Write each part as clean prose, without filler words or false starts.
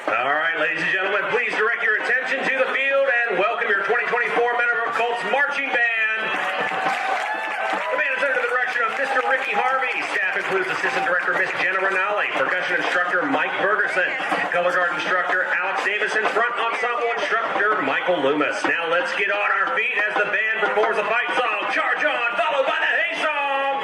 All right, ladies and gentlemen, please direct your attention to the field and welcome your 2024 Meadowbrook Colts marching band. The band is under the direction of Mr. Ricky Harvey. Staff includes Assistant Director Miss Jenna Rinaldi, Percussion Instructor Mike Bergerson, Color Guard Instructor Alex Davison, Front Ensemble Instructor Michael Loomis. Now let's get on our feet as the band performs a fight song, Charge On, followed by the Hey Song.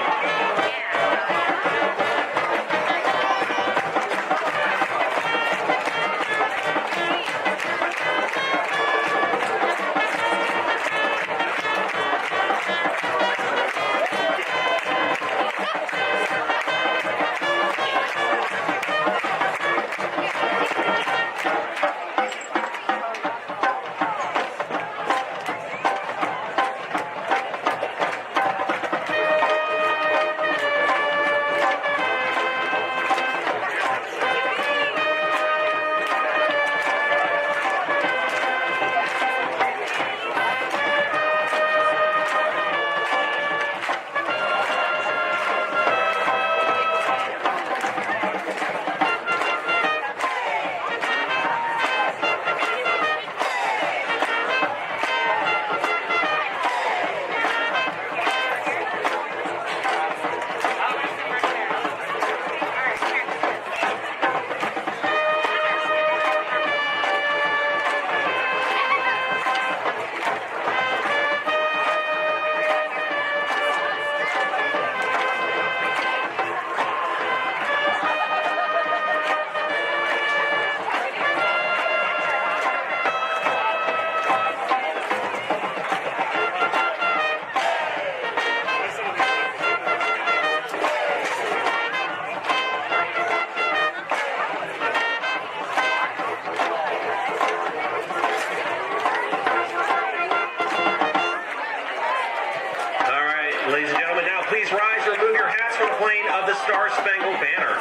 Ladies and gentlemen, now please rise and remove your hats from the plane of the Star-Spangled Banner.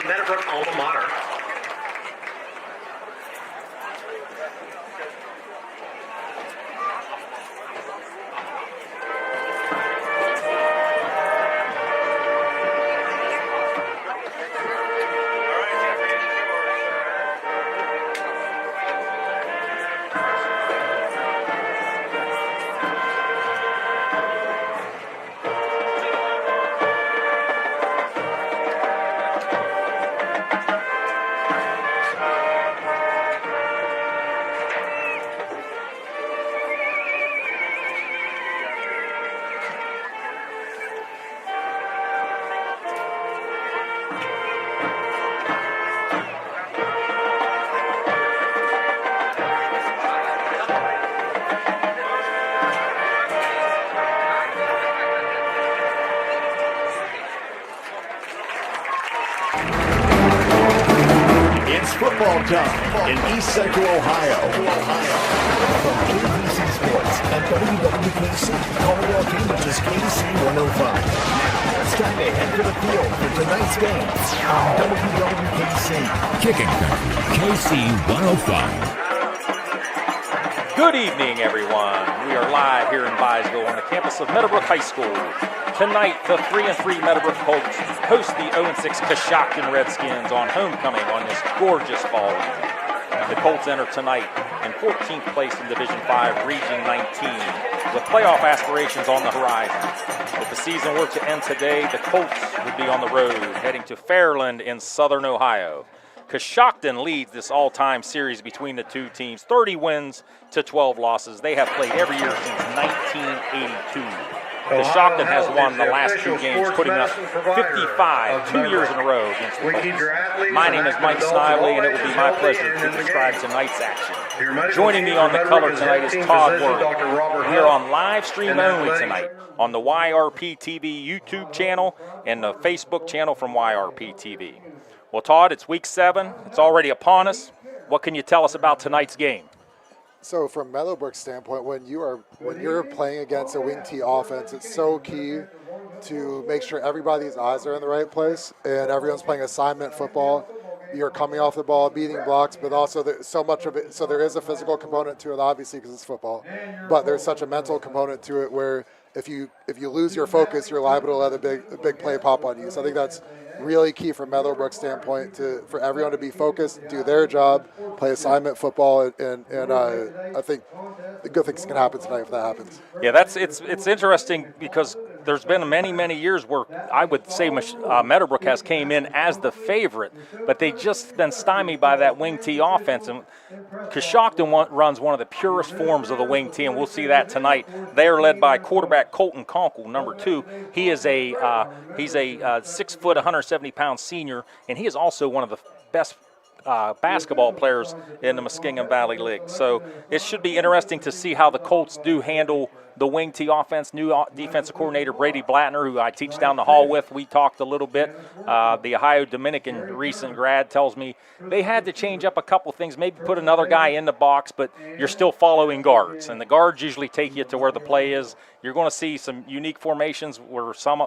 Meadowbrook alma mater. Football time in East Central Ohio. From AVC Sports and WWKC, Colorado Cambridge's KC 105. Now, It's time to head for the field for tonight's game on WWKC. Kicking Country, KC 105. Good evening, everyone. We are live here in Byesville on the campus of Meadowbrook High School. Tonight, the 3-3 Meadowbrook Colts host the 0-6 Coshocton Redskins on homecoming on this gorgeous fall evening. The Colts enter tonight in 14th place in Division 5, Region 19, with playoff aspirations on the horizon. If the season were to end today, the Colts would be on the road, heading to Fairland in southern Ohio. Coshocton leads this all-time series between the two teams, 30 wins to 12 losses. They have played every year since 1982. Coshocton has won the last two games, putting up 55 2 years in a row against the Colts. My name is Mike Snively, and it will be my pleasure to describe tonight's action. Joining me on the color tonight is Todd Worly. We are on live stream only tonight on the YRP TV YouTube channel and the Facebook channel from YRP TV. Well, Todd, it's week 7. It's already upon us. What can you tell us about tonight's game? So from Meadowbrook's standpoint, when you're playing against a wing T offense, it's so key to make sure everybody's eyes are in the right place and everyone's playing assignment football. You're coming off the ball, beating blocks, but also so much of it. So there is a physical component to it, obviously, because it's football. But there's such a mental component to it where if you lose your focus, you're liable to let a big play pop on you. So I think that's really key from Meadowbrook's standpoint for everyone to be focused, do their job, play assignment football, and I think the good things can happen tonight if that happens. Yeah, it's interesting because there's been many years where I would say Meadowbrook has came in as the favorite, but they just been stymied by that wing T offense. And Coshocton runs one of the purest forms of the wing T, and we'll see that tonight. They are led by quarterback Colton Conkle, number 2. He is he's a 6 foot, 170-pound senior, and he is also one of the best basketball players in the Muskingum Valley League. So it should be interesting to see how the Colts do handle the wing T offense. New defensive coordinator Brady Blattner, who I teach down the hall with, we talked a little bit. The Ohio Dominican recent grad tells me they had to change up a couple things, maybe put another guy in the box, but you're still following guards, and the guards usually take you to where the play is. You're going to see some unique formations where some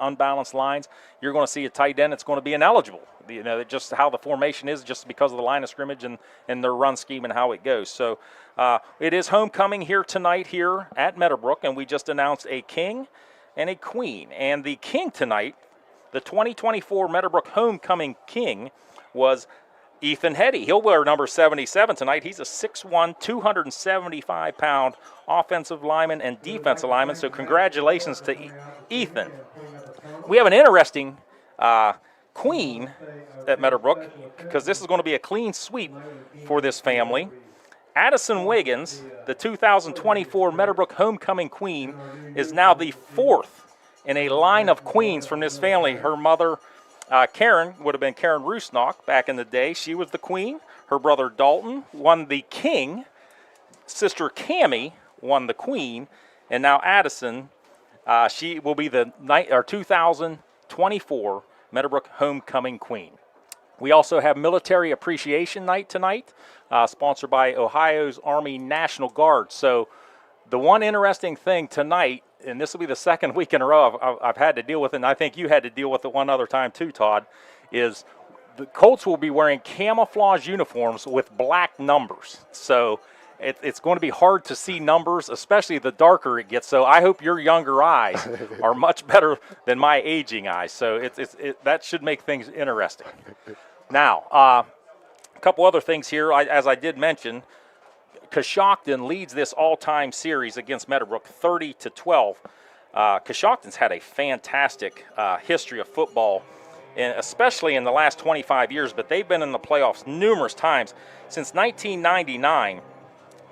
unbalanced lines. You're going to see a tight end that's going to be ineligible. You know, just how the formation is, just because of the line of scrimmage and their run scheme and how it goes. So it is homecoming here tonight here at Meadowbrook, and we just announced a king and a queen. And the king tonight, the 2024 Meadowbrook homecoming king, was Ethan Hetty. He'll wear number 77 tonight. He's a 6'1", 275-pound offensive lineman and defensive lineman. So congratulations to Ethan. We have an interesting queen at Meadowbrook, because this is going to be a clean sweep for this family. Addison Wiggins, the 2024 Meadowbrook homecoming queen, is now the 4th in a line of queens from this family. Her mother, Karen, would have been Karen Rusnock back in the day. She was the queen. Her brother Dalton won the king. Sister Cammie won the queen. And now Addison, she will be the 2024 Meadowbrook homecoming queen. We also have Military Appreciation Night tonight, sponsored by Ohio's Army National Guard. So the one interesting thing tonight, and this will be the second week in a row I've had to deal with it, and I think you had to deal with it one other time too, Todd, is the Colts will be wearing camouflage uniforms with black numbers. So it's going to be hard to see numbers, especially the darker it gets. So I hope your younger eyes are much better than my aging eyes. So that should make things interesting. Now, a couple other things here. As I did mention, Coshocton leads this all-time series against Meadowbrook 30-12. Coshocton's had a fantastic history of football, and especially in the last 25 years, but they've been in the playoffs numerous times. Since 1999,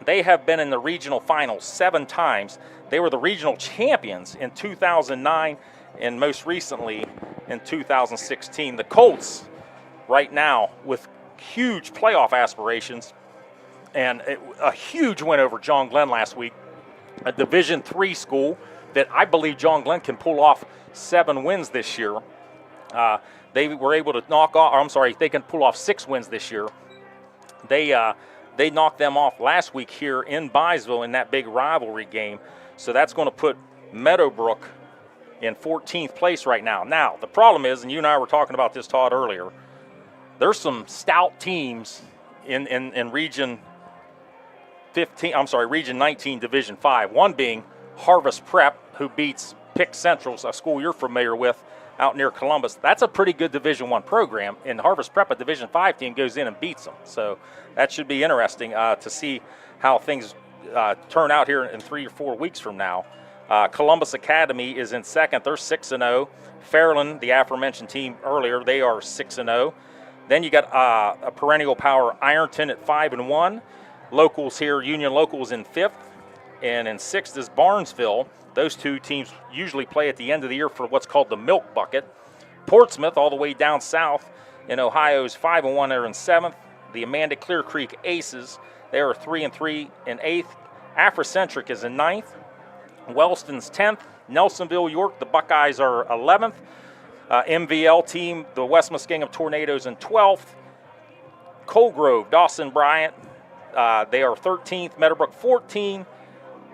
they have been in the regional finals 7 times. They were the regional champions in 2009 and most recently in 2016. The Colts right now with huge playoff aspirations and a huge win over John Glenn last week, a Division III school that I believe John Glenn can pull off 7 wins this year. They were able to they can pull off 6 wins this year. They knocked them off last week here in Byesville in that big rivalry game. So that's going to put Meadowbrook in 14th place right now. Now, the problem is, and you and I were talking about this, Todd, earlier, there's some stout teams in Region 19, Division 5, one being Harvest Prep, who beats Pick Central, a school you're familiar with, out near Columbus. That's a pretty good Division I program, and Harvest Prep, a Division 5 team, goes in and beats them. So that should be interesting to see how things turn out here in 3 or 4 weeks from now. Columbus Academy is in second. They're 6-0. Fairland, the aforementioned team earlier, they are 6-0. Then you got a perennial power Ironton at 5-1. Locals here, Union Locals in 5th. And in 6th is Barnesville. Those two teams usually play at the end of the year for what's called the Milk Bucket. Portsmouth, all the way down south in Ohio, is 5-1. They're in 7th. The Amanda Clear Creek Aces, they are 3-3 in 8th. Afrocentric is in 9th. Wellston's 10th. Nelsonville, York, the Buckeyes are 11th. MVL team, the West Muskingum Tornadoes, in 12th. Colgrove, Dawson Bryant, they are 13th. Meadowbrook 14.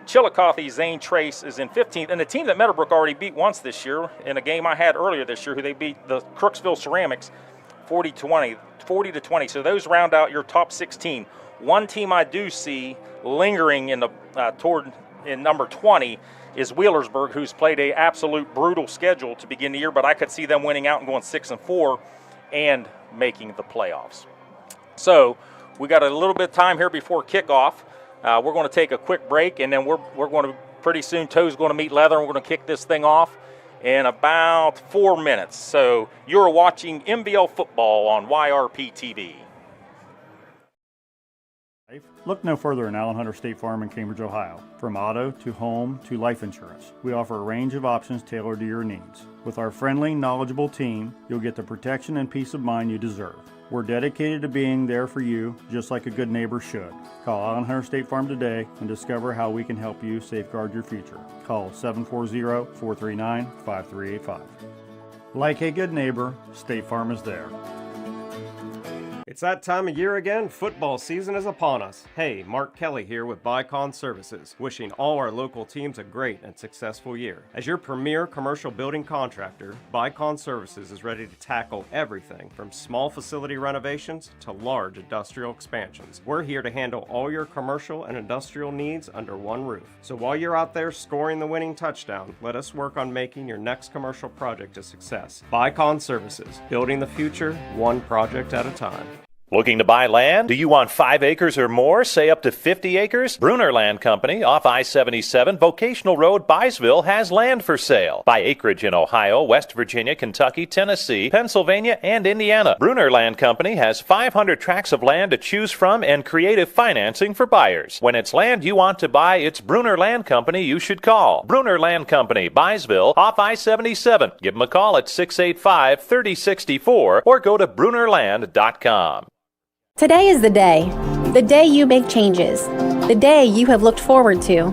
Chillicothe, Zane Trace is in 15th. And the team that Meadowbrook already beat once this year in a game I had earlier this year, who they beat, the Crooksville Ceramics, 40-20. So those round out your top 16. One team I do see lingering in the in number 20 is Wheelersburg, who's played a absolute brutal schedule to begin the year, but I could see them winning out and going 6-4 and making the playoffs. So we got a little bit of time here before kickoff. We're going to take a quick break, and then we're going to pretty soon. Toe's going to meet Leather, and we're going to kick this thing off in about 4 minutes. So you're watching MVL football on YRP TV. Look no further than Allen Hunter State Farm in Cambridge, Ohio. From auto to home to life insurance, we offer a range of options tailored to your needs. With our friendly, knowledgeable team, you'll get the protection and peace of mind you deserve. We're dedicated to being there for you, just like a good neighbor should. Call Allen Hunter State Farm today and discover how we can help you safeguard your future. Call 740-439-5385. Like a good neighbor, State Farm is there. It's that time of year again. Football season is upon us. Hey, Mark Kelly here with Bycon Services, wishing all our local teams a great and successful year. As your premier commercial building contractor, Bycon Services is ready to tackle everything from small facility renovations to large industrial expansions. We're here to handle all your commercial and industrial needs under one roof. So while you're out there scoring the winning touchdown, let us work on making your next commercial project a success. Bycon Services, building the future one project at a time. Looking to buy land? Do you want 5 acres or more, say up to 50 acres? Bruner Land Company off I-77 Vocational Road, Byesville has land for sale. Buy acreage in Ohio, West Virginia, Kentucky, Tennessee, Pennsylvania, and Indiana. Bruner Land Company has 500 tracts of land to choose from and creative financing for buyers. When it's land you want to buy, it's Bruner Land Company you should call. Bruner Land Company, Byesville off I-77. Give them a call at 685-3064 or go to brunerland.com. Today is the day you make changes, the day you have looked forward to,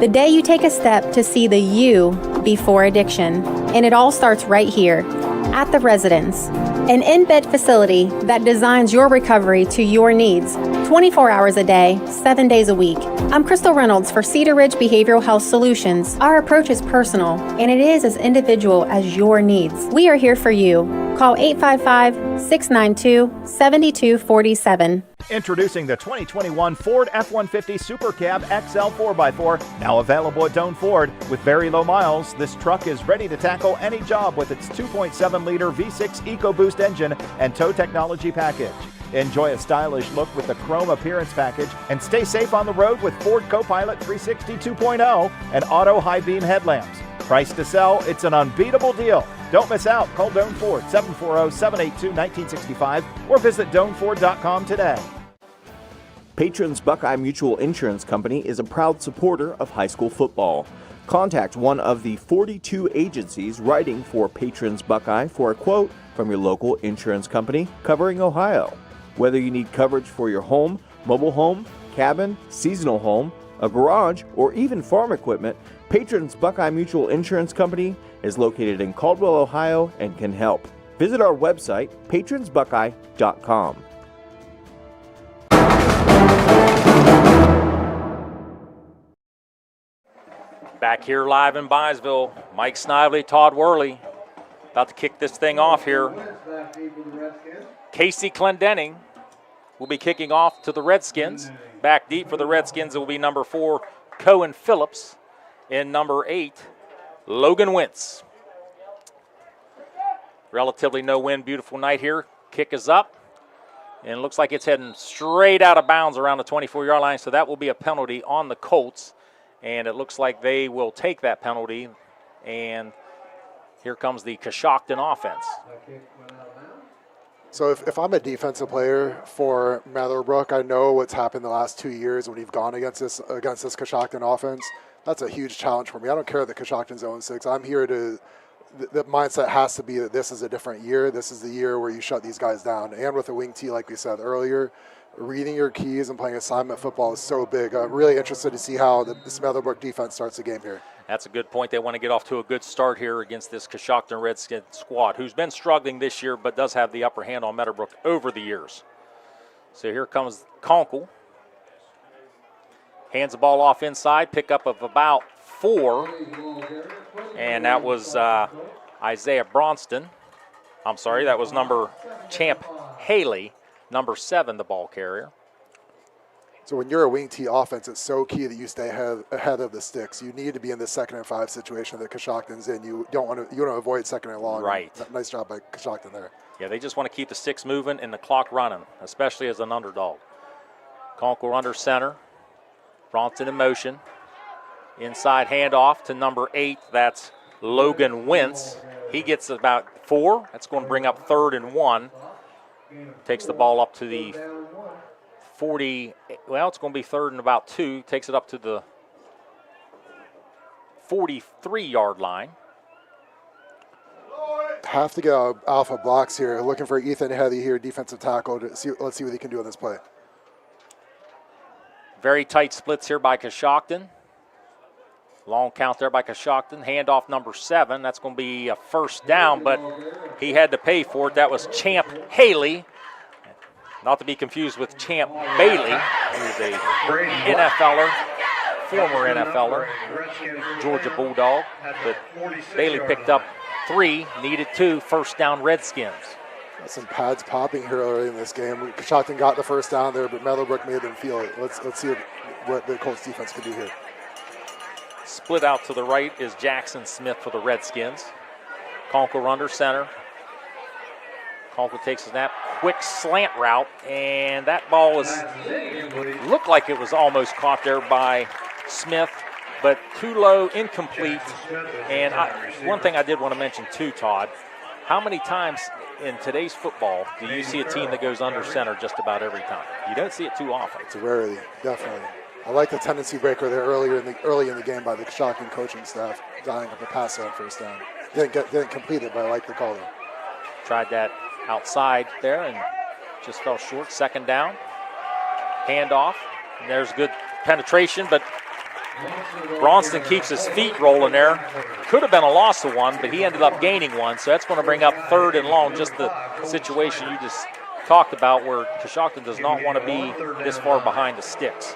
the day you take a step to see the you before addiction. And it all starts right here at The Residence, an in-bed facility that designs your recovery to your needs, 24 hours a day, 7 days a week. I'm Crystal Reynolds for Cedar Ridge Behavioral Health Solutions. Our approach is personal, and it is as individual as your needs. We are here for you. Call 855-692-7247. Introducing the 2021 Ford F-150 Super Cab XL 4x4, now available at Doane Ford. With very low miles, this truck is ready to tackle any job with its 2.7-liter V6 EcoBoost engine and tow technology package. Enjoy a stylish look with the chrome appearance package and stay safe on the road with Ford Copilot 360 2.0 and auto high beam headlamps. Price to sell, it's an unbeatable deal. Don't miss out. Call Doane Ford 740-782-1965 or visit DoaneFord.com today. Patrons Buckeye Mutual Insurance Company is a proud supporter of high school football. Contact one of the 42 agencies writing for Patrons Buckeye for a quote from your local insurance company covering Ohio. Whether you need coverage for your home, mobile home, cabin, seasonal home, a garage, or even farm equipment, Patrons Buckeye Mutual Insurance Company is located in Caldwell, Ohio, and can help. Visit our website, patronsbuckeye.com. Back here live in Byesville, Mike Snively, Todd Worly, about to kick this thing off here. Casey Clendenning will be kicking off to the Redskins. Back deep for the Redskins, it will be number 4, Cohen Phillips, and number 8, Logan Wentz. Relatively no wind, beautiful night here. Kick is up, and it looks like it's heading straight out of bounds around the 24-yard line, so that will be a penalty on the Colts, and it looks like they will take that penalty, and here comes the Coshocton offense. So if I'm a defensive player for Meadowbrook, I know what's happened the last 2 years when you've gone against this Coshocton offense. That's a huge challenge for me. I don't care that Coshocton's 0-6. I'm here to the mindset has to be that this is a different year. This is the year where you shut these guys down. And with a wing tee, like we said earlier, reading your keys and playing assignment football is so big. I'm really interested to see how this Meadowbrook defense starts the game here. That's a good point. They want to get off to a good start here against this Coshocton Redskins squad, who's been struggling this year but does have the upper hand on Meadowbrook over the years. So here comes Conkle. Hands the ball off inside, pickup of about 4. And that was Isaiah Bronston. I'm sorry, that was number Champ Haley, number 7, the ball carrier. So when you're a wing tee offense, it's so key that you stay ahead of the sticks. You need to be in the 2nd and 5 situation that Coshocton's in. You want to avoid 2nd and long. Right. Nice job by Coshocton there. Yeah, they just want to keep the sticks moving and the clock running, especially as an underdog. Conkle under center. Bronston in motion. Inside handoff to number 8. That's Logan Wentz. He gets about 4. That's going to bring up 3rd and 1. Takes the ball up to the 40. Well, it's going to be 3rd and about 2. Takes it up to the 43-yard line. Have to get alpha blocks here. Looking for Ethan Heady here, defensive tackle. Let's see what he can do on this play. Very tight splits here by Coshocton. Long count there by Coshocton. Handoff number 7. That's going to be a first down, but he had to pay for it. That was Champ Haley. Not to be confused with Champ Bailey, who's a NFLer, former NFLer, Georgia Bulldog. But Bailey picked up 3, needed 2, first down Redskins. Got some pads popping here early in this game. Coshocton got the first down there, but Meadowbrook made them feel it. Let's see what the Colts defense can do here. Split out to the right is Jackson Smith for the Redskins. Conkle under center. Conkle takes a snap, quick slant route, and that ball looked like it was almost caught there by Smith, but too low, incomplete. And one thing I did want to mention too, Todd, how many times in today's football do you see a team that goes under center just about every time? You don't see it too often. It's rarely, definitely. I like the tendency breaker there early in the game by the Coshocton coaching staff, dialing up a pass on first down. Didn't complete it, but I like the call there. Tried that outside there and just fell short. 2nd down. Handoff. And there's good penetration, but Bronston keeps his feet rolling there. Could have been a loss of 1, but he ended up gaining 1, so that's going to bring up 3rd and long, just the situation you just talked about where Coshocton does not want to be this far behind the sticks.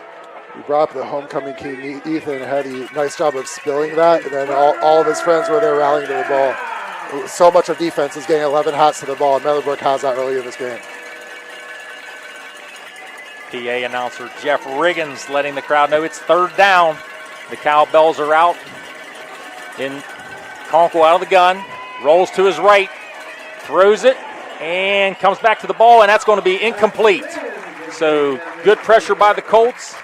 We brought up the homecoming king, Ethan Heady. Nice job of spilling that, and then all of his friends were there rallying to the ball. So much of defense is getting 11 hats to the ball, and Meadowbrook has that early in this game. PA announcer Jeff Riggins letting the crowd know it's 3rd down. The cowbells are out. In Conkle out of the gun, rolls to his right, throws it, and comes back to the ball, and that's going to be incomplete. So good pressure by the Colts,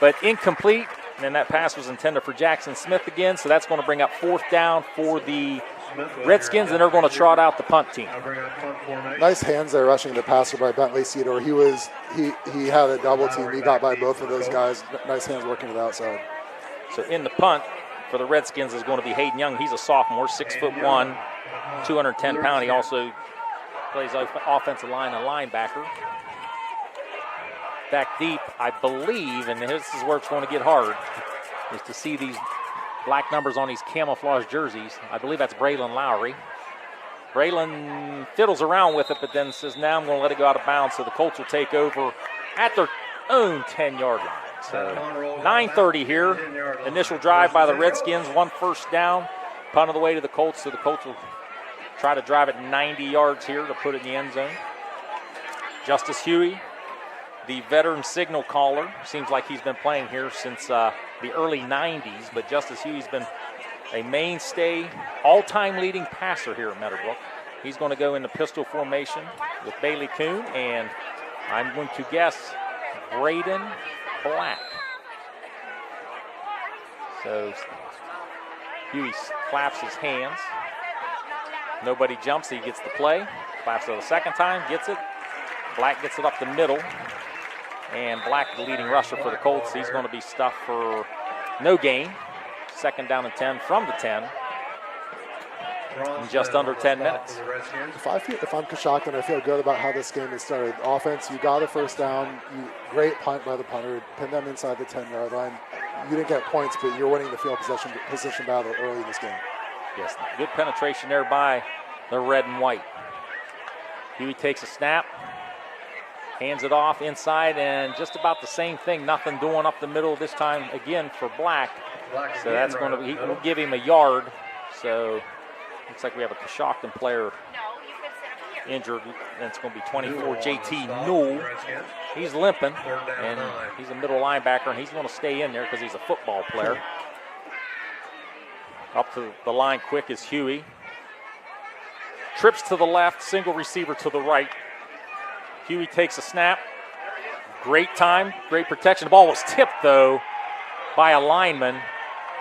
but incomplete. And then that pass was intended for Jackson Smith again, so that's going to bring up 4th down for the Redskins, and they're going to trot out the punt team. Nice hands there rushing the passer by Bentley Cedar. He had a double team. He got by both of those guys. Nice hands working to the outside. So in the punt for the Redskins is going to be Hayden Young. He's a sophomore, 6'1", 210 pound. He also plays offensive line and linebacker. Back deep, I believe, and this is where it's going to get hard, is to see these black numbers on these camouflage jerseys. I believe that's Braylon Lowry. Braylon fiddles around with it, but then says, now I'm going to let it go out of bounds, so the Colts will take over at their own 10-yard line. So 9:30 here. Initial drive by the Redskins, 1 first down. Punt of the way to the Colts, so the Colts will try to drive it 90 yards here to put it in the end zone. Justice Huey, the veteran signal caller, seems like he's been playing here since the early 90s, but Justice Huey's been a mainstay, all-time leading passer here at Meadowbrook. He's going to go into pistol formation with Bailey Kuhn, and I'm going to guess Braden Black. So Huey claps his hands. Nobody jumps, he gets the play. Claps it a second time, gets it. Black gets it up the middle. And Black, the leading rusher for the Colts, he's going to be stuffed for no gain. Second down and 10 from the 10 in just under 10 minutes. If I'm Coshocton, I feel good about how this game has started. Offense, you got a first down. Great punt by the punter. Pin them inside the 10-yard line. You didn't get points, but you're winning the field position battle early in this game. Yes, good penetration there by the red and white. Huey takes a snap, hands it off inside, and just about the same thing. Nothing doing up the middle this time again for Black. So that's going to be, we'll give him a yard. So looks like we have a Coshocton player injured. That's going to be 24, JT Newell. He's limping, and he's a middle linebacker, and he's going to stay in there because he's a football player. Up to the line quick is Huey. Trips to the left, single receiver to the right. Huey takes a snap. Great time, great protection. The ball was tipped, though, by a lineman.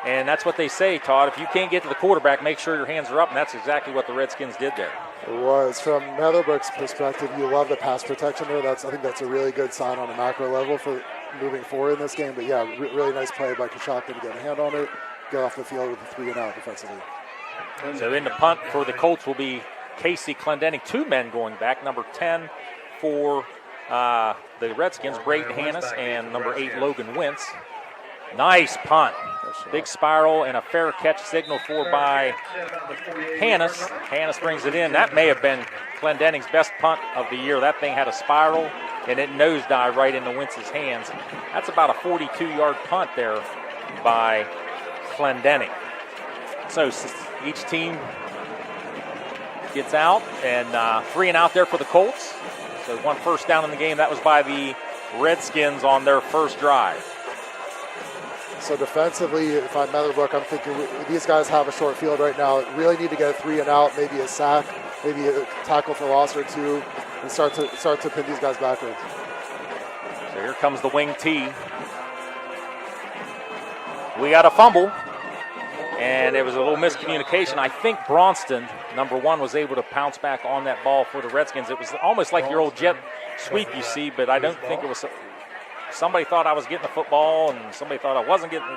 And that's what they say, Todd. If you can't get to the quarterback, make sure your hands are up, and that's exactly what the Redskins did there. It was. From Meadowbrook's perspective, you love the pass protection there. I think that's a really good sign on a macro level for moving forward in this game. But, yeah, really nice play by Coshocton to get a hand on it, get off the field with a 3-and-out defensively. So in the punt for the Colts will be Casey Clendenning. 2 men going back, number 10 for the Redskins, Braden Hannes, and number 8, Logan Wentz. Nice punt. Big spiral and a fair catch signal for by Hannes. Hannes brings it in. That may have been Clendenning's best punt of the year. That thing had a spiral and it nosedived right into Wentz's hands. That's about a 42-yard punt there by Clendenning. So each team gets out, and 3-and-out there for the Colts. So 1 first down in the game. That was by the Redskins on their first drive. So defensively, if I'm Meadowbrook, I'm thinking these guys have a short field right now. Really need to get a 3-and-out, maybe a sack, maybe a tackle for loss or 2, and start to pin these guys backwards. So here comes the wing T. We got a fumble, and it was a little miscommunication. I think Braunston, number 1, was able to pounce back on that ball for the Redskins. It was almost like your old jet sweep you see, but I don't think it was. Somebody thought I was getting the football, and somebody thought I wasn't getting,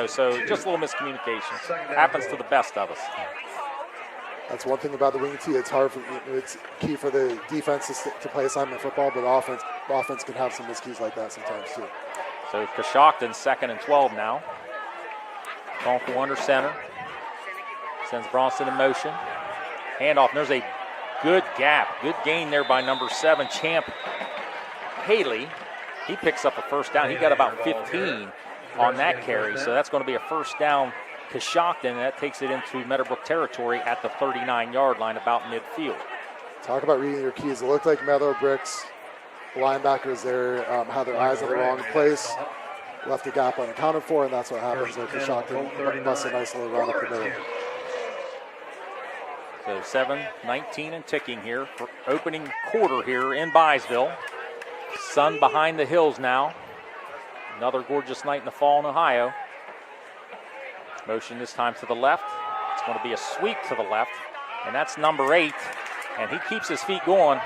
so just a little miscommunication. Happens to the best of us. That's one thing about the wing T. It's key for the defense to play assignment football, but offense can have some miscues like that sometimes too. So Coshocton 2nd and 12 now. Conkle under center. Sends Braunston in motion. Handoff. And there's a good gap. Good gain there by number 7, Champ Haley. He picks up a first down. He got about 15 on that carry, so that's going to be a first down Coshocton, and that takes it into Meadowbrook territory at the 39-yard line, about midfield. Talk about reading your keys. It looked like Meadowbrook's linebackers there had their eyes in the wrong place, left a gap unaccounted for, and that's what happens there. Coshocton busts a nice little run up the middle. So 7-19 and ticking here for opening quarter here in Byesville. Sun behind the hills now. Another gorgeous night in the fall in Ohio. Motion this time to the left. It's going to be a sweep to the left, and that's number 8, and he keeps his feet going.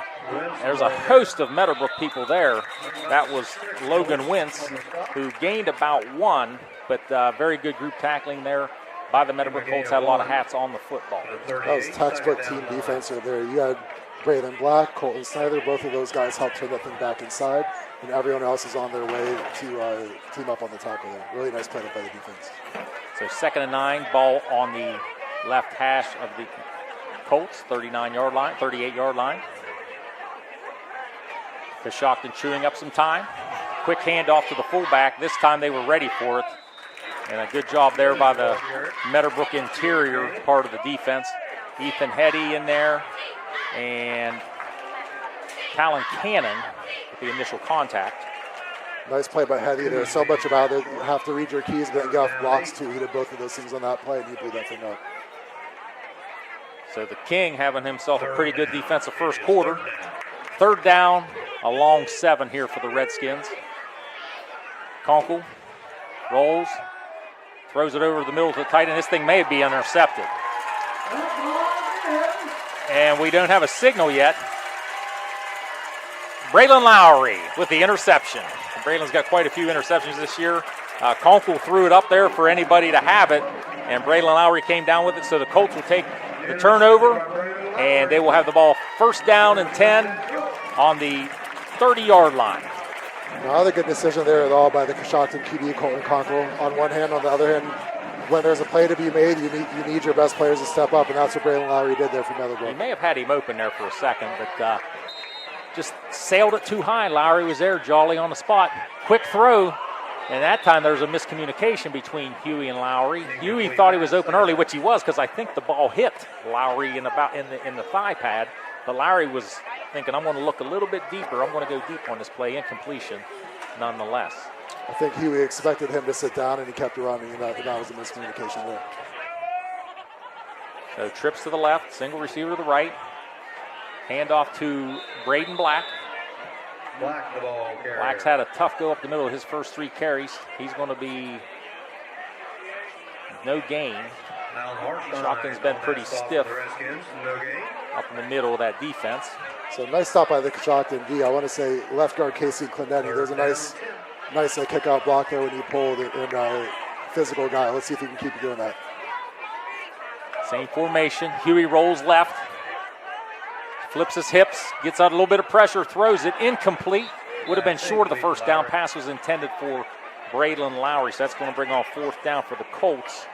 There's a host of Meadowbrook people there. That was Logan Wentz, who gained about 1, but very good group tackling there by the Meadowbrook Colts. Had a lot of hats on the football. That was textbook team defense right there. You had Braden Black, Colton Snyder, both of those guys helped turn that thing back inside, and everyone else is on their way to team up on the tackle there. Really nice play by the defense. So 2nd and 9, ball on the left hash of the Colts, 39-yard line, 38-yard line. Coshocton chewing up some time. quick handoff to the fullback. This time they were ready for it. And a good job there by the Meadowbrook interior part of the defense. Ethan Hetty in there. And Talon Cannon with the initial contact. Nice play by Hetty. There's so much about it. You have to read your keys, but then get off blocks too. He did both of those things on that play, and he blew that thing up. So the King having himself a pretty good defensive first quarter. Third down, a long 7 here for the Redskins. Conkle rolls, throws it over the middle to the tight end. This thing may be intercepted. And we don't have a signal yet. Braylon Lowry with the interception. Braylon's got quite a few interceptions this year. Conkle threw it up there for anybody to have it, and Braylon Lowry came down with it, so the Colts will take the turnover, and they will have the ball first down and 10 on the 30-yard line. Not a good decision there at all by the Coshocton QB, Colton Conkle. On one hand, on the other hand, when there's a play to be made, you need your best players to step up, and that's what Braylon Lowry did there for Meadowbrook. He may have had him open there for a second, but just sailed it too high. Lowry was there, jolly on the spot. Quick throw, and that time there was a miscommunication between Huey and Lowry. Huey thought he was open early, which he was, because I think the ball hit Lowry in the thigh pad. But Lowry was thinking, I'm going to look a little bit deeper. I'm going to go deep on this play. Incompletion, nonetheless. I think Huey expected him to sit down, and he kept running, and that was a miscommunication there. So trips to the left, single receiver to the right. Handoff to Braden Black. Black, the ball carrier. Black's had a tough go up the middle of his first 3 carries. He's going to be no gain. Coshocton's been pretty stiff up in the middle of that defense. So nice stop by the Coshocton D. I want to say left guard Casey Clendenny. There's a nice kickout block there when he pulled in physical guy. Let's see if he can keep doing that. Same formation. Huey rolls left. Flips his hips, gets out a little bit of pressure, throws it incomplete. Would have been short of the first down. Pass was intended for Braylon Lowry, so that's going to bring on 4th down for the Colts.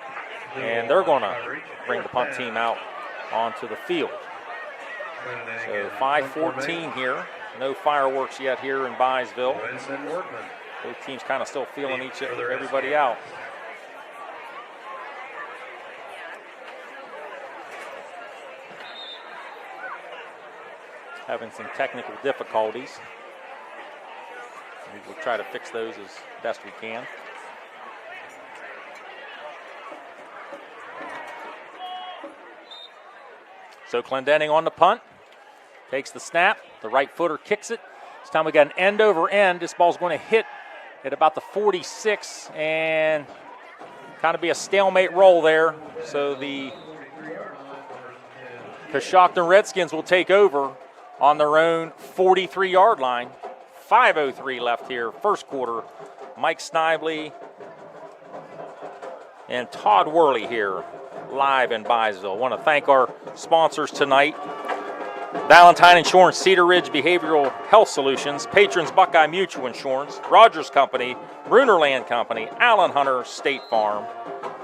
And they're going to bring the punt team out onto the field. So 5:14 here. No fireworks yet here in Byesville. Both teams kind of still feeling everybody out. Having some technical difficulties. We'll try to fix those as best we can. So Clendenning on the punt. Takes the snap. The right footer kicks it. This time we got an end over end. This ball's going to hit at about the 46 and kind of be a stalemate roll there. So the Coshocton Redskins will take over on their own 43-yard line. 5:03 left here, first quarter. Mike Snively and Todd Worly here live in Byesville. Want to thank our sponsors tonight. Valentine Insurance, Cedar Ridge Behavioral Health Solutions, Patrons Buckeye Mutual Insurance, Rogers Company, Bruner Land Company, Allen Hunter State Farm,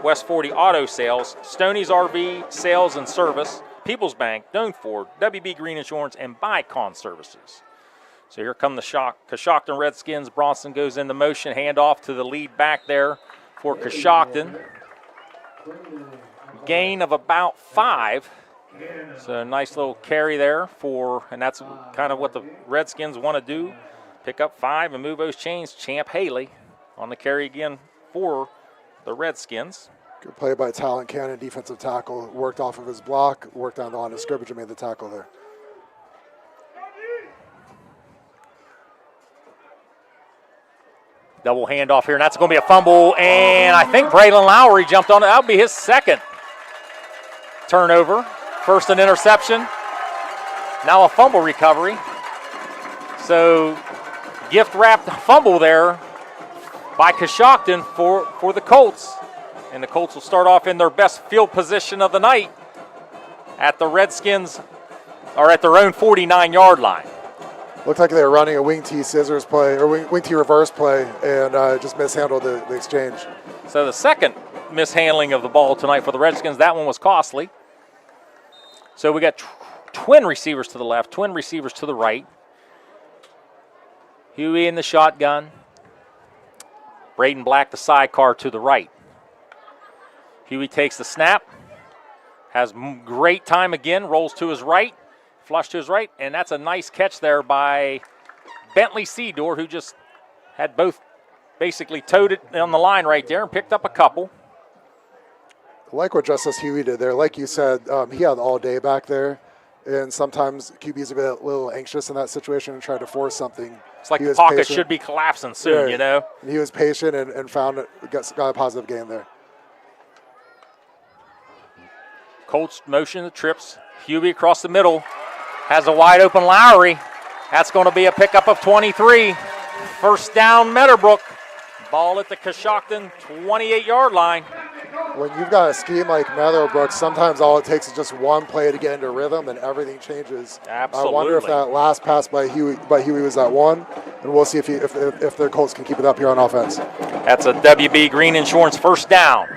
West 40 Auto Sales, Stoney's RV Sales and Service, People's Bank, Doan Ford, WB Green Insurance, and Bycon Services. So here come the Coshocton Redskins. Bronson goes into motion, handoff to the lead back there for Coshocton. Gain of about 5. So a nice little carry there and that's kind of what the Redskins want to do. Pick up 5 and move those chains. Champ Haley on the carry again for the Redskins. Good play by Talon Cannon, defensive tackle. Worked off of his block, worked down the line of scrimmage and made the tackle there. Double handoff here, and that's going to be a fumble, and I think Braylon Lowry jumped on it. That would be his second turnover. First an interception, now a fumble recovery. So gift-wrapped fumble there by Coshocton for the Colts. And the Colts will start off in their best field position of the night at the Redskins, or at their own 49-yard line. Looked like they were running a wing T scissors play, or wing T reverse play, and just mishandled the exchange. So the second mishandling of the ball tonight for the Redskins, that one was costly. So we got twin receivers to the left, twin receivers to the right. Huey in the shotgun. Braden Black, the sidecar to the right. Huey takes the snap, has great time again, rolls to his right, flush to his right, and that's a nice catch there by Bentley Seedor, who just had both basically towed it on the line right there and picked up a couple. I like what Justice Huey did there. Like you said, he had all day back there, and sometimes QBs are a little anxious in that situation and try to force something. It's like the pocket should be collapsing soon, yeah. you know? And he was patient and found it, got a positive game there. Colts motion the trips. Huey across the middle has a wide open Lowry. That's going to be a pickup of 23. First down, Meadowbrook. Ball at the Coshocton 28-yard line. When you've got a scheme like Meadowbrook, sometimes all it takes is just one play to get into rhythm and everything changes. Absolutely. I wonder if that last pass by Huey was at one, and we'll see if the Colts can keep it up here on offense. That's a WB Green Insurance first down.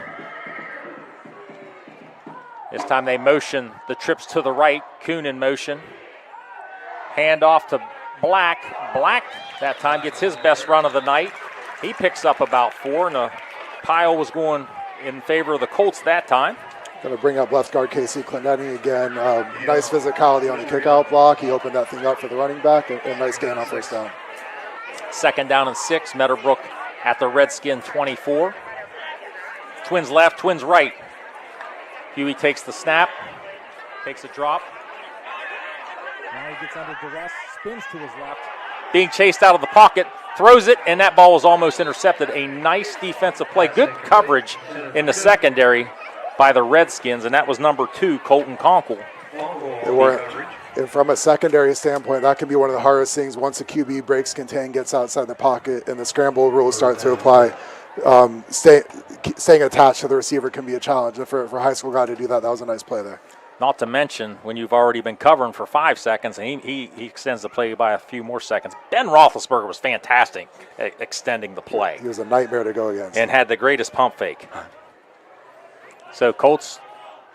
This time they motion the trips to the right. Kuhn in motion. Hand off to Black. Black that time gets his best run of the night. He picks up about 4, and the pile was going in favor of the Colts that time. Going to bring up left guard Casey Clintetti again. Nice physicality on the kickout block. He opened that thing up for the running back, and nice gain on first down. Second down and 6. Meadowbrook at the Redskin 24. Twins left, twins right. Huey takes the snap, takes a drop. Now he gets under duress, spins to his left. Being chased out of the pocket, throws it, and that ball was almost intercepted. A nice defensive play. Good coverage in the secondary by the Redskins, and that was number 2, Colton Conkle. And from a secondary standpoint, that can be one of the hardest things once the QB breaks contain, gets outside the pocket, and the scramble rules start to apply. Staying attached to the receiver can be a challenge. And for a high school guy to do that, that was a nice play there. Not to mention when you've already been covering for 5 seconds, and he extends the play by a few more seconds. Ben Roethlisberger was fantastic at extending the play. He was a nightmare to go against. And had the greatest pump fake. So Colts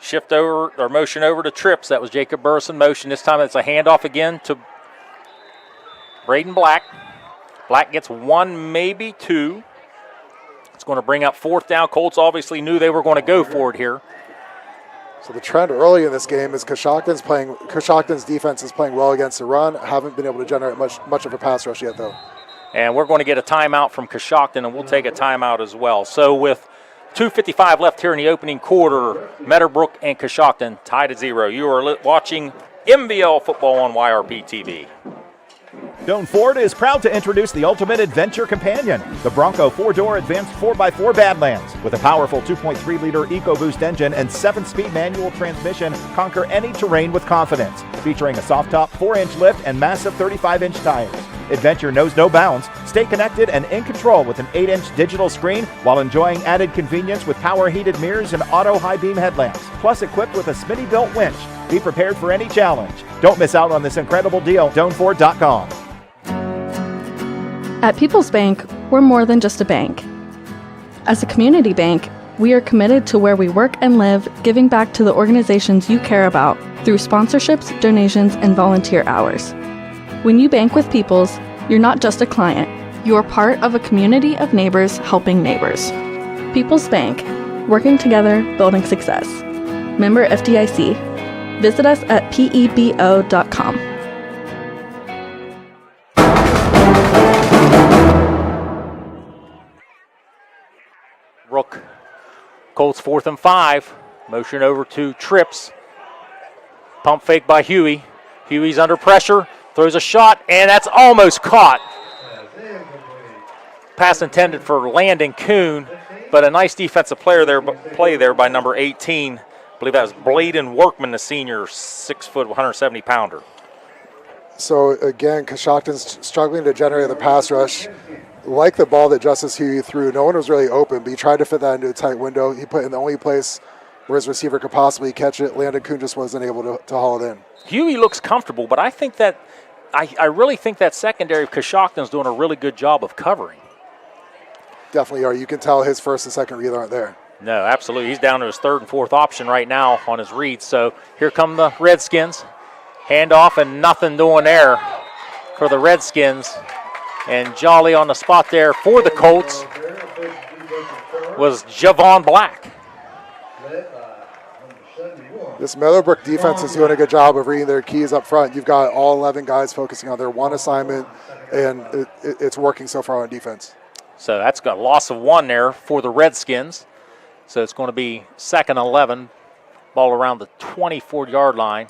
shift over, or motion over to trips. That was Jacob Burris in motion. This time it's a handoff again to Braden Black. Black gets 1, maybe 2. It's going to bring up 4th down. Colts obviously knew they were going to go for it here. So the trend early in this game is Coshocton's defense is playing well against the run. Haven't been able to generate much of a pass rush yet, though. And we're going to get a timeout from Coshocton, and we'll take a timeout as well. So with 2:55 left here in the opening quarter, Meadowbrook and Coshocton tied at 0. You are watching MVL football on YRP TV. Doan Ford is proud to introduce the ultimate adventure companion, the Bronco 4-door advanced 4x4 Badlands. With a powerful 2.3-liter EcoBoost engine and 7-speed manual transmission, conquer any terrain with confidence. Featuring a soft-top 4-inch lift and massive 35-inch tires. Adventure knows no bounds. Stay connected and in control with an 8-inch digital screen while enjoying added convenience with power-heated mirrors and auto high-beam headlamps. Plus equipped with a Smitty-built winch. Be prepared for any challenge. Don't miss out on this incredible deal. DoanFord.com. At People's Bank, we're more than just a bank. As a community bank, we are committed to where we work and live, giving back to the organizations you care about through sponsorships, donations, and volunteer hours. When you bank with People's, you're not just a client. You're part of a community of neighbors helping neighbors. People's Bank, working together, building success. Member FDIC. Visit us at pebo.com. Rook. Colts 4th and 5. Motion over to trips. Pump fake by Huey. Huey's under pressure. Throws a shot, and that's almost caught. Pass intended for Landon Kuhn, but a nice defensive play there by number 18. I believe that was Bladen Workman, the senior, 6 foot, 170 pounder. So again, Coshocton's struggling to generate the pass rush. Like the ball that Justice Huey threw, no one was really open, but he tried to fit that into a tight window. He put in the only place where his receiver could possibly catch it. Landon Kuhn just wasn't able to haul it in. Huey looks comfortable, but I think that I really think that secondary of Coshocton's doing a really good job of covering. Definitely are. You can tell his first and second read aren't there. No, absolutely. He's down to his 3rd and 4th option right now on his read. So here come the Redskins. Handoff and nothing doing there for the Redskins. And Jolly on the spot there for the Colts. was Javon Black. This Meadowbrook defense is doing a good job of reading their keys up front. You've got all 11 guys focusing on their one assignment, and it's working so far on defense. So that's got a loss of 1 there for the Redskins. So it's going to be 2nd and 11, ball around the 24-yard line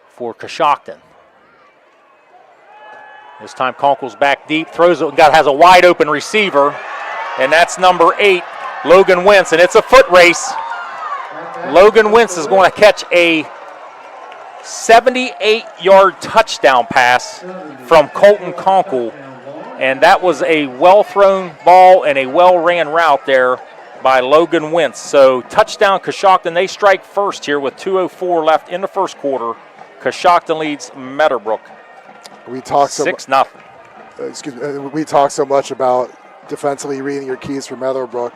for Coshocton. This time Conkle's back deep, throws it, has a wide open receiver, and that's number 8, Logan Wentz, and it's a foot race. Logan Wentz is going to catch a 78-yard touchdown pass from Colton Conkle, and that was a well-thrown ball and a well-ran route there by Logan Wentz. So touchdown Coshocton. They strike first here with 2:04 left in the first quarter. Coshocton leads Meadowbrook. We talk 6-0. We talk so much about defensively reading your keys for Meadowbrook.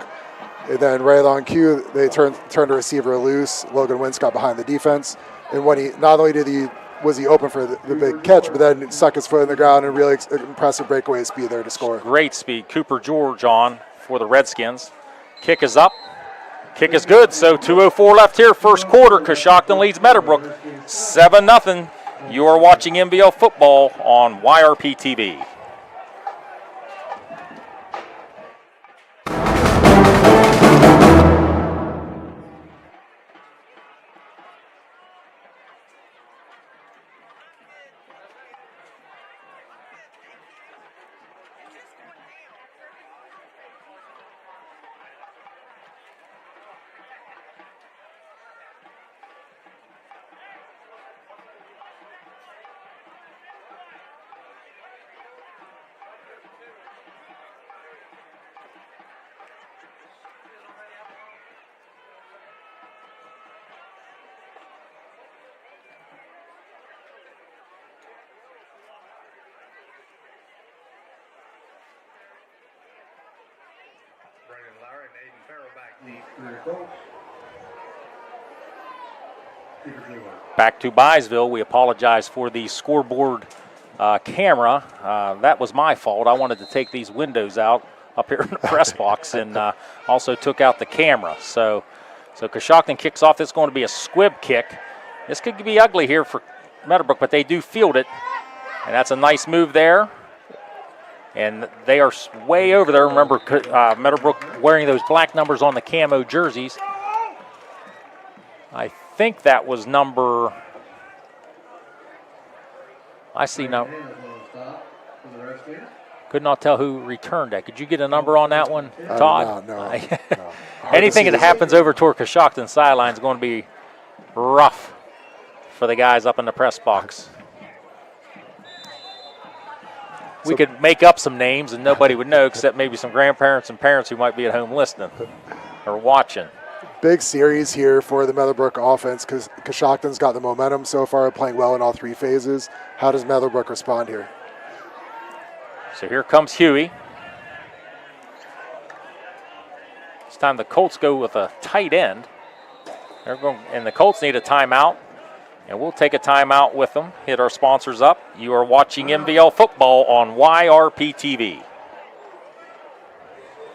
And then right on cue, they turned the receiver loose. Logan Wentz got behind the defense. And when not only was he open for the big catch, but then stuck his foot in the ground and really impressive breakaway speed there to score. Great speed. Cooper George on for the Redskins. Kick is up. Kick is good. So 2:04 left here, first quarter. Coshocton leads Meadowbrook 7-0. You are watching MVL football on YRP TV. Back to Byesville. We apologize for the scoreboard camera. That was my fault. I wanted to take these windows out up here in the press box and also took out the camera. So Coshocton kicks off. This is going to be a squib kick. This could be ugly here for Meadowbrook, but they do field it. And that's a nice move there. And they are way over there. Remember, Meadowbrook wearing those black numbers on the camo jerseys. I think that was number, I see now. Could not tell who returned that. Could you get a number on that one, Todd? No. Anything that happens over toward Coshocton sideline is going to be rough for the guys up in the press box. We could make up some names and nobody would know except maybe some grandparents and parents who might be at home listening or watching. Big series here for the Meadowbrook offense because Coshocton's got the momentum so far, playing well in all 3 phases. How does Meadowbrook respond here? So here comes Huey. This time the Colts go with a tight end. And the Colts need a timeout. And we'll take a timeout with them. Hit our sponsors up. You are watching MVL football on YRP TV.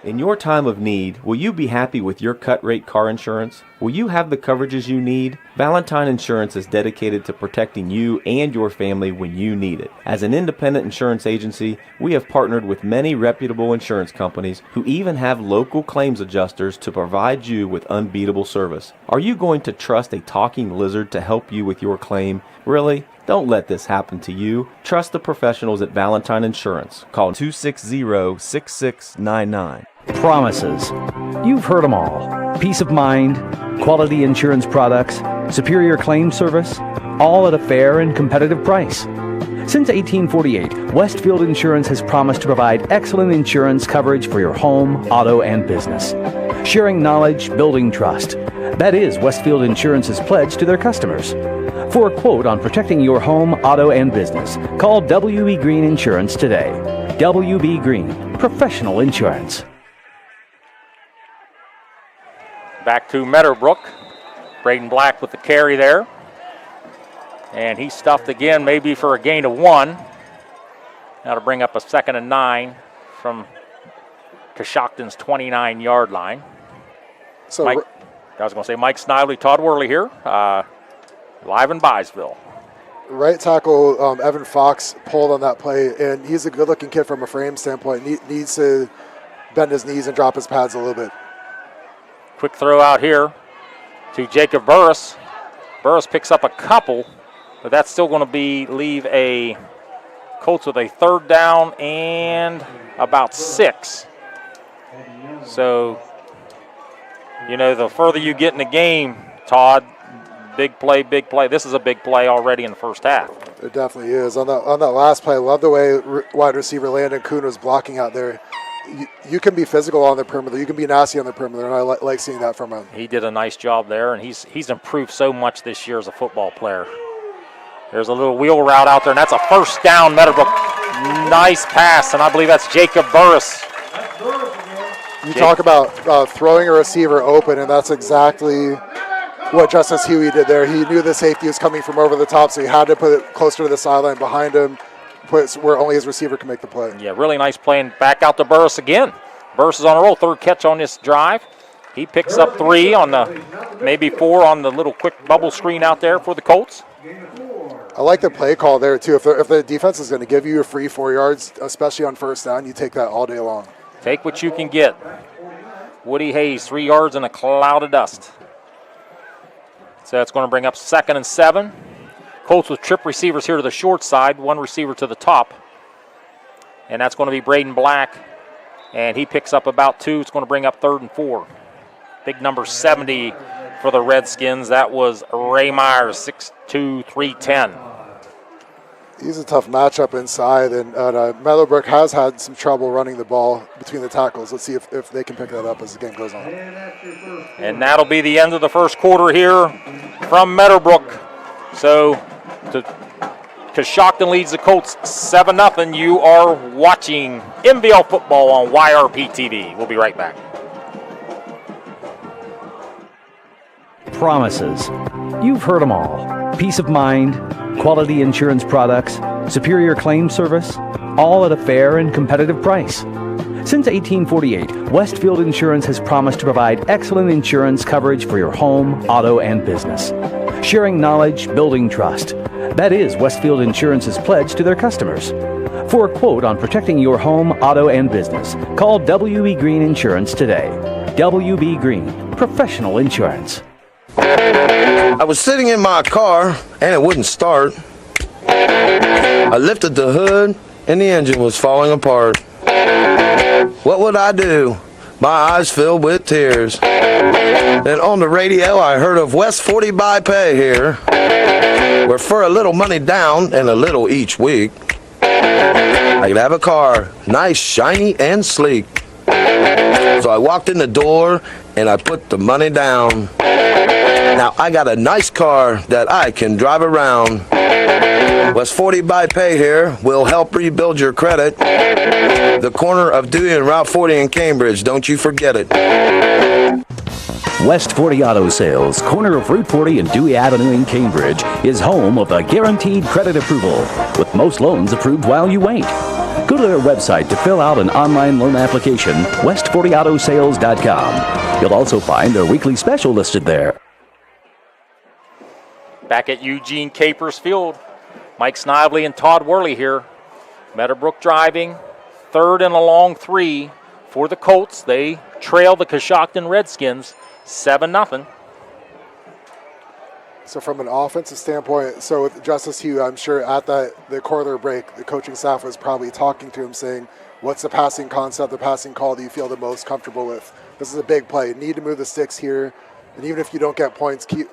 In your time of need, will you be happy with your cut rate car insurance? Will you have the coverages you need? Valentine Insurance is dedicated to protecting you and your family when you need it. As an independent insurance agency, we have partnered with many reputable insurance companies who even have local claims adjusters to provide you with unbeatable service. Are you going to trust a talking lizard to help you with your claim? Really? Don't let this happen to you. Trust the professionals at Valentine Insurance. Call 260-6699. Promises. You've heard them all. Peace of mind, quality insurance products, superior claim service, all at a fair and competitive price. Since 1848, Westfield Insurance has promised to provide excellent insurance coverage for your home, auto, and business. Sharing knowledge, building trust. That is Westfield Insurance's pledge to their customers. For a quote on protecting your home, auto, and business, call W.B. Green Insurance today. W.B. Green, professional insurance. Back to Meadowbrook. Braden Black with the carry there. And he stuffed again, maybe for a gain of 1. Now to bring up a 2nd and 9 from Coshocton's 29-yard line. So I was going to say Mike Snively, Todd Worly here, live in Byesville. right tackle Evan Fox pulled on that play, and he's a good-looking kid from a frame standpoint. Needs to bend his knees and drop his pads a little bit. Quick throw out here to Jacob Burris. Burris picks up a couple, but that's still going to leave a Colts with a 3rd down and about 6. So, the further you get in the game, Todd, big play, big play. This is a big play already in the first half. It definitely is. On that last play, I love the way wide receiver Landon Kuhn was blocking out there. You can be physical on the perimeter. You can be nasty on the perimeter, and I like seeing that from him. He did a nice job there, and he's improved so much this year as a football player. There's a little wheel route out there, and that's a 1st down, Meadowbrook. Nice pass, and I believe that's Jacob Burris. You talk about throwing a receiver open, and that's exactly what Justice Huey did there. He knew the safety was coming from over the top, so he had to put it closer to the sideline behind him, where only his receiver can make the play. Yeah, really nice play, and back out to Burris again. Burris is on a roll, 3rd catch on this drive. He picks up 3 on maybe 4 on the little quick bubble screen out there for the Colts. I like the play call there, too. If the defense is going to give you a free 4 yards, especially on 1st down, you take that all day long. Take what you can get. Woody Hayes, 3 yards in a cloud of dust. So that's going to bring up 2nd and 7. Colts with trip receivers here to the short side, 1 receiver to the top. And that's going to be Braden Black. And he picks up about 2. It's going to bring up 3rd and 4. Big number 70 for the Redskins. That was Ray Myers, 6'2", 310. He's a tough matchup inside, and Meadowbrook has had some trouble running the ball between the tackles. Let's see if they can pick that up as the game goes on. And that'll be the end of the first quarter here from Meadowbrook. So Coshocton leads the Colts 7-0. You are watching MVL football on YRP TV. We'll be right back. Promises. You've heard them all. Peace of mind, quality insurance products, superior claim service, all at a fair and competitive price. Since 1848, Westfield Insurance has promised to provide excellent insurance coverage for your home, auto, and business. Sharing knowledge, building trust. That is Westfield Insurance's pledge to their customers. For a quote on protecting your home, auto, and business, call W.B. Green Insurance today. W.B. Green, professional insurance. I was sitting in my car and it wouldn't start. I lifted the hood and the engine was falling apart. What would I do? My eyes filled with tears. Then on the radio I heard of West 40 by Pay here, where for a little money down and a little each week, I could have a car, nice, shiny, and sleek. So I walked in the door and I put the money down. Now I got a nice car that I can drive around. West 40 by Pay here will help rebuild your credit. The corner of Dewey and Route 40 in Cambridge, don't you forget it. West 40 Auto Sales, corner of Route 40 and Dewey Avenue in Cambridge, is home of the guaranteed credit approval, with most loans approved while you wait. Go to their website to fill out an online loan application, west40autosales.com. You'll also find their weekly special listed there. Back at Eugene Capers Field, Mike Snively and Todd Worly here. Meadowbrook driving, 3rd and a long 3 for the Colts. They trail the Coshocton Redskins 7-0. So from an offensive standpoint, so with Justice Hugh, I'm sure at the quarter break, the coaching staff was probably talking to him saying, what's the passing concept, the passing call that you feel the most comfortable with? This is a big play. You need to move the sticks here. And even if you don't get points, keep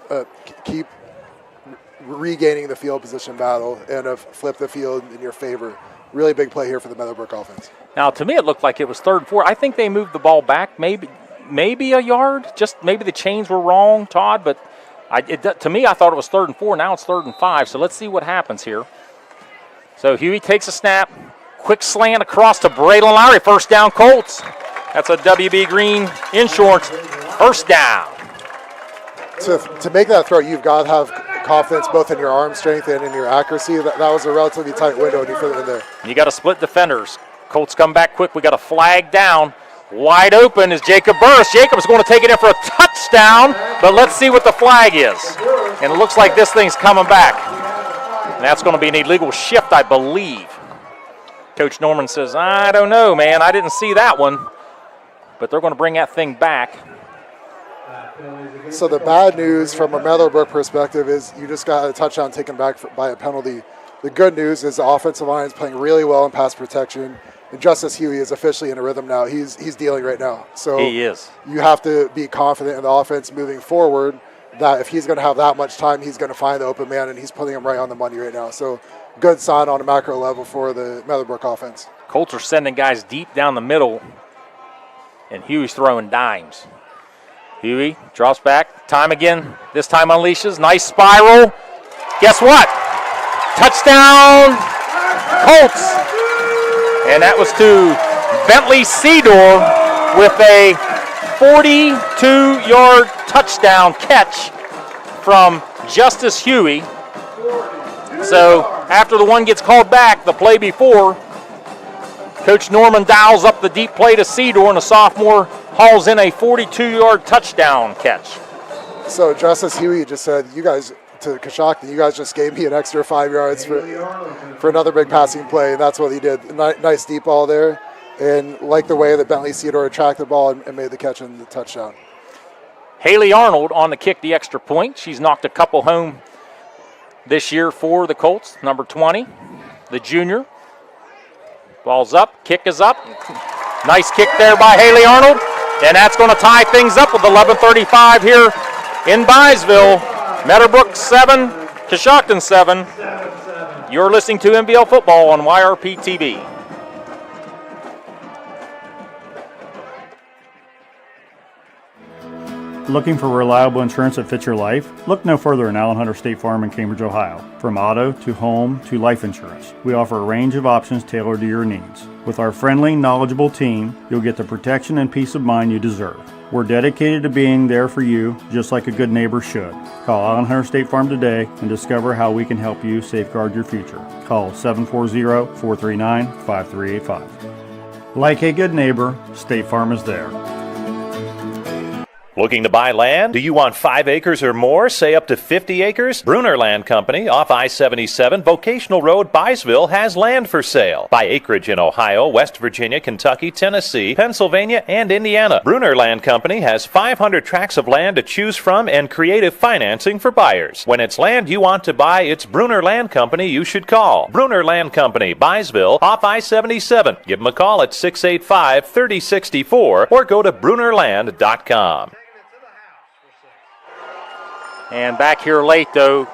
regaining the field position battle and flip the field in your favor. Really big play here for the Meadowbrook offense. Now, to me, it looked like it was 3rd and 4. I think they moved the ball back maybe a yard. Just maybe the chains were wrong, Todd, but to me, I thought it was 3rd and 4. Now it's 3rd and 5, so let's see what happens here. So Huey takes a snap. Quick slant across to Braden Lowry. 1st down, Colts. That's a WB Green Insurance 1st down. To make that throw, you've got to have confidence both in your arm strength and in your accuracy. That was a relatively tight window and you fit it in there. You got to split defenders. Colts come back quick. We got a flag down Wide open is Jacob Burris. Jacob's going to take it in for a touchdown, but let's see what the flag is. And it looks like this thing's coming back. And that's going to be an illegal shift, I believe. Coach Norman says, I don't know, man. I didn't see that one. But they're going to bring that thing back. So the bad news from a Meadowbrook perspective is you just got a touchdown taken back by a penalty. The good news is the offensive line is playing really well in pass protection. And Justice Huey is officially in a rhythm now. He's dealing right now. So he is. You have to be confident in the offense moving forward that if he's going to have that much time, he's going to find the open man, and he's putting him right on the money right now. So good sign on a macro level for the Meadowbrook offense. Colts are sending guys deep down the middle, and Huey's throwing dimes. Huey drops back. Time again. This time unleashes. Nice spiral. Guess what? Touchdown, Colts. And that was to Bentley Seedor with a 42-yard touchdown catch from Justice Huey. So after the one gets called back, the play before, Coach Norman dials up the deep play to Seedor, and the sophomore hauls in a 42-yard touchdown catch. So Justice Huey just said, you guys, to Coshocton, you guys just gave me an extra 5 yards for another big passing play, and that's what he did. Nice deep ball there, and like the way that Bentley Seedor tracked the ball and made the catch and the touchdown. Haley Arnold on the kick, the extra point. She's knocked a couple home this year for the Colts. Number 20, the junior. Ball's up, kick is up. Nice kick there by Haley Arnold, and that's going to tie things up with 11:35 here in Byesville. Meadowbrook 7, Coshocton 7. You're listening to NBL Football on YRP TV. Looking for reliable insurance that fits your life? Look no further than Allen Hunter State Farm in Cambridge, Ohio. From auto to home to life insurance, we offer a range of options tailored to your needs. With our friendly, knowledgeable team, you'll get the protection and peace of mind you deserve. We're dedicated to being there for you, just like a good neighbor should. Call Allen Hunter State Farm today and discover how we can help you safeguard your future. Call 740-439-5385. Like a good neighbor, State Farm is there. Looking to buy land? Do you want 5 acres or more, say up to 50 acres? Bruner Land Company off I-77 Vocational Road, Byesville has land for sale. Buy acreage in Ohio, West Virginia, Kentucky, Tennessee, Pennsylvania, and Indiana. Bruner Land Company has 500 tracts of land to choose from and creative financing for buyers. When it's land you want to buy, it's Bruner Land Company you should call. Bruner Land Company, Byesville off I-77. Give them a call at 685-3064 or go to brunerland.com. And back here late, though,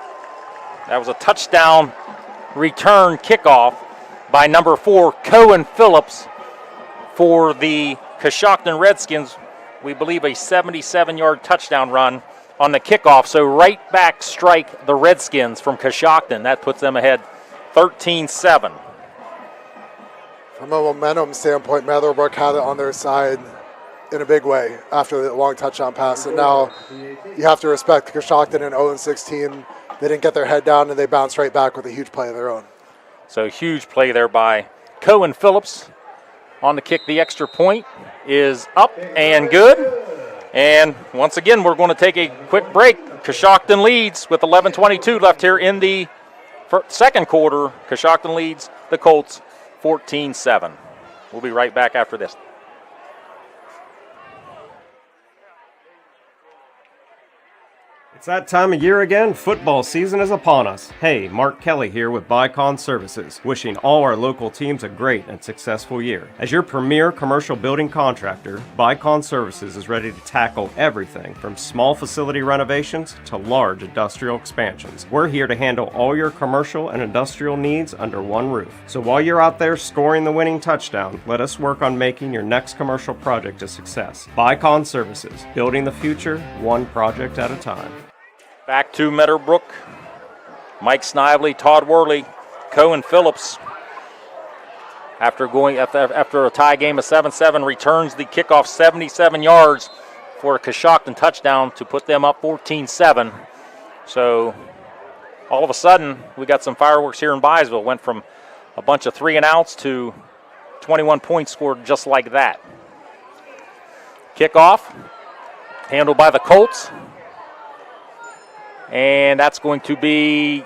that was a touchdown return kickoff by number 4, Cohen Phillips, for the Coshocton Redskins. We believe a 77-yard touchdown run on the kickoff. So right back strike the Redskins from Coshocton. That puts them ahead 13-7. From a momentum standpoint, Meadowbrook had it on their side in a big way after the long touchdown pass. And now you have to respect Coshocton, an 0-6 team. They didn't get their head down, and they bounced right back with a huge play of their own. So huge play there by Cohen Phillips on the kick. The extra point is up and good. And once again, we're going to take a quick break. Coshocton leads with 11:22 left here in the second quarter. Coshocton leads the Colts 14-7. We'll be right back after this. It's that time of year again. Football season is upon us. Hey, Mark Kelly here with Bycon Services, wishing all our local teams a great and successful year. As your premier commercial building contractor, Bycon Services is ready to tackle everything from small facility renovations to large industrial expansions. We're here to handle all your commercial and industrial needs under one roof. So while you're out there scoring the winning touchdown, let us work on making your next commercial project a success. Bycon Services, building the future one project at a time. Back to Meadowbrook. Mike Snively, Todd Worly, Cohen Phillips. After a tie game of 7-7, returns the kickoff 77 yards for a Coshocton touchdown to put them up 14-7. So all of a sudden, we got some fireworks here in Byesville. Went from a bunch of 3-and-outs to 21 points scored just like that. Kickoff, handled by the Colts. And that's going to be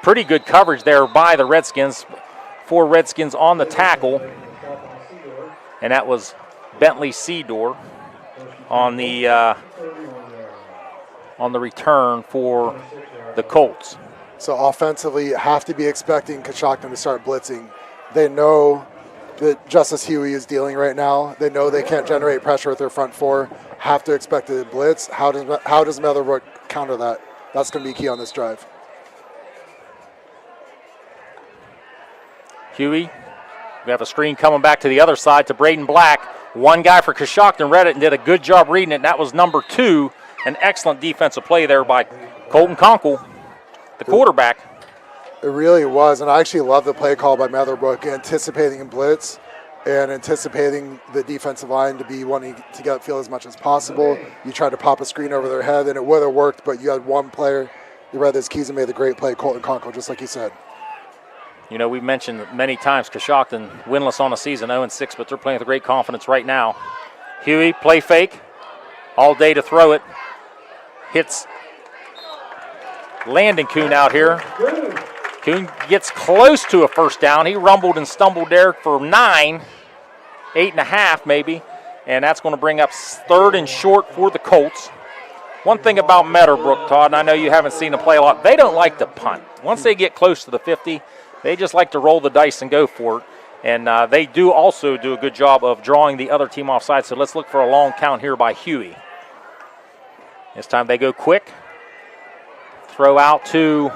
pretty good coverage there by the Redskins. 4 Redskins on the tackle. And that was Bentley Seedor on the return for the Colts. So offensively, you have to be expecting Coshocton to start blitzing. They know that Justice Huey is dealing right now. They know they can't generate pressure with their front 4. Have to expect a blitz. How does Meadowbrook counter that? That's going to be key on this drive. Huey, we have a screen coming back to the other side to Braden Black. One guy for Coshocton read it and did a good job reading it, and that was number 2. An excellent defensive play there by Colton Conkle, the quarterback. It really was, and I actually love the play call by Meadowbrook, anticipating a blitz and anticipating the defensive line to be wanting to get upfield as much as possible. You tried to pop a screen over their head, and it would have worked, but you had one player. You read his keys and made the great play, Colton Conkle, just like you said. You know, we've mentioned many times Coshocton winless on the season, 0-6, but they're playing with great confidence right now. Huey, play fake, all day to throw it. Hits Landon Kuhn out here. Kuhn gets close to a first down. He rumbled and stumbled there for 9, 8.5 maybe, and that's going to bring up 3rd and short for the Colts. One thing about Meadowbrook, Todd, and I know you haven't seen them play a lot, they don't like to punt. Once they get close to the 50, they just like to roll the dice and go for it. And they do also do a good job of drawing the other team offside. So let's look for a long count here by Huey. This time they go quick. Throw out to,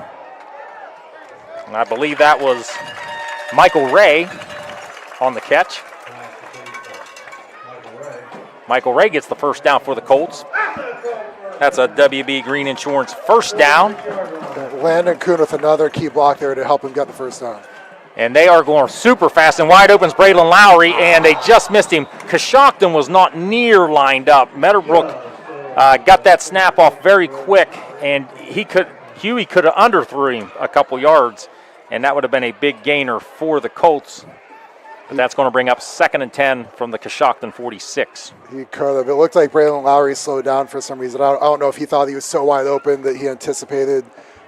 I believe that was Michael Ray on the catch. Michael Ray gets the first down for the Colts. That's a WB Green Insurance first down. Landon Kuhn with another key block there to help him get the first down. And they are going super fast, and wide open is Braylon Lowry, and they just missed him. Coshocton was not near lined up. Meadowbrook got that snap off very quick, and Huey could have underthrew him a couple yards, and that would have been a big gainer for the Colts. But that's going to bring up 2nd and 10 from the Coshocton 46. He could have. It looked like Braylon Lowry slowed down for some reason. I don't know if he thought he was so wide open that he anticipated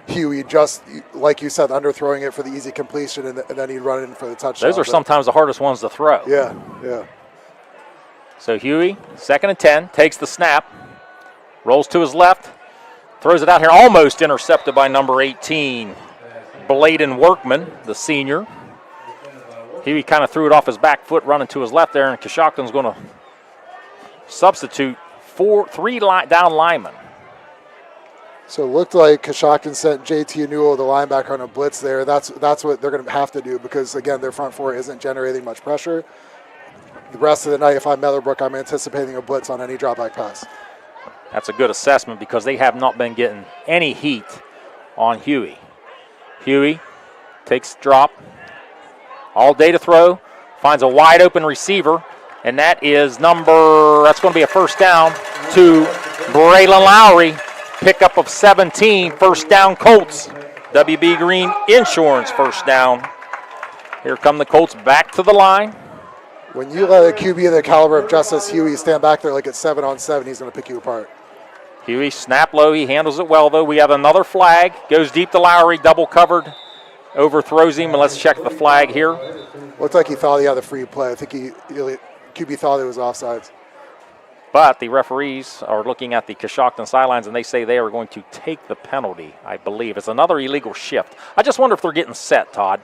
Huey just, like you said, underthrowing it for the easy completion, and then he'd run in for the touchdown. Those are sometimes the hardest ones to throw. Yeah, yeah. So Huey, 2nd and 10, takes the snap, rolls to his left, throws it out here, almost intercepted by number 18, Bladen Workman, the senior. Huey kind of threw it off his back foot, running to his left there, and Coshocton's going to substitute 3 down linemen. So it looked like Coshocton sent JT Newell, the linebacker, on a blitz there. That's what they're going to have to do because, again, their front 4 isn't generating much pressure. The rest of the night, if I'm Meadowbrook, I'm anticipating a blitz on any drop-back pass. That's a good assessment because they have not been getting any heat on Huey. Huey takes drop, all day to throw, finds a wide open receiver, and that's going to be a first down to Braylon Lowry. Pickup of 17, first down Colts. WB Green Insurance first down. Here come the Colts back to the line. When you let a QB of the caliber of Justice Huey stand back there like it's 7-on-7, he's going to pick you apart. Huey snap low, he handles it well though. We have another flag, goes deep to Lowry, double covered, overthrows him, and let's check the flag here. Looked like he thought he had a free play. I think QB thought it was offsides. But the referees are looking at the Coshocton sidelines, and they say they are going to take the penalty, I believe. It's another illegal shift. I just wonder if they're getting set, Todd.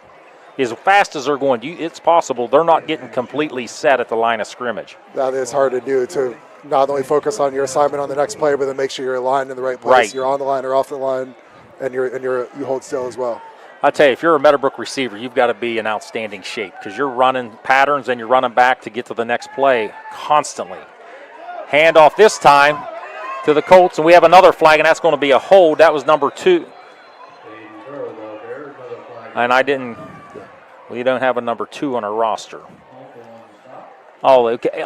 As fast as they're going, it's possible they're not getting completely set at the line of scrimmage. That is hard to do, to not only focus on your assignment on the next play, but then make sure you're aligned in the right place. Right. You're on the line or off the line, and you hold still as well. I tell you, if you're a Meadowbrook receiver, you've got to be in outstanding shape because you're running patterns and you're running back to get to the next play constantly. Handoff this time to the Colts, and we have another flag, and that's going to be a hold. That was number 2. And we don't have a number 2 on our roster. Oh, okay.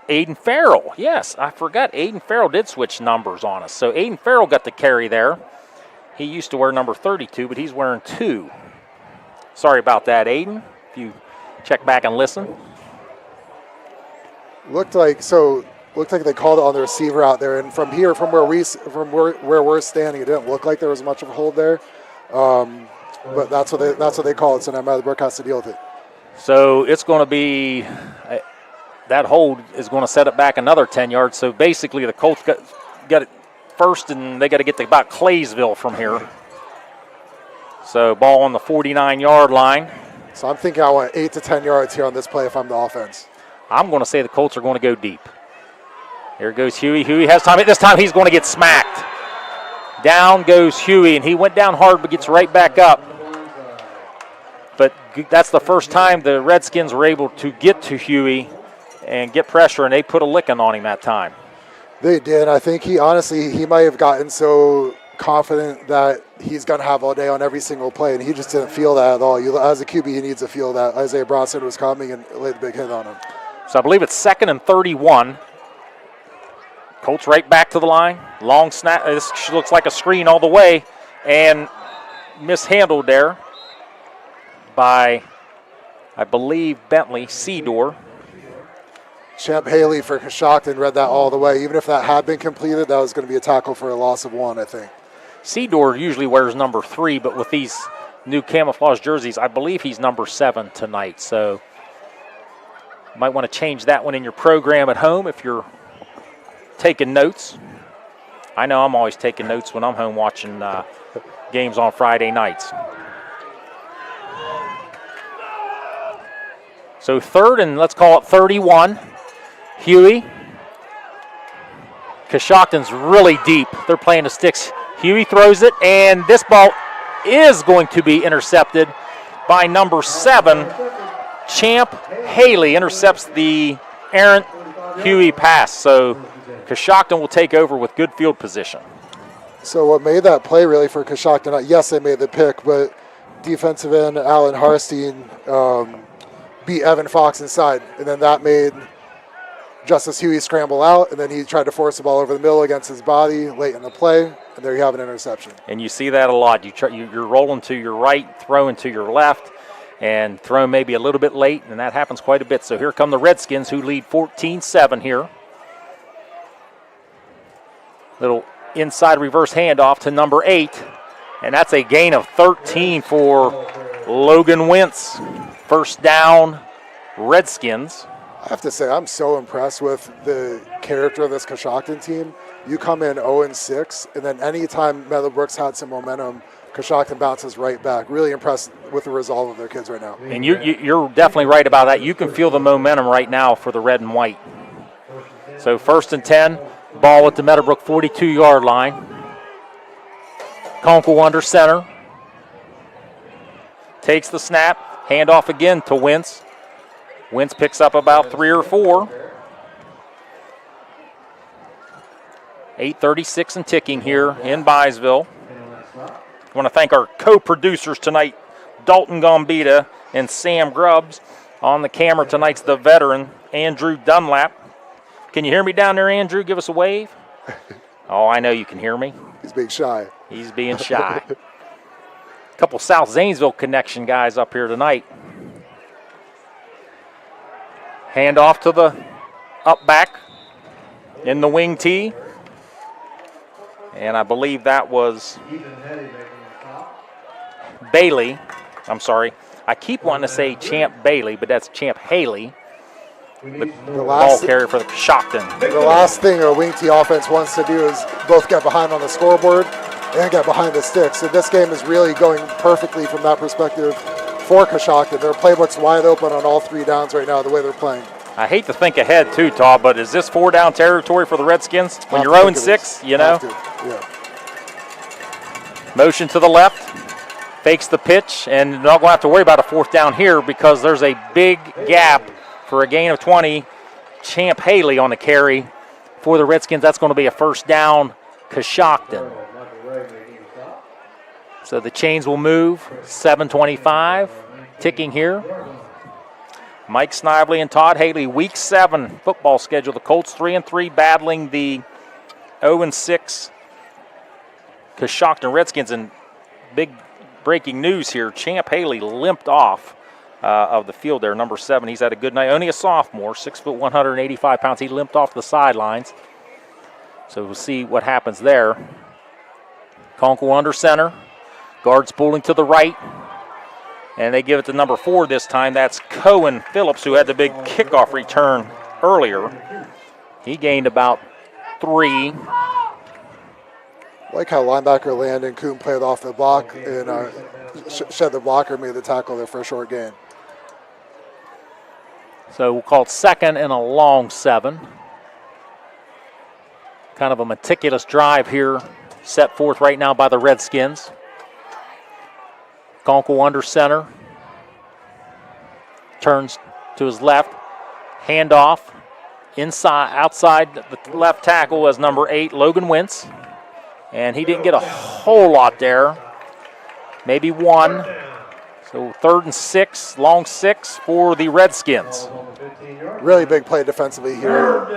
Aiden Farrell. Yes, I forgot. Aiden Farrell did switch numbers on us. So Aiden Farrell got the carry there. He used to wear number 32, but he's wearing 2. Sorry about that, Aiden, if you check back and listen. Looked like, so looked like they called it on the receiver out there. And from here, from where we're standing, it didn't look like there was much of a hold there. But that's what they call it. So now Meadowbrook has to deal with it. So it's going to be that hold is going to set it back another 10 yards. So basically, the Colts got it first, and they got to get to about Claysville from here. So ball on the 49-yard line. So I'm thinking I want 8 to 10 yards here on this play if I'm the offense. I'm going to say the Colts are going to go deep. Here goes Huey. Huey has time. This time he's going to get smacked. Down goes Huey, and he went down hard but gets right back up. But that's the first time the Redskins were able to get to Huey and get pressure, and they put a licking on him that time. They did. I think he might have gotten so confident that he's going to have all day on every single play, and he just didn't feel that at all. As a QB, he needs to feel that Isaiah Bronson was coming and laid the big hit on him. So I believe it's 2nd and 31. Colts right back to the line. Long snap. This looks like a screen all the way, and mishandled there by, I believe, Bentley Seedor. Champ Haley for Coshocton read that all the way. Even if that had been completed, that was going to be a tackle for a loss of 1, I think. Seedor usually wears number 3, but with these new camouflage jerseys, I believe he's number 7 tonight. So you might want to change that one in your program at home if you're taking notes. I know I'm always taking notes when I'm home watching games on Friday nights. So 3rd and let's call it 31. Huey. Coshocton's really deep. They're playing the sticks. Huey throws it, and this ball is going to be intercepted by number 7. Champ Haley intercepts the errant Huey pass. So Coshocton will take over with good field position. So what made that play really for Coshocton, yes, they made the pick, but defensive end Alan Harstein beat Evan Fox inside, and then that made Justice Huey scramble out, and then he tried to force the ball over the middle against his body late in the play, and there you have an interception. And you see that a lot. You're rolling to your right, throwing to your left, and throwing maybe a little bit late, and that happens quite a bit. So here come the Redskins, who lead 14-7 here. Little inside reverse handoff to number 8, and that's a gain of 13 for Logan Wentz. First down, Redskins. I have to say, I'm so impressed with the character of this Coshocton team. You come in 0-6, and then anytime Meadowbrook's had some momentum, Coshocton bounces right back. Really impressed with the resolve of their kids right now. And you're definitely right about that. You can feel the momentum right now for the red and white. So 1st and 10, ball at the Meadowbrook 42-yard line. Conkle under center. Takes the snap, handoff again to Wentz. Wentz picks up about 3 or 4. 8:36 and ticking here in Byesville. I want to thank our co-producers tonight, Dalton Gambita and Sam Grubbs. On the camera tonight's the veteran, Andrew Dunlap. Can you hear me down there, Andrew? Give us a wave. Oh, I know you can hear me. He's being shy. He's being shy. A couple South Zanesville connection guys up here tonight. Hand off to the up back in the wing tee. And I believe that was Bailey. I'm sorry. I keep wanting to say Champ Bailey, but that's Champ Haley. The ball carrier for the Coshocton. The last thing a wing tee offense wants to do is both get behind on the scoreboard and get behind the sticks. So this game is really going perfectly from that perspective for Coshocton. Their playbook's wide open on all 3 downs right now, the way they're playing. I hate to think ahead too, Todd, but is this 4-down territory for the Redskins? When you're 0-6, you know? Yeah. Motion to the left, fakes the pitch, and not going to have to worry about a 4th down here because there's a big gap for a gain of 20. Champ Haley on the carry for the Redskins. That's going to be a 1st down, Coshocton. So the chains will move. 7:25 ticking here. Mike Snively and Todd Haley, Week 7 football schedule. The Colts 3-3 battling the 0-6 Coshocton Redskins. And big breaking news here, Champ Haley limped off of the field there, number 7. He's had a good night. Only a sophomore, 6 foot 185 pounds. He limped off the sidelines. So we'll see what happens there. Conkle under center. Guards pulling to the right. And they give it to number 4 this time. That's Cohen Phillips, who had the big kickoff return earlier. He gained about 3. Like how linebacker Landon Kuhn played off the block and shed the blocker, made the tackle there for a short gain. So we'll call it 2nd and a long 7. Kind of a meticulous drive here set forth right now by the Redskins. Conkle under center. Turns to his left. Handoff. Outside the left tackle as number 8, Logan Wentz. And he didn't get a whole lot there. Maybe 1. So 3rd and 6, long 6 for the Redskins. Really big play defensively here.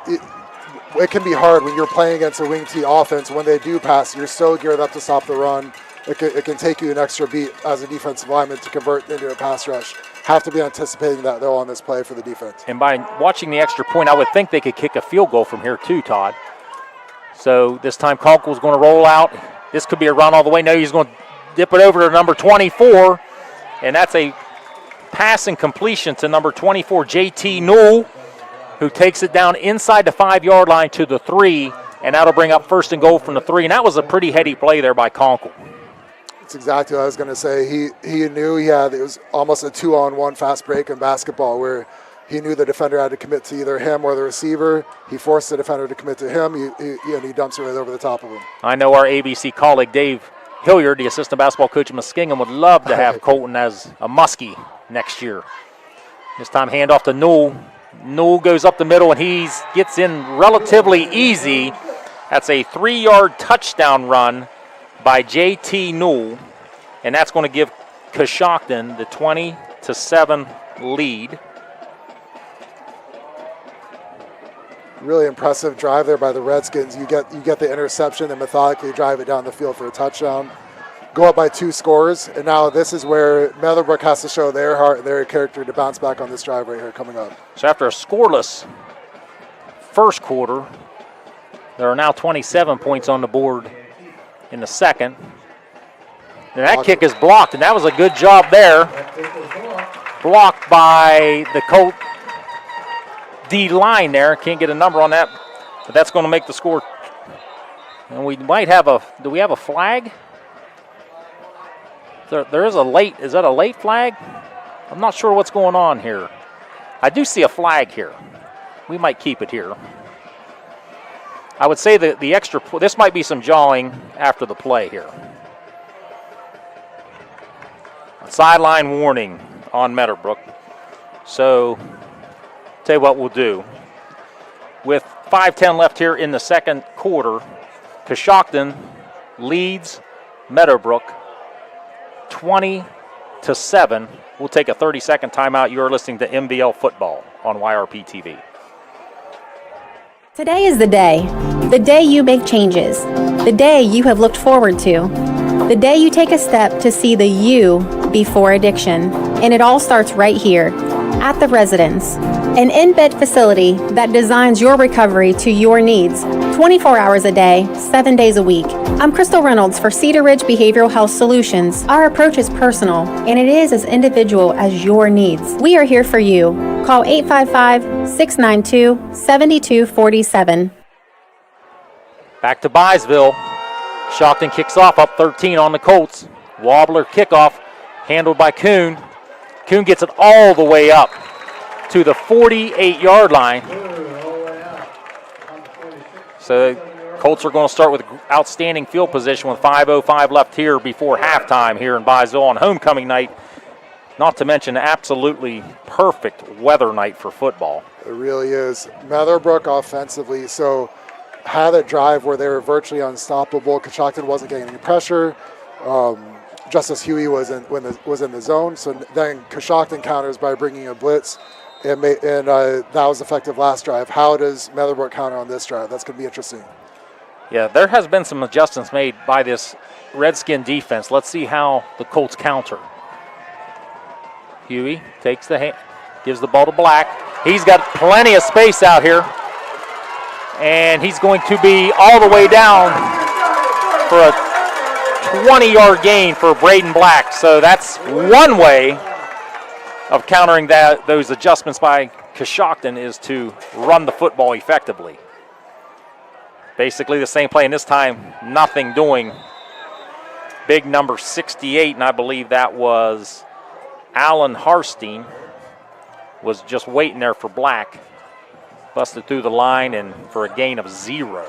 It can be hard when you're playing against a wing T offense. When they do pass, you're so geared up to stop the run. It can take you an extra beat as a defensive lineman to convert into a pass rush. Have to be anticipating that, though, on this play for the defense. And by watching the extra point, I would think they could kick a field goal from here too, Todd. So this time Conkle's going to roll out. This could be a run all the way. No, he's going to dip it over to number 24. And that's a passing completion to number 24, J.T. Newell, who takes it down inside the 5-yard line to the 3. And that'll bring up 1st and goal from the 3. And that was a pretty heady play there by Conkle. That's exactly what I was going to say. He knew it was almost a 2-on-1 fast break in basketball where he knew the defender had to commit to either him or the receiver. He forced the defender to commit to him, and he dumps it right over the top of him. I know our ABC colleague Dave Hilliard, the assistant basketball coach at Muskingum, would love to have Colton as a Muskie next year. This time handoff to Newell. Newell goes up the middle, and he gets in relatively easy. That's a 3-yard touchdown run by J.T. Newell, and that's going to give Coshocton the 20-7 lead. Really impressive drive there by the Redskins. You get the interception and methodically drive it down the field for a touchdown. Go up by 2 scores, and now this is where Meadowbrook has to show their heart and their character to bounce back on this drive right here coming up. So after a scoreless first quarter, there are now 27 points on the board in the second. And that kick is blocked, and that was a good job there. Blocked by the Colt D-line there. Can't get a number on that, but that's going to make the score. And we might have do we have a flag? There is is that a late flag? I'm not sure what's going on here. I do see a flag here. We might keep it here. I would say that the extra, this might be some jawing after the play here. A sideline warning on Meadowbrook. So, tell you what we'll do. With 5:10 left here in the second quarter, Coshocton leads Meadowbrook 20-7. We'll take a 30-second timeout. You are listening to MBL Football on YRP TV. Today is the day you make changes, the day you have looked forward to, the day you take a step to see the you before addiction. And it all starts right here at The Residence, an in-bed facility that designs your recovery to your needs, 24 hours a day, 7 days a week. I'm Crystal Reynolds for Cedar Ridge Behavioral Health Solutions. Our approach is personal, and it is as individual as your needs. We are here for you. Call 855-692-7247. Back to Byesville. Coshocton kicks off up 13 on the Colts. Wobbler kickoff handled by Kuhn. Kuhn gets it all the way up to the 48-yard line. So Colts are going to start with outstanding field position with 5:05 left here before halftime here in Byesville on homecoming night. Not to mention absolutely perfect weather night for football. It really is. Meadowbrook offensively, so had a drive where they were virtually unstoppable. Coshocton wasn't getting any pressure. Justice Huey was in the zone. So then Coshocton counters by bringing a blitz, and that was effective last drive. How does Meadowbrook counter on this drive? That's going to be interesting. Yeah, there has been some adjustments made by this Redskin defense. Let's see how the Colts counter. Huey takes the hand, gives the ball to Black. He's got plenty of space out here. And he's going to be all the way down for a 20-yard gain for Braden Black. So that's one way of countering those adjustments by Coshocton is to run the football effectively. Basically the same play, and this time nothing doing. Big number 68, and I believe that was Alan Harstein, was just waiting there for Black. Busted through the line and for a gain of 0.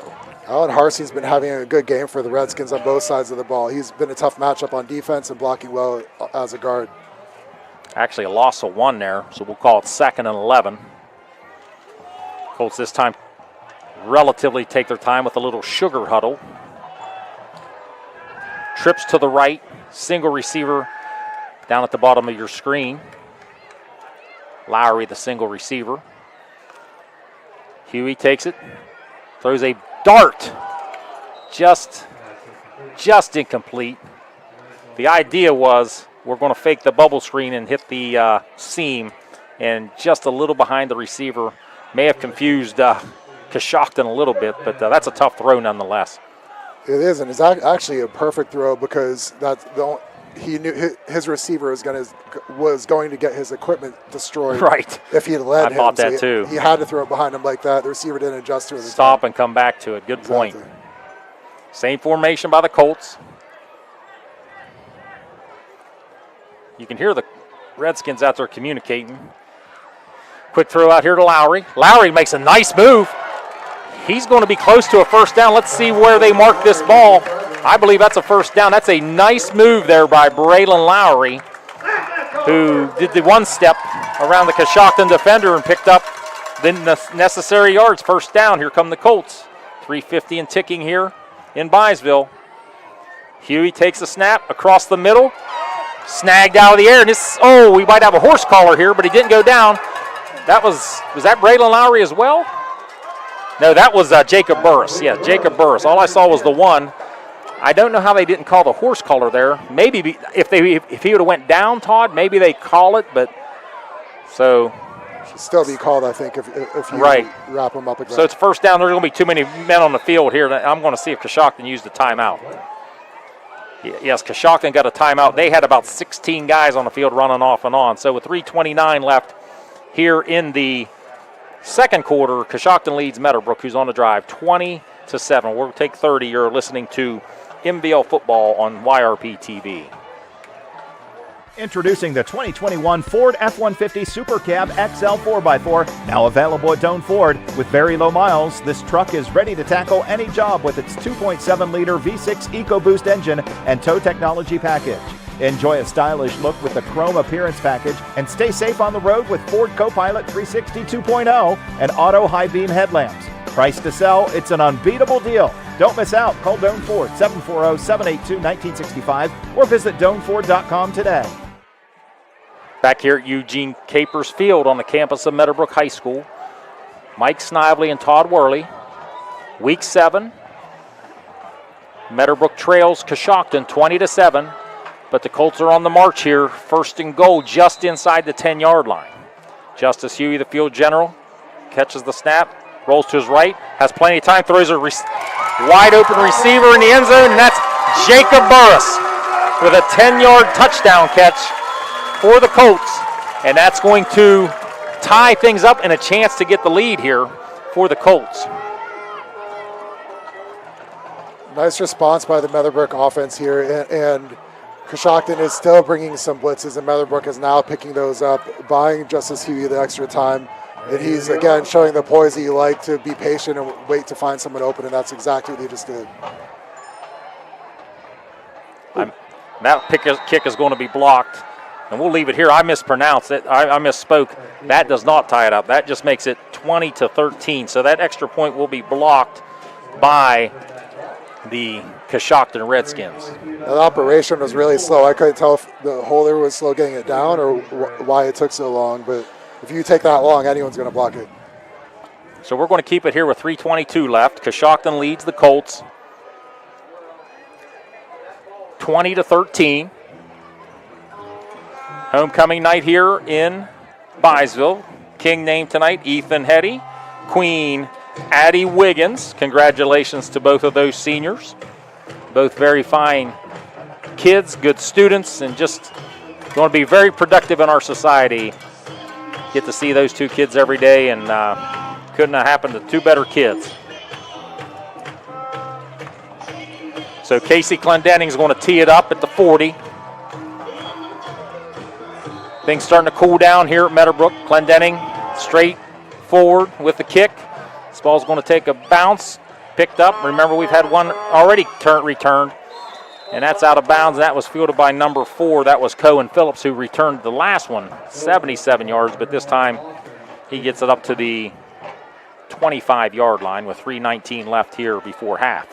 Alan Harstein's been having a good game for the Redskins on both sides of the ball. He's been a tough matchup on defense and blocking well as a guard. Actually a loss of 1 there, so we'll call it 2nd and 11. Colts this time relatively take their time with a little sugar huddle. Trips to the right, single receiver down at the bottom of your screen. Lowry, the single receiver. Huey takes it, throws a dart, just incomplete. The idea was we're going to fake the bubble screen and hit the seam, and just a little behind the receiver. May have confused Coshocton a little bit, but that's a tough throw nonetheless. It is, and it's actually a perfect throw because he knew his receiver was going to get his equipment destroyed. Right. If he had led him. I thought that too. He had to throw it behind him like that. The receiver didn't adjust to it. Stop and come back to it. Good point. Same formation by the Colts. You can hear the Redskins out there communicating. Quick throw out here to Lowry. Lowry makes a nice move. He's going to be close to a first down. Let's see where they mark this ball. I believe that's a first down. That's a nice move there by Braylon Lowry, who did the one step around the Coshocton defender and picked up the necessary yards. First down. Here come the Colts. 3:50 and ticking here in Byesville. Huey takes a snap across the middle. Snagged out of the air. And we might have a horse collar here, but he didn't go down. Was that Braylon Lowry as well? No, that was Jacob Burris. Yeah, Jacob Burris. All I saw was the one. I don't know how they didn't call the horse collar there. Maybe if he would have went down, Todd, maybe they call it, but so. Should still be called, I think, if you wrap them up again. So it's first down. There's going to be too many men on the field here. I'm going to see if Coshocton used a timeout. Yes, Coshocton got a timeout. They had about 16 guys on the field running off and on. So with 3:29 left here in the second quarter, Coshocton leads Meadowbrook, who's on the drive, 20-7. We'll take 30. You're listening to MVL Football on YRP TV. Introducing the 2021 Ford F-150 Super Cab XL 4x4, now available at Doan Ford. With very low miles, this truck is ready to tackle any job with its 2.7-liter V6 EcoBoost engine and tow technology package. Enjoy a stylish look with the chrome appearance package and stay safe on the road with Ford Copilot 360 2.0 and auto high beam headlamps. Price to sell, it's an unbeatable deal. Don't miss out. Call Doan Ford 740-782-1965 or visit DoanFord.com today. Back here at Eugene Capers Field on the campus of Meadowbrook High School, Mike Snively and Todd Worley. Week 7. Meadowbrook trails Coshocton 20-7, but the Colts are on the march here. First and goal just inside the 10-yard line. Justice Huey, the field general, catches the snap, rolls to his right, has plenty of time, throws a wide open receiver in the end zone, and that's Jacob Burris with a 10-yard touchdown catch for the Colts, and that's going to tie things up and a chance to get the lead here for the Colts. Nice response by the Meadowbrook offense here, and Coshocton is still bringing some blitzes, and Meadowbrook is now picking those up, buying Justice Huey the extra time, and he's, again, showing the poise that you like to be patient and wait to find someone open, and that's exactly what he just did. That kick is going to be blocked. And we'll leave it here. I mispronounced it. I misspoke. That does not tie it up. That just makes it 20-13. So that extra point will be blocked by the Coshocton Redskins. That operation was really slow. I couldn't tell if the holder was slow getting it down or why it took so long. But if you take that long, anyone's going to block it. So we're going to keep it here with 3:22 left. Coshocton leads the Colts 20-13. Homecoming night here in Byesville. King named tonight, Ethan Hetty. Queen, Addie Wiggins. Congratulations to both of those seniors. Both very fine kids, good students, and just going to be very productive in our society. Get to see those two kids every day, and couldn't have happened to two better kids. So Casey Clendenning is going to tee it up at the 40. Things starting to cool down here at Meadowbrook. Clendenning straight forward with the kick. This ball's going to take a bounce, picked up. Remember, we've had one already returned, and that's out of bounds. That was fielded by number 4. That was Cohen Phillips, who returned the last one, 77 yards, but this time he gets it up to the 25-yard line with 3:19 left here before half.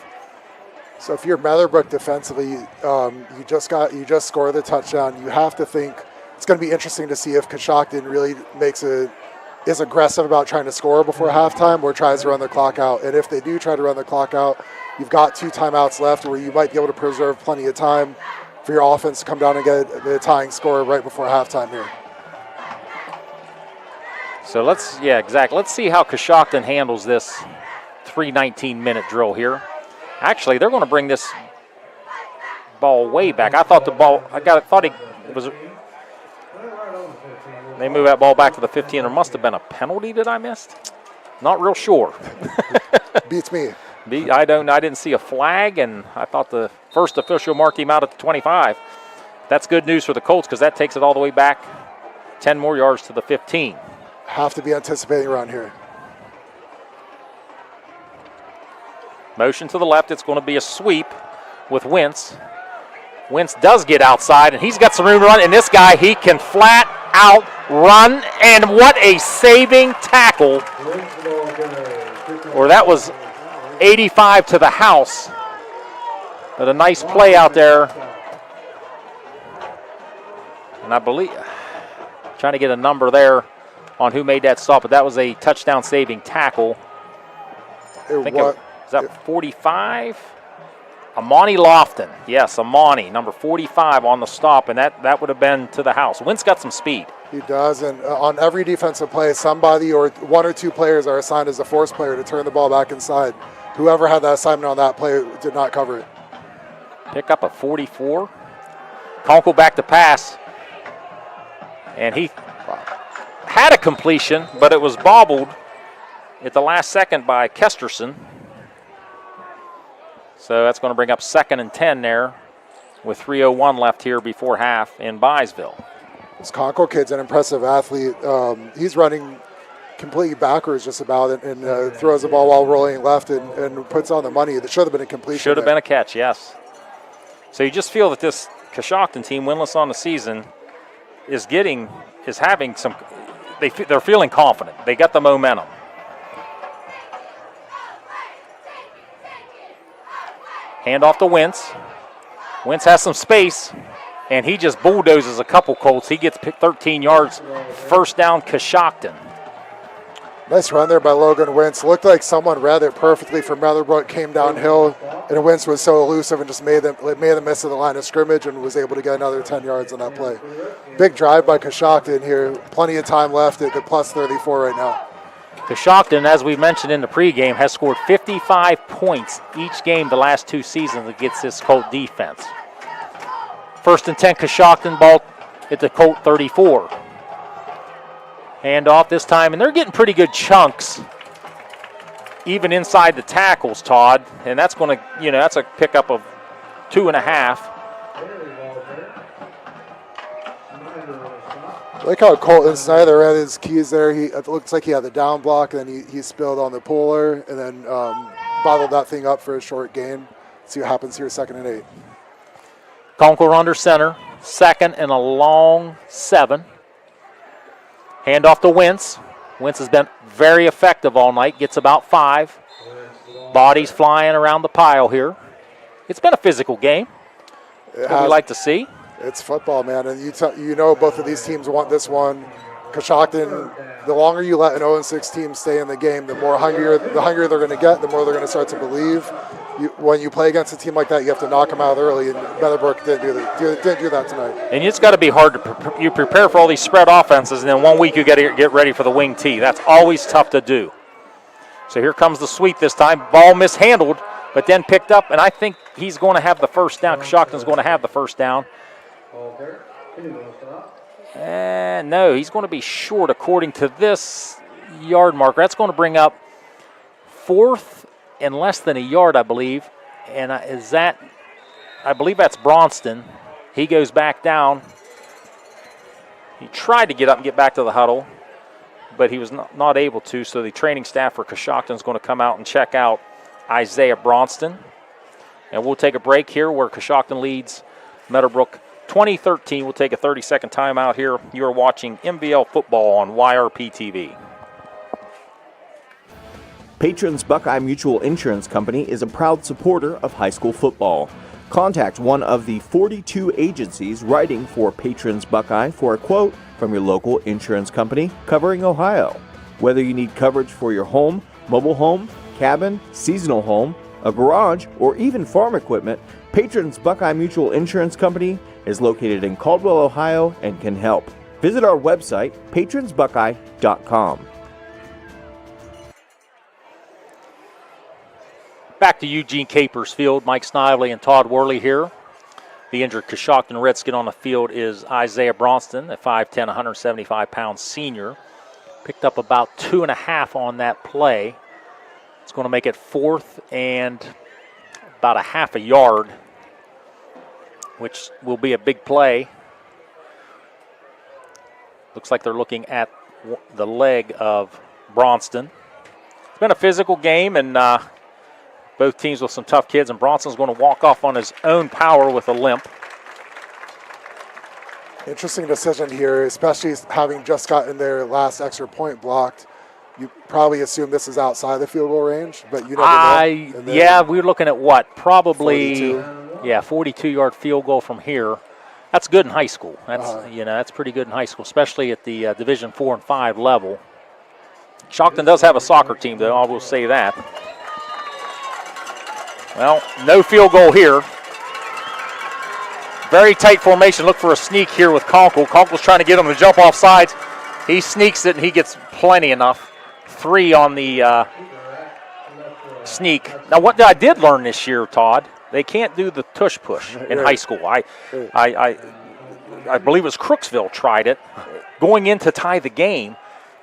So if you're Meadowbrook defensively, you just scored the touchdown. You have to think it's going to be interesting to see if Coshocton really is aggressive about trying to score before halftime or tries to run the clock out. And if they do try to run the clock out, you've got 2 timeouts left where you might be able to preserve plenty of time for your offense to come down and get the tying score right before halftime here. So let's see how Coshocton handles this 3:19-minute drill here. Actually, they're going to bring this ball way back. I thought they move that ball back to the 15. There must have been a penalty that I missed. Not real sure. Beats me. I didn't see a flag, and I thought the first official marked him out at the 25. That's good news for the Colts because that takes it all the way back 10 more yards to the 15. Have to be anticipating around here. Motion to the left. It's going to be a sweep with Wentz. Wentz does get outside, and he's got some room to run. And this guy, he can flat out run. And what a saving tackle. Or that was 85 to the house. But a nice play out there. And I believe, trying to get a number there on who made that stop, but that was a touchdown saving tackle. Is that 45? Amani Lofton. Yes, Amani, number 45 on the stop, and that would have been to the house. Wentz got some speed. He does, and on every defensive play, somebody or 1 or 2 players are assigned as a force player to turn the ball back inside. Whoever had that assignment on that play did not cover it. Pick up a 44. Conkle back to pass, and he had a completion, but it was bobbled at the last second by Kesterson. So that's going to bring up 2nd and 10 there with 3:01 left here before half in Byesville. This Conkle kid's an impressive athlete. He's running completely backwards just about and throws the ball while rolling left and puts on the money. It should have been a completion. Should have been a catch, yes. So you just feel that this Coshocton team, winless on the season, they're feeling confident. They got the momentum. Hand off to Wentz. Wentz has some space, and he just bulldozes a couple Colts. He gets 13 yards, first down Coshocton. Nice run there by Logan Wentz. Looked like someone read it perfectly for Meadowbrook, came downhill, and Wentz was so elusive and just made them miss at the line of scrimmage and was able to get another 10 yards on that play. Big drive by Coshocton here. Plenty of time left at the plus 34 right now. Coshocton, as we mentioned in the pregame, has scored 55 points each game the last 2 seasons against this Colt defense. 1st and 10, Coshocton, ball at the Colt 34. Hand off this time, and they're getting pretty good chunks, even inside the tackles, Todd. And that's going to, that's a pickup of 2.5. I like how Colton Snyder had his keys there. It looks like he had the down block, and then he spilled on the puller, and then bottled that thing up for a short gain. See what happens here, 2nd and 8. Conkle under center, 2nd and a long 7. Hand off to Wentz. Wentz has been very effective all night, gets about 5. Bodies flying around the pile here. It's been a physical game. What we like to see. It's football, man, and both of these teams want this one. Coshocton, the longer you let an 0-6 team stay in the game, the hungrier they're going to get, the more they're going to start to believe. when you play against a team like that, you have to knock them out early, and Meadowbrook didn't do that tonight. And it's got to be hard to you prepare for all these spread offenses, and then 1 week you got to get ready for the wing tee. That's always tough to do. So here comes the sweep this time. Ball mishandled, but then picked up, and I think he's going to have the first down. Coshocton's going to have the first down. And no, he's going to be short according to this yard marker. That's going to bring up 4th and less than a yard, I believe. And I believe that's Braunston. He goes back down. He tried to get up and get back to the huddle, but he was not able to. So the training staff for Coshocton is going to come out and check out Isaiah Braunston. And we'll take a break here where Coshocton leads Meadowbrook 2013. We'll take a 30-second timeout here. You are watching MVL football on YRP TV. Patrons Buckeye Mutual Insurance Company is a proud supporter of high school football. Contact one of the 42 agencies writing for Patrons Buckeye for a quote from your local insurance company covering Ohio. Whether you need coverage for your home, mobile home, cabin, seasonal home, a garage, or even farm equipment, Patrons Buckeye Mutual Insurance Company is located in Caldwell, Ohio, and can help. Visit our website, patronsbuckeye.com. Back to Eugene Capers Field. Mike Snively and Todd Worley here. The injured Coshocton Redskin on the field is Isaiah Braunston, a 5'10", 175-pound senior. Picked up about 2.5 on that play. It's going to make it 4th and about a half a yard, which will be a big play. Looks like they're looking at the leg of Braunston. It's been a physical game, and both teams with some tough kids, and Braunston's going to walk off on his own power with a limp. Interesting decision here, especially having just gotten their last extra point blocked. You probably assume this is outside the field goal range, but you never know. Yeah, we were looking at what? Probably 42. 42-yard field goal from here. That's good in high school. That's pretty good in high school, especially at the Division 4 and 5 level. Coshocton does have a soccer team, though, I will say that. Well, no field goal here. Very tight formation. Look for a sneak here with Conkle. Conkle's trying to get him to jump off sides. He sneaks it, and he gets plenty enough. 3 on the sneak. Now, what I did learn this year, Todd, they can't do the tush push in high school. I believe it was Crooksville tried it going in to tie the game,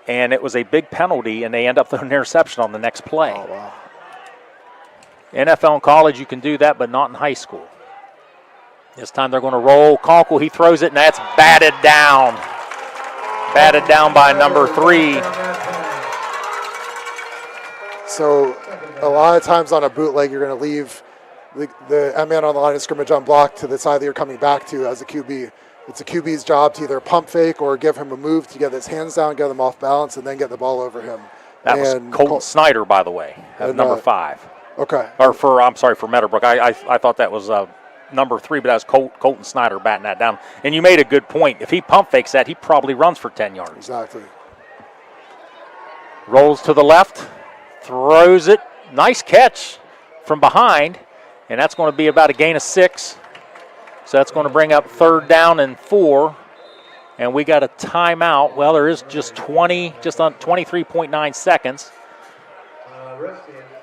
and it was a big penalty, and they end up throwing an interception on the next play. Oh, wow. NFL and college, you can do that, but not in high school. This time they're going to roll. Conkle, he throws it, and that's batted down. Batted down by number 3. So a lot of times on a bootleg, you're going to leave the man on the line of scrimmage unblocked to the side that you're coming back to as a QB. It's a QB's job to either pump fake or give him a move to get his hands down, get him off balance, and then get the ball over him. That was Colton Snyder, by the way, at number 5. Okay. Or for Meadowbrook. I thought that was number 3, but that was Colton Snyder batting that down. And you made a good point. If he pump fakes that, he probably runs for 10 yards. Exactly. Rolls to the left, throws it. Nice catch from behind, and that's going to be about a gain of 6. So that's going to bring up 3rd down and 4. And we got a timeout. Well, there is just on 23.9 seconds.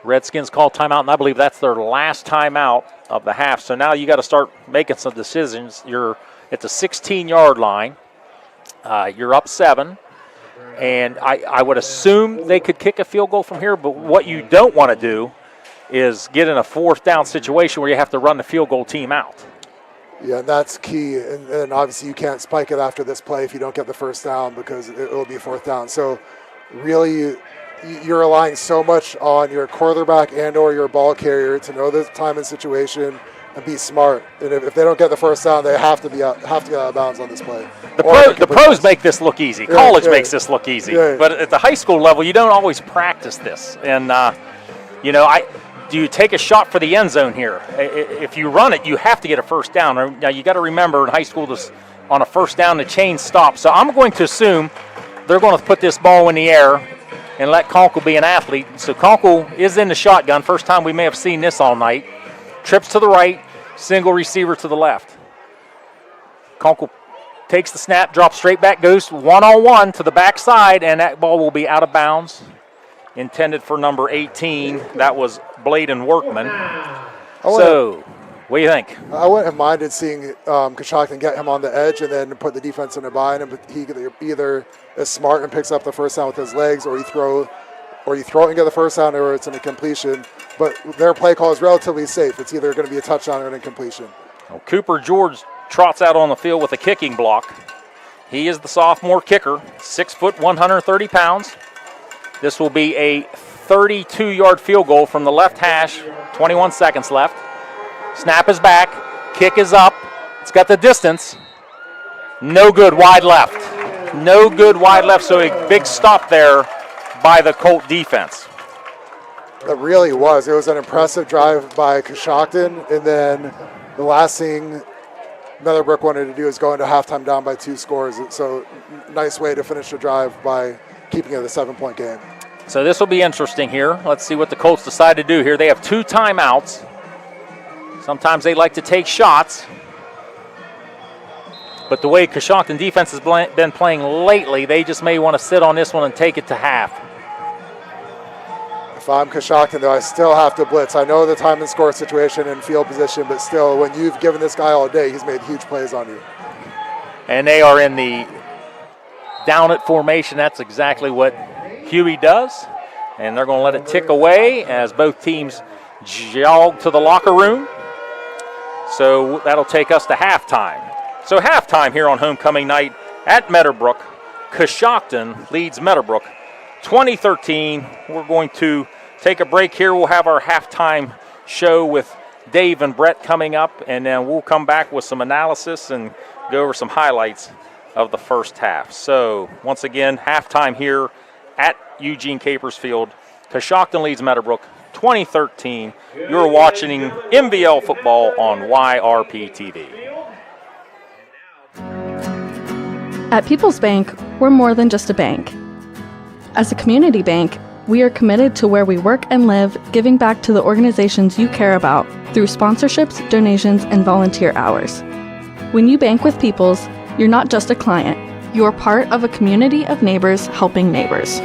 Redskins call timeout, and I believe that's their last timeout of the half. So now you got to start making some decisions. It's a 16-yard line. You're up 7. And I would assume they could kick a field goal from here, but what you don't want to do is get in a 4th down situation where you have to run the field goal team out. Yeah, that's key. And obviously you can't spike it after this play if you don't get the first down because it will be 4th down. So really you're relying so much on your quarterback and or your ball carrier to know the time and situation and be smart. And if they don't get the first down, they have to get out of bounds on this play. The pros make this look easy. College makes this look easy. But at the high school level, you don't always practice this. And, do you take a shot for the end zone here? If you run it, you have to get a first down. Now, you got to remember in high school, on a first down, the chain stops. So I'm going to assume they're going to put this ball in the air and let Conkle be an athlete. So Conkle is in the shotgun. First time we may have seen this all night. Trips to the right, single receiver to the left. Conkle takes the snap, drops straight back, goes one-on-one to the backside, and that ball will be out of bounds. Intended for number 18. That was Bladen Workman. So, what do you think? I wouldn't have minded seeing Coshocton get him on the edge and then put the defense in a bind him, but he either is smart and picks up the first down with his legs, or you throw it and get the first down, or it's an incompletion. But their play call is relatively safe. It's either going to be a touchdown or an incompletion. Well, Cooper George trots out on the field with a kicking block. He is the sophomore kicker, 6 foot, 130 pounds. This will be a 32-yard field goal from the left hash, 21 seconds left. Snap is back, kick is up. It's got the distance. No good, wide left. No good, wide left, so a big stop there by the Colt defense. It really was. It was an impressive drive by Coshocton, and then the last thing Meadowbrook wanted to do is go into halftime down by 2 scores. So nice way to finish the drive by keeping it a 7-point game. So this will be interesting here. Let's see what the Colts decide to do here. They have 2 timeouts. Sometimes they like to take shots. But the way Coshocton defense has been playing lately, they just may want to sit on this one and take it to half. If I'm Coshocton, though, I still have to blitz. I know the time and score situation and field position, but still, when you've given this guy all day, he's made huge plays on you. And they are in the down it formation. That's exactly what Huey does. And they're going to let it tick away as both teams jog to the locker room. So that'll take us to halftime. So halftime here on homecoming night at Meadowbrook. Coshocton leads Meadowbrook 2013. We're going to take a break here. We'll have our halftime show with Dave and Brett coming up, and then we'll come back with some analysis and go over some highlights of the first half. So once again, halftime here at Eugene Capers Field. Coshocton leads Meadowbrook 2013. You're watching MVL football on YRP TV. At People's Bank, we're more than just a bank. As a community bank, we are committed to where we work and live, giving back to the organizations you care about through sponsorships, donations, and volunteer hours. When you bank with People's, you're not just a client. You're part of a community of neighbors helping neighbors.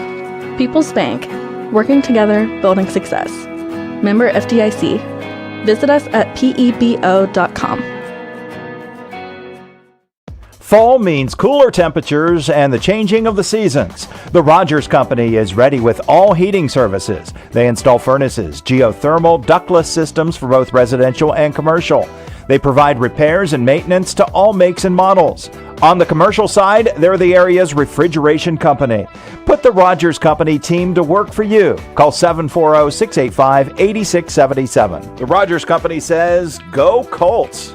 People's Bank, working together, building success. Member FDIC. Visit us at pebo.com. Fall means cooler temperatures and the changing of the seasons. The Rogers Company is ready with all heating services. They install furnaces, geothermal, ductless systems for both residential and commercial. They provide repairs and maintenance to all makes and models. On the commercial side, they're the area's refrigeration company. Put the Rogers Company team to work for you. Call 740-685-8677. The Rogers Company says, go Colts!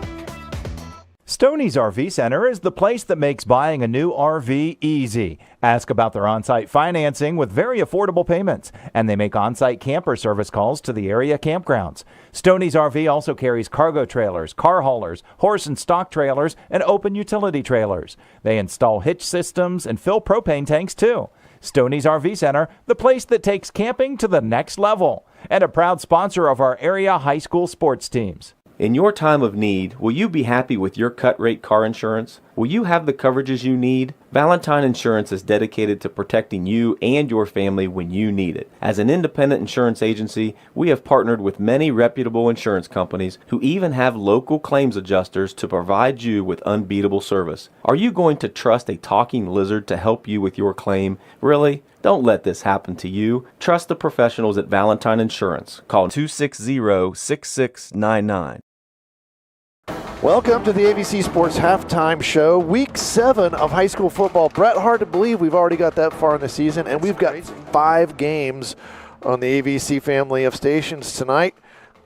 Stoney's RV Center is the place that makes buying a new RV easy. Ask about their on-site financing with very affordable payments, and they make on-site camper service calls to the area campgrounds. Stoney's RV also carries cargo trailers, car haulers, horse and stock trailers, and open utility trailers. They install hitch systems and fill propane tanks too. Stoney's RV Center, the place that takes camping to the next level, and a proud sponsor of our area high school sports teams. In your time of need, will you be happy with your cut-rate car insurance? Will you have the coverages you need? Valentine Insurance is dedicated to protecting you and your family when you need it. As an independent insurance agency, we have partnered with many reputable insurance companies who even have local claims adjusters to provide you with unbeatable service. Are you going to trust a talking lizard to help you with your claim? Really? Don't let this happen to you. Trust the professionals at Valentine Insurance. Call 260-6699. Welcome to the AVC Sports Halftime Show, Week 7 of high school football. Brett, hard to believe we've already got that far in the season, and we've got 5 games on the AVC family of stations tonight.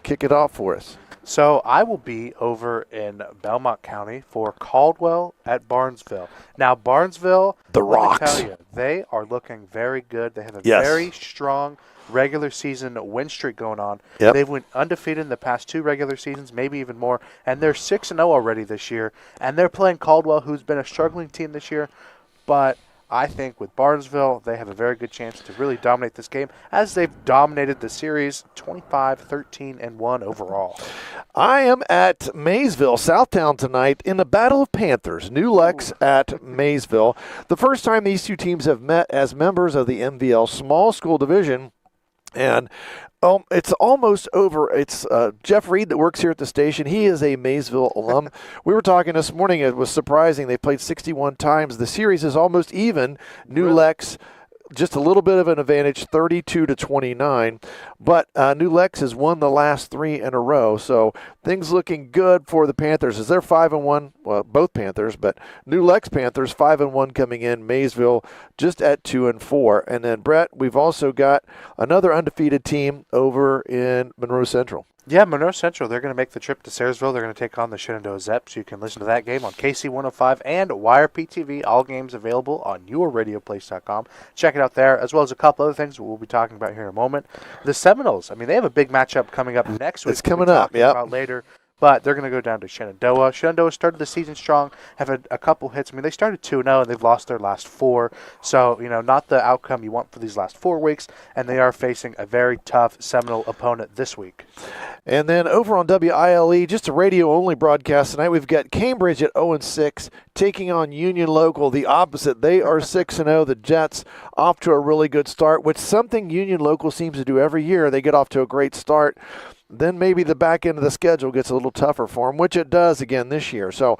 Kick it off for us. So I will be over in Belmont County for Caldwell at Barnesville. Now, Barnesville, the Rocks, let me tell you, they are looking very good. They have a very strong regular season win streak going on. Yep. They've went undefeated in the past 2 regular seasons, maybe even more, and they're 6-0 already this year. And they're playing Caldwell, who's been a struggling team this year. But I think with Barnesville, they have a very good chance to really dominate this game, as they've dominated the series 25-13-1 overall. I am at Maysville, Southtown tonight in the Battle of Panthers. New Lex at Maysville. The first time these two teams have met as members of the MVL Small School Division. And it's almost over. It's Jeff Reed that works here at the station. He is a Maysville alum. We were talking this morning. It was surprising. They played 61 times. The series is almost even. New Lex, just a little bit of an advantage, 32-29. But New Lex has won the last 3 in a row. So things looking good for the Panthers as they're 5-1. Well, both Panthers, but New Lex Panthers 5-1 coming in. Maysville just at 2-4. And then Brett, we've also got another undefeated team over in Monroe Central. Yeah, Monroe Central, they're going to make the trip to Sayersville. They're going to take on the Shenandoah Zeps. You can listen to that game on KC 105 and YRP-TV. All games available on yourradioplace.com. Check it out there, as well as a couple other things we'll be talking about here in a moment. The Seminoles, I mean, they have a big matchup coming up next week. It's coming up, yep. About later. But they're going to go down to Shenandoah. Shenandoah started the season strong, have had a couple hits. I mean, they started 2-0, and they've lost their last 4. So, not the outcome you want for these last 4 weeks. And they are facing a very tough Seminole opponent this week. And then over on WILE, just a radio-only broadcast tonight, we've got Cambridge at 0-6 taking on Union Local, the opposite. They are 6-0. The Jets off to a really good start, which something Union Local seems to do every year. They get off to a great start. Then maybe the back end of the schedule gets a little tougher for them, which it does again this year. So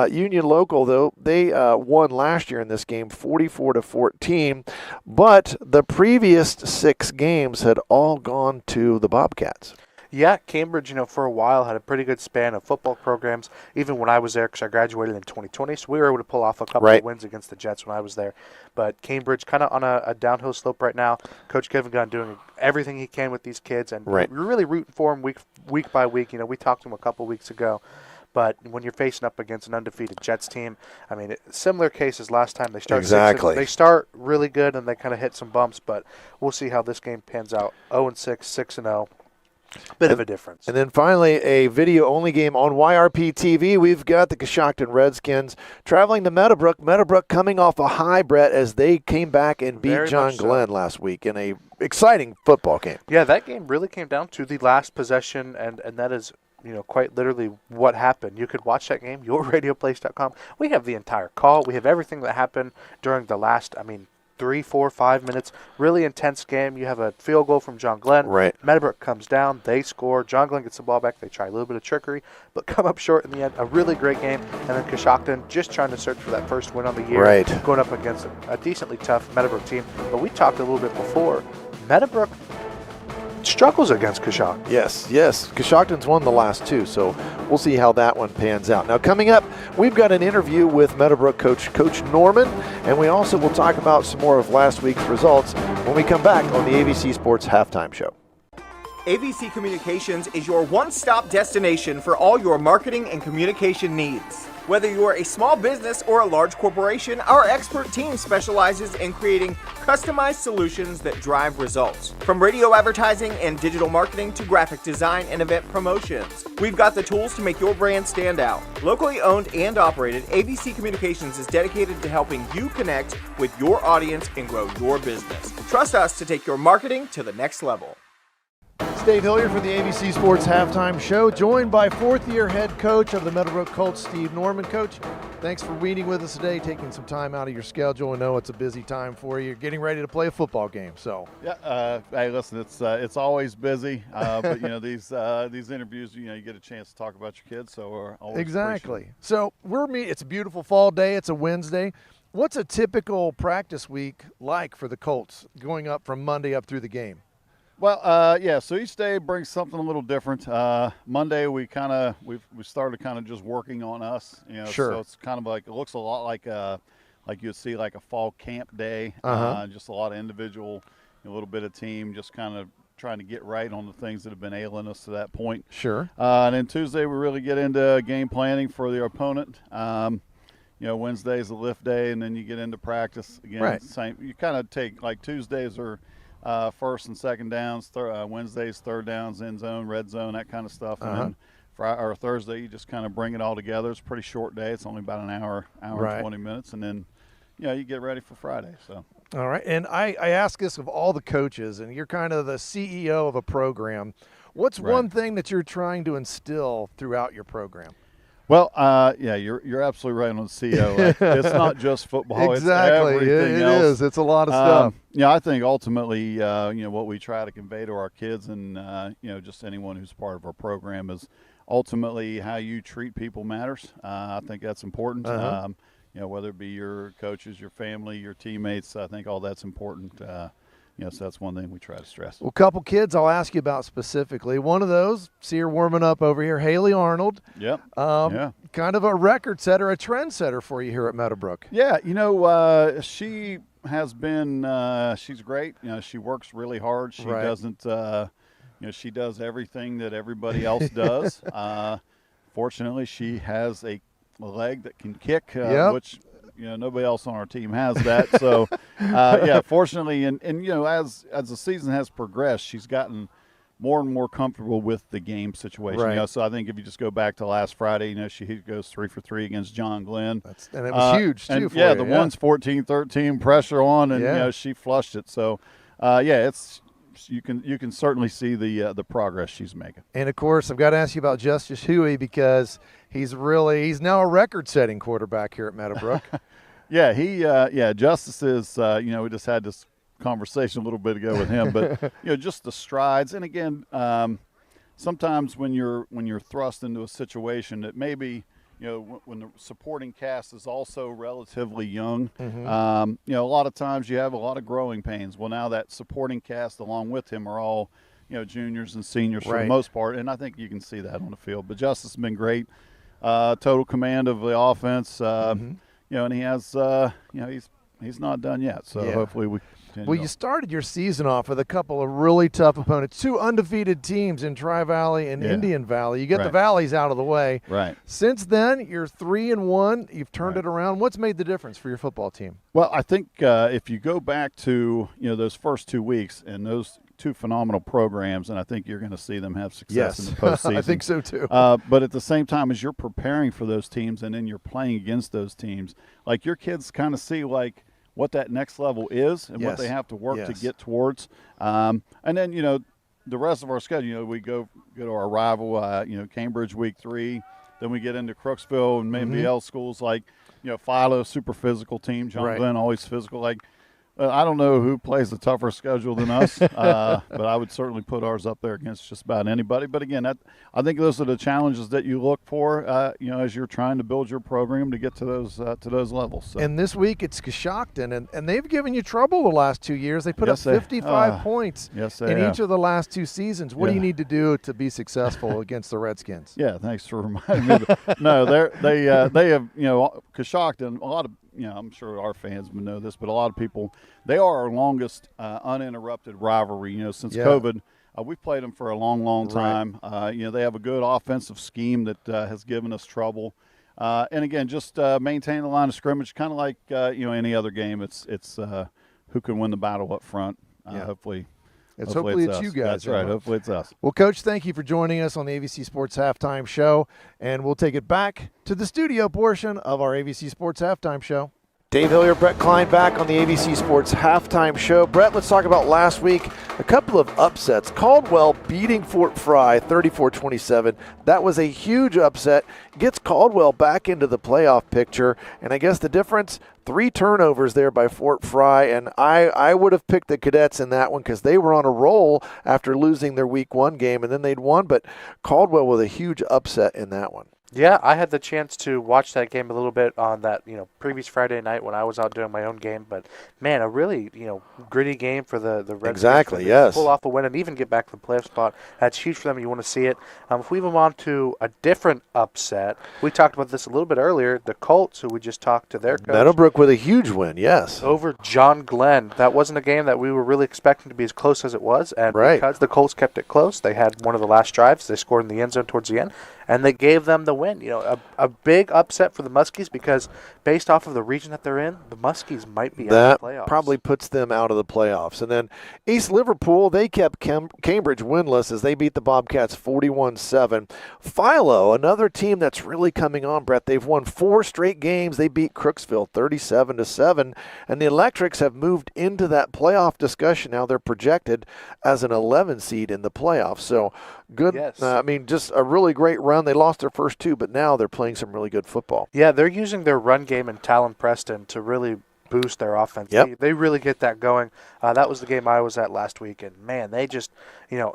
Union Local, though, they won last year in this game 44-14, but the previous 6 games had all gone to the Bobcats. Yeah, Cambridge, for a while had a pretty good span of football programs, even when I was there, because I graduated in 2020, so we were able to pull off a couple of wins against the Jets when I was there. But Cambridge kind of on a downhill slope right now. Coach Kevin Gunn doing everything he can with these kids, and we're really rooting for them week by week. We talked to him a couple weeks ago. But when you're facing up against an undefeated Jets team, I mean, similar cases last time. They start they start really good, and they kind of hit some bumps, but we'll see how this game pans out. 0-6, 6-0. Bit of a difference. And then finally, a video-only game on YRP-TV. We've got the Coshocton Redskins traveling to Meadowbrook. Meadowbrook coming off a high, Brett, as they came back and beat John Glenn last week in a exciting football game. Yeah, that game really came down to the last possession, and that is quite literally what happened. You could watch that game, yourradioplace.com. We have the entire call. We have everything that happened during the last, 3, 4, 5 minutes. Really intense game. You have a field goal from John Glenn. Meadowbrook comes down. They score. John Glenn gets the ball back. They try a little bit of trickery, but come up short in the end. A really great game. And then Coshocton just trying to search for that first win on the year. Going up against a decently tough Meadowbrook team. But we talked a little bit before. Meadowbrook struggles against Coshocton. Yes. Coshocton's won the last 2, so we'll see how that one pans out. Now, coming up, we've got an interview with Meadowbrook Coach Norman, and we also will talk about some more of last week's results when we come back on the AVC Sports Halftime Show. AVC Communications is your one-stop destination for all your marketing and communication needs. Whether you are a small business or a large corporation, our expert team specializes in creating customized solutions that drive results. From radio advertising and digital marketing to graphic design and event promotions, we've got the tools to make your brand stand out. Locally owned and operated, AVC Communications is dedicated to helping you connect with your audience and grow your business. Trust us to take your marketing to the next level. Dave Hilliard from the ABC Sports Halftime Show, joined by fourth-year head coach of the Meadowbrook Colts, Steve Norman. Coach, thanks for meeting with us today, taking some time out of your schedule. I know it's a busy time for you. You're getting ready to play a football game, so. Yeah, hey, listen, it's always busy, but these interviews, you get a chance to talk about your kids, so we're always exactly. So it's a beautiful fall day. It's a Wednesday. What's a typical practice week like for the Colts, going up from Monday up through the game? Well, so each day brings something a little different. Monday we started kind of just working on us, Sure. So it's kind of like, it looks a lot like you'd see like a fall camp day, just a lot of individual, a little bit of team, just kind of trying to get right on the things that have been ailing us to that point. Sure. And then Tuesday we really get into game planning for the opponent. Wednesday's a lift day, and then you get into practice again. Right. Same. You kind of take, like, Tuesdays are first and second downs, Wednesdays third downs, end zone, red zone, that kind of stuff. And then Thursday you just kind of bring it all together. It's a pretty short day. It's only about an hour and 20 minutes, and then you get ready for Friday. So. All right, and I ask this of all the coaches, and you're kind of the CEO of a program. What's one thing that you're trying to instill throughout your program? Well, you're absolutely right on the CEO. It's not just football. Exactly. It's everything else. It is. It's a lot of stuff. I think ultimately, what we try to convey to our kids and, just anyone who's part of our program is ultimately how you treat people matters. I think that's important. Whether it be your coaches, your family, your teammates, I think all that's important. So that's one thing we try to stress. Well, a couple kids I'll ask you about specifically. One of those, see her warming up over here, Haley Arnold. Yep. Kind of a record setter, a trend setter for you here at Meadowbrook. Yeah, she has been, she's great. She works really hard. She doesn't, she does everything that everybody else does. Fortunately, she has a leg that can kick, which – nobody else on our team has that. So, fortunately, and as the season has progressed, she's gotten more and more comfortable with the game situation. Right. So I think if you just go back to last Friday, she goes 3 for 3 against John Glenn. And it was huge, too, for you. the one's 14-13, pressure on, and, she flushed it. So, it's – you can certainly see the progress she's making. And of course, I've got to ask you about Justice Huey because he's now a record-setting quarterback here at Meadowbrook. Justice is. We just had this conversation a little bit ago with him, but just the strides. And again, sometimes when you're thrust into a situation that maybe. When the supporting cast is also relatively young, a lot of times you have a lot of growing pains. Well, now that supporting cast along with him are all, juniors and seniors for the most part, and I think you can see that on the field. But Justice has been great, total command of the offense, and he has, he's not done yet. So hopefully we. Well, you started your season off with a couple of really tough opponents, 2 undefeated teams in Tri-Valley and Indian Valley. You get the Valleys out of the way. Right. Since then, you're 3-1. You've turned it around. What's made the difference for your football team? Well, I think if you go back to those first 2 weeks and those 2 phenomenal programs, and I think you're going to see them have success in the postseason. I think so too. But at the same time, as you're preparing for those teams and then you're playing against those teams, like your kids kind of see what that next level is and what they have to work to get towards. And then, the rest of our schedule, we go to our rival, Cambridge week 3. Then we get into Crooksville and maybe L schools like, Philo, super physical team. John Glenn, always physical. I don't know who plays a tougher schedule than us, but I would certainly put ours up there against just about anybody. But again, I think those are the challenges that you look for, as you're trying to build your program to get to those levels. So. And this week it's Coshocton, and they've given you trouble the last 2 years. They put up 55 points in each of the last 2 seasons. What do you need to do to be successful against the Redskins? Yeah, thanks for reminding me. No, they have Coshocton. A lot of. I'm sure our fans would know this, but a lot of people, they are our longest uninterrupted rivalry. Since COVID, we've played them for a long, long time. They have a good offensive scheme that has given us trouble. And again, just maintain the line of scrimmage, kind of like any other game. It's who can win the battle up front. Hopefully Hopefully it's us. you guys. That's right. Hopefully it's us. Well, Coach, thank you for joining us on the AVC Sports Halftime Show, and we'll take it back to the studio portion of our AVC Sports Halftime Show. Dave Hillier, Brett Klein back on the AVC Sports Halftime Show. Brett, let's talk about last week. A couple of upsets. Caldwell beating Fort Fry 34-27. That was a huge upset. Gets Caldwell back into the playoff picture. And I guess the difference, 3 turnovers there by Fort Fry. And I would have picked the Cadets in that one because they were on a roll after losing their week 1 game. And then they'd won. But Caldwell with a huge upset in that one. Yeah, I had the chance to watch that game a little bit on that, previous Friday night when I was out doing my own game. But, man, a really, gritty game for the Redskins. Exactly, yes. Pull off a win and even get back to the playoff spot. That's huge for them. You want to see it. If we move on to a different upset, we talked about this a little bit earlier, the Colts, who we just talked to their coach. Meadowbrook with a huge win, yes. Over John Glenn. That wasn't a game that we were really expecting to be as close as it was. And because the Colts kept it close, they had one of the last drives. They scored in the end zone towards the end. And they gave them the win. A big upset for the Muskies because based off of the region that they're in, the Muskies might be out of the playoffs. That probably puts them out of the playoffs. And then East Liverpool, they kept Cambridge winless as they beat the Bobcats 41-7. Philo, another team that's really coming on, Brett. They've won 4 straight games. They beat Crooksville 37-7. And the Electrics have moved into that playoff discussion. Now they're projected as an 11 seed in the playoffs. So good. Yes. Just a really great run. They lost their first 2, but now they're playing some really good football. Yeah, they're using their run game and Talon Preston to really boost their offense. Yep. They really get that going. That was the game I was at last week, and man, they just,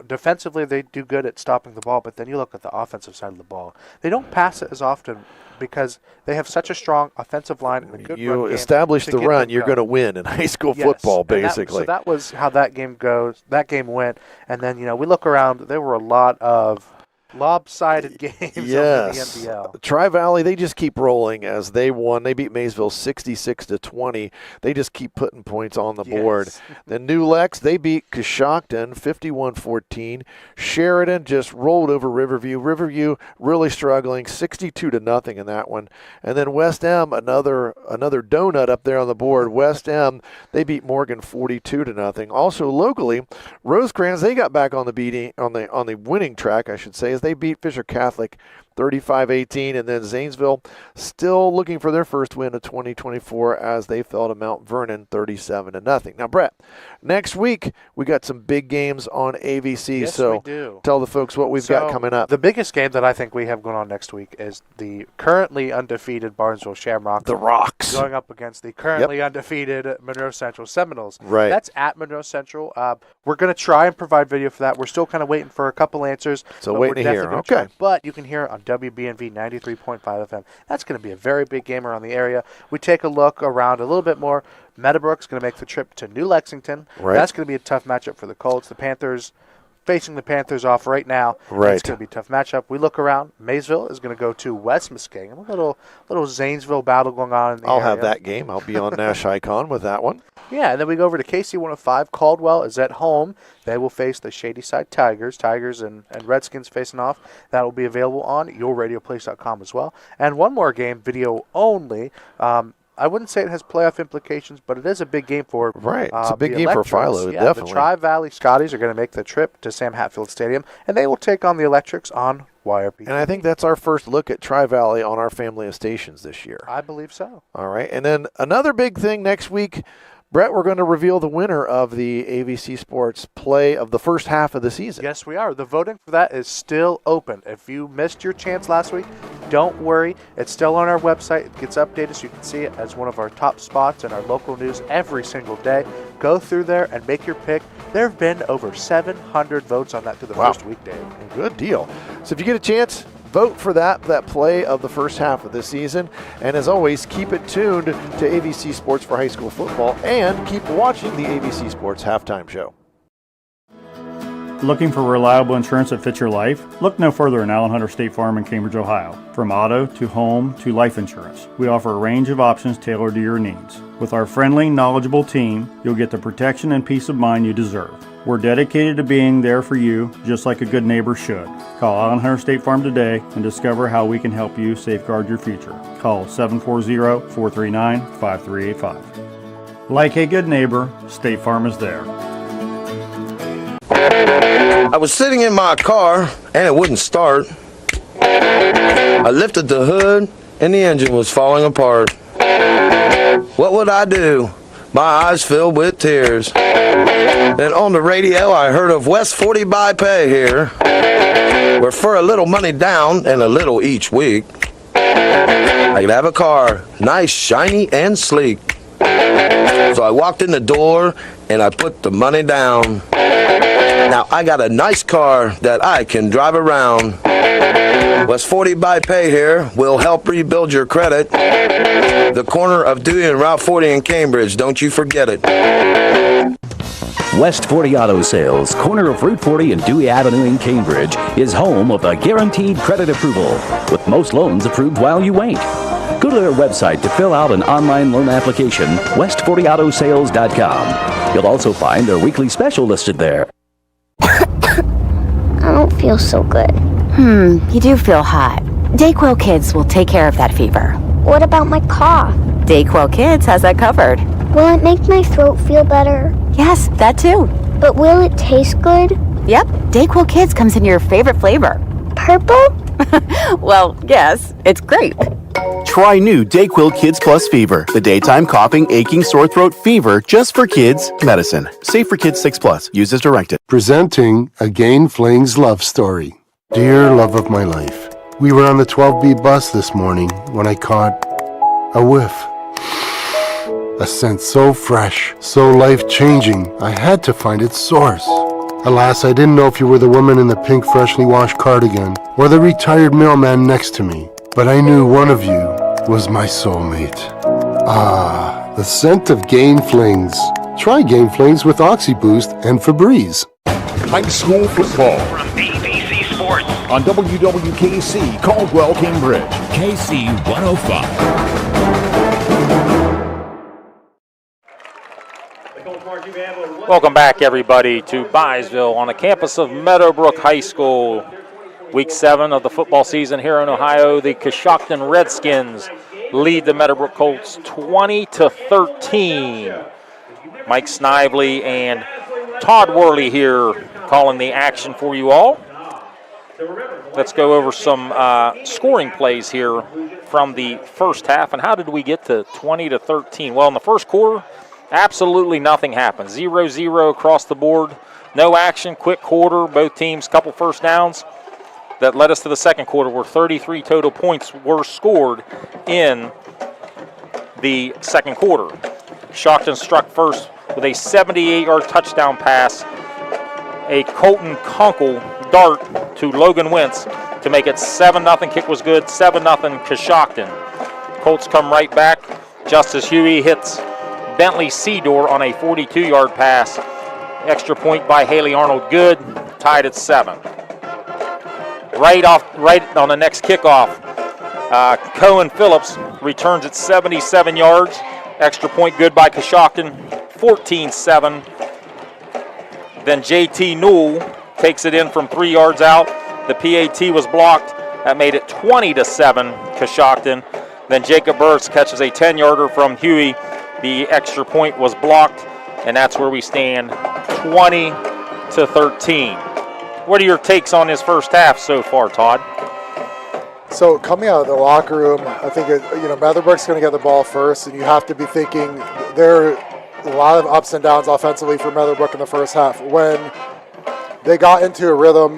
defensively they do good at stopping the ball, but then you look at the offensive side of the ball. They don't pass it as often because they have such a strong offensive line and a good run You game establish to the get run, them you're going to win in high school Yes, football, and that- basically. so that was how that game goes. That game went, and then we look around. There were a lot of lopsided games Yes. in the NBL. Tri-Valley, they just keep rolling as they won. They beat Maysville 66-20. They just keep putting points on the board. Then New Lex, they beat Coshocton 51-14. Sheridan just rolled over Riverview. Riverview really struggling, 62-0 in that one. And then West M, another donut up there on the board. West M, they beat Morgan 42-0. Also locally, Rosecrans, they got back on the winning track, I should say, as they beat Fisher Catholic 35-18, and then Zanesville still looking for their first win of 2024 as they fell to Mount Vernon 37-0. Now, Brett, next week we got some big games on AVC, Yes, so we do. tell the folks what we've got coming up. The biggest game that I think we have going on next week is the currently undefeated Barnesville Shamrocks. The Rocks. Going up against the currently undefeated Monroe Central Seminoles. Right. That's at Monroe Central. We're going to try and provide video for that. We're still kind of waiting for a couple answers. So but waiting we're to hear. definitely gonna Okay. try. But you can hear it on WBNV 93.5 FM. That's going to be a very big game around the area. We take a look around a little bit more. Meadowbrook's going to make the trip to New Lexington. Right. That's going to be a tough matchup for the Colts. The Panthers facing the Panthers off right now. Right. It's going to be a tough matchup. We look around. Maysville is going to go to West Muskingum. A little Zanesville battle going on in the I'll area. have that game. I'll be on Nash Icon with that one. Yeah, and then we go over to KC 105. Caldwell is at home. They will face the Shadyside Tigers. Tigers and Redskins facing off. That will be available on yourradioplace.com as well. And one more game, video only. I wouldn't say it has playoff implications, but it is a big game for It's a big the game for Electrics. Philo, Yeah, definitely. The Tri-Valley Scotties are going to make the trip to Sam Hatfield Stadium, and they will take on the Electrics on YRP. And I think that's our first look at Tri-Valley on our family of stations this year. I believe so. All right. And then another big thing next week, Brett, we're going to reveal the winner of the AVC Sports play of the first half of the season. Yes, we are. The voting for that is still open. If you missed your chance last week, don't worry. It's still on our website. It gets updated so you can see it as one of our top spots in our local news every single day. Go through there and make your pick. There have been over 700 votes on that through the first weekday. Good deal. So if you get a chance, vote for that play of the first half of the season. And as always, keep it tuned to AVC Sports for high school football and keep watching the AVC Sports Halftime Show. Looking for reliable insurance that fits your life? Look no further than Allen Hunter State Farm in Cambridge, Ohio. From auto to home to life insurance, we offer a range of options tailored to your needs. With our friendly, knowledgeable team, you'll get the protection and peace of mind you deserve. We're dedicated to being there for you, just like a good neighbor should. Call Allen Hunter State Farm today and discover how we can help you safeguard your future. Call 740-439-5385. Like a good neighbor, State Farm is there. I was sitting in my car and it wouldn't start. I lifted the hood and the engine was falling apart. What would I do? My eyes filled with tears. Then on the radio I heard of West 40 by Pay here, where for a little money down and a little each week, I could have a car, nice, shiny, and sleek. So I walked in the door and I put the money down. Now I got a nice car that I can drive around. West 40 by Pay here will help rebuild your credit. The corner of Dewey and Route 40 in Cambridge, don't you forget it. West 40 Auto Sales, corner of Route 40 and Dewey Avenue in Cambridge, is home of the guaranteed credit approval, with most loans approved while you wait. Go to their website to fill out an online loan application, west40autosales.com. You'll also find their weekly special listed there. I don't feel so good. You do feel hot. DayQuil Kids will take care of that fever. What about my cough? DayQuil Kids has that covered. Will it make my throat feel better? Yes, that too. But will it taste good? Yep, DayQuil Kids comes in your favorite flavor. Purple? Well, yes, it's grape. Try new DayQuil Kids Plus Fever, the daytime coughing, aching, sore throat fever just for kids medicine. Safe for kids 6+. Use as directed. Presenting a Gain Flings love story. Dear love of my life, we were on the 12B bus this morning when I caught a whiff. A scent so fresh, so life-changing, I had to find its source. Alas, I didn't know if you were the woman in the pink freshly washed cardigan or the retired mailman next to me, but I knew one of you was my soulmate. Ah, the scent of Gain Flings. Try Gain Flings with OxyBoost and Febreze. High school football From AVC Sports. On WWKC, Caldwell, Cambridge. KC 105. Welcome back, everybody, to Byesville on the campus of Meadowbrook High School. Week 7 of the football season here in Ohio. The Coshocton Redskins lead the Meadowbrook Colts 20-13. Mike Snively and Todd Worly here calling the action for you all. Let's go over some scoring plays here from the first half. And how did we get to 20-13? Well, in the first quarter, absolutely nothing happened. 0-0 across the board. No action, quick quarter. Both teams, couple first downs. That led us to the second quarter where 33 total points were scored in the second quarter. Coshocton struck first with a 78-yard touchdown pass. A Colton Kunkel dart to Logan Wentz to make it 7-0. Kick was good, 7-0 Coshocton. Colts come right back. Justice Huey hits Bentley Seedor on a 42-yard pass. Extra point by Haley Arnold, good, tied at 7. Right on the next kickoff, Cohen Phillips returns at 77 yards. Extra point good by Coshocton, 14-7. Then JT Newell takes it in from 3 yards out. The PAT was blocked. That made it 20-7 Coshocton. Then Jacob Burris catches a 10-yarder from Huey. The extra point was blocked, and that's where we stand, 20-13. What are your takes on this first half so far, Todd? So coming out of the locker room, I think Meadowbrook's going to get the ball first, and you have to be thinking there are a lot of ups and downs offensively for Meadowbrook in the first half. When they got into a rhythm,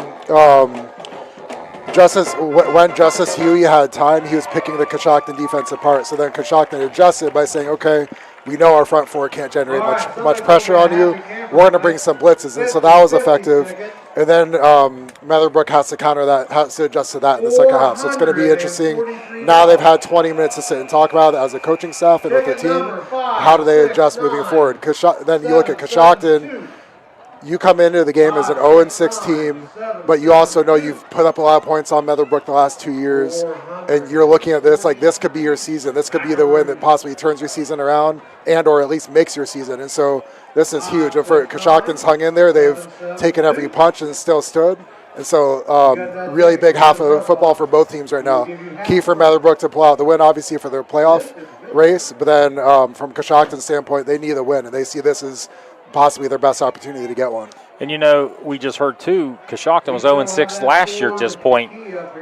when Justice Huey had time, he was picking the Coshocton defense apart. So then Coshocton adjusted by saying, okay, we know our front four can't generate much pressure on you. We're going to bring some blitzes, and so that was effective. And then Meadowbrook has to counter that, has to adjust to that in the second half. So it's going to be interesting. Now they've had 20 minutes to sit and talk about it as a coaching staff and with the team. How do they adjust moving forward? Then you look at Coshocton. You come into the game as an 0-6 team, but you also know you've put up a lot of points on Meadowbrook the last 2 years, and you're looking at this like this could be your season. This could be the win that possibly turns your season around and or at least makes your season. And so this is huge. And for Coshocton's hung in there. They've taken every punch and still stood. And so really big half of football for both teams right now. Key for Meadowbrook to pull out the win, obviously, for their playoff race. But then from Coshocton's standpoint, they need a win, and they see this as possibly their best opportunity to get one. And we just heard too, Coshocton was 0-6 last year at this point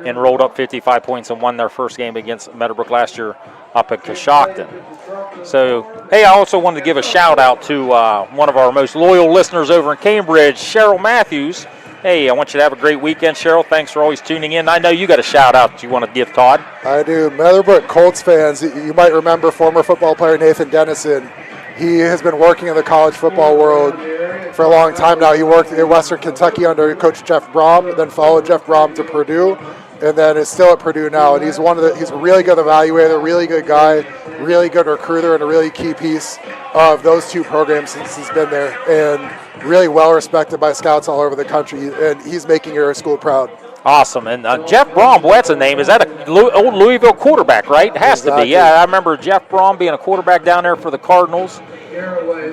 and rolled up 55 points and won their first game against Meadowbrook last year up at Coshocton. So, hey, I also wanted to give a shout out to one of our most loyal listeners over in Cambridge, Cheryl Matthews. Hey, I want you to have a great weekend, Cheryl. Thanks for always tuning in. I know you got a shout out you want to give, Todd. I do. Meadowbrook Colts fans, you might remember former football player Nathan Dennison. He has been working in the college football world for a long time now. He worked in Western Kentucky under Coach Jeff Brom, then followed Jeff Brom to Purdue, and then is still at Purdue now. And he's he's a really good evaluator, really good guy, really good recruiter, and a really key piece of those two programs since he's been there, and really well respected by scouts all over the country. And he's making your school proud. Awesome. And Jeff Brom, what's his name? Is that an old Louisville quarterback, right? It has to be. Yeah, I remember Jeff Brom being a quarterback down there for the Cardinals,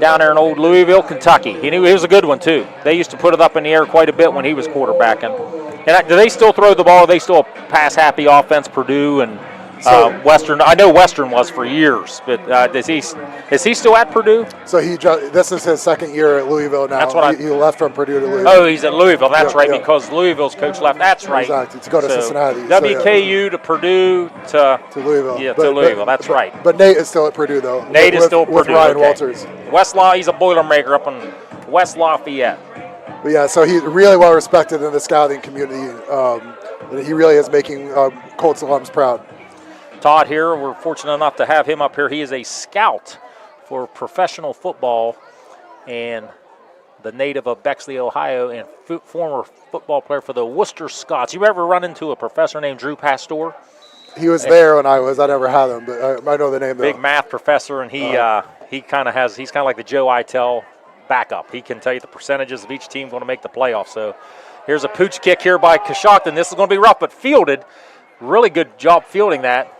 down there in old Louisville, Kentucky. He was a good one, too. They used to put it up in the air quite a bit when he was quarterbacking. And do they still throw the ball? Are they still a pass-happy offense, Purdue and Western? I know Western was for years, but is he still at Purdue? So this is his second year at Louisville now. That's what he left from Purdue to Louisville. Oh, he's at Louisville. That's right, because Louisville's coach left. That's right. Exactly, to go to Cincinnati. WKU to Purdue to Louisville. Yeah, to Louisville. That's right. But Nate is still at Purdue, though. Nate is still at with Purdue. Ryan Walters. He's a Boilermaker up in West Lafayette. But yeah, so he's really well respected in the scouting community. He really is making Colts alums proud. Todd here, we're fortunate enough to have him up here. He is a scout for professional football and the native of Bexley, Ohio, and former football player for the Worcester Scots. You ever run into a professor named Drew Pastor? He was there when I never had him, but I know the name. Big math professor, and he's kind of like the Joe Itel backup. He can tell you the percentages of each team going to make the playoffs. So here's a pooch kick here by Coshocton. This is going to be rough, but fielded. Really good job fielding that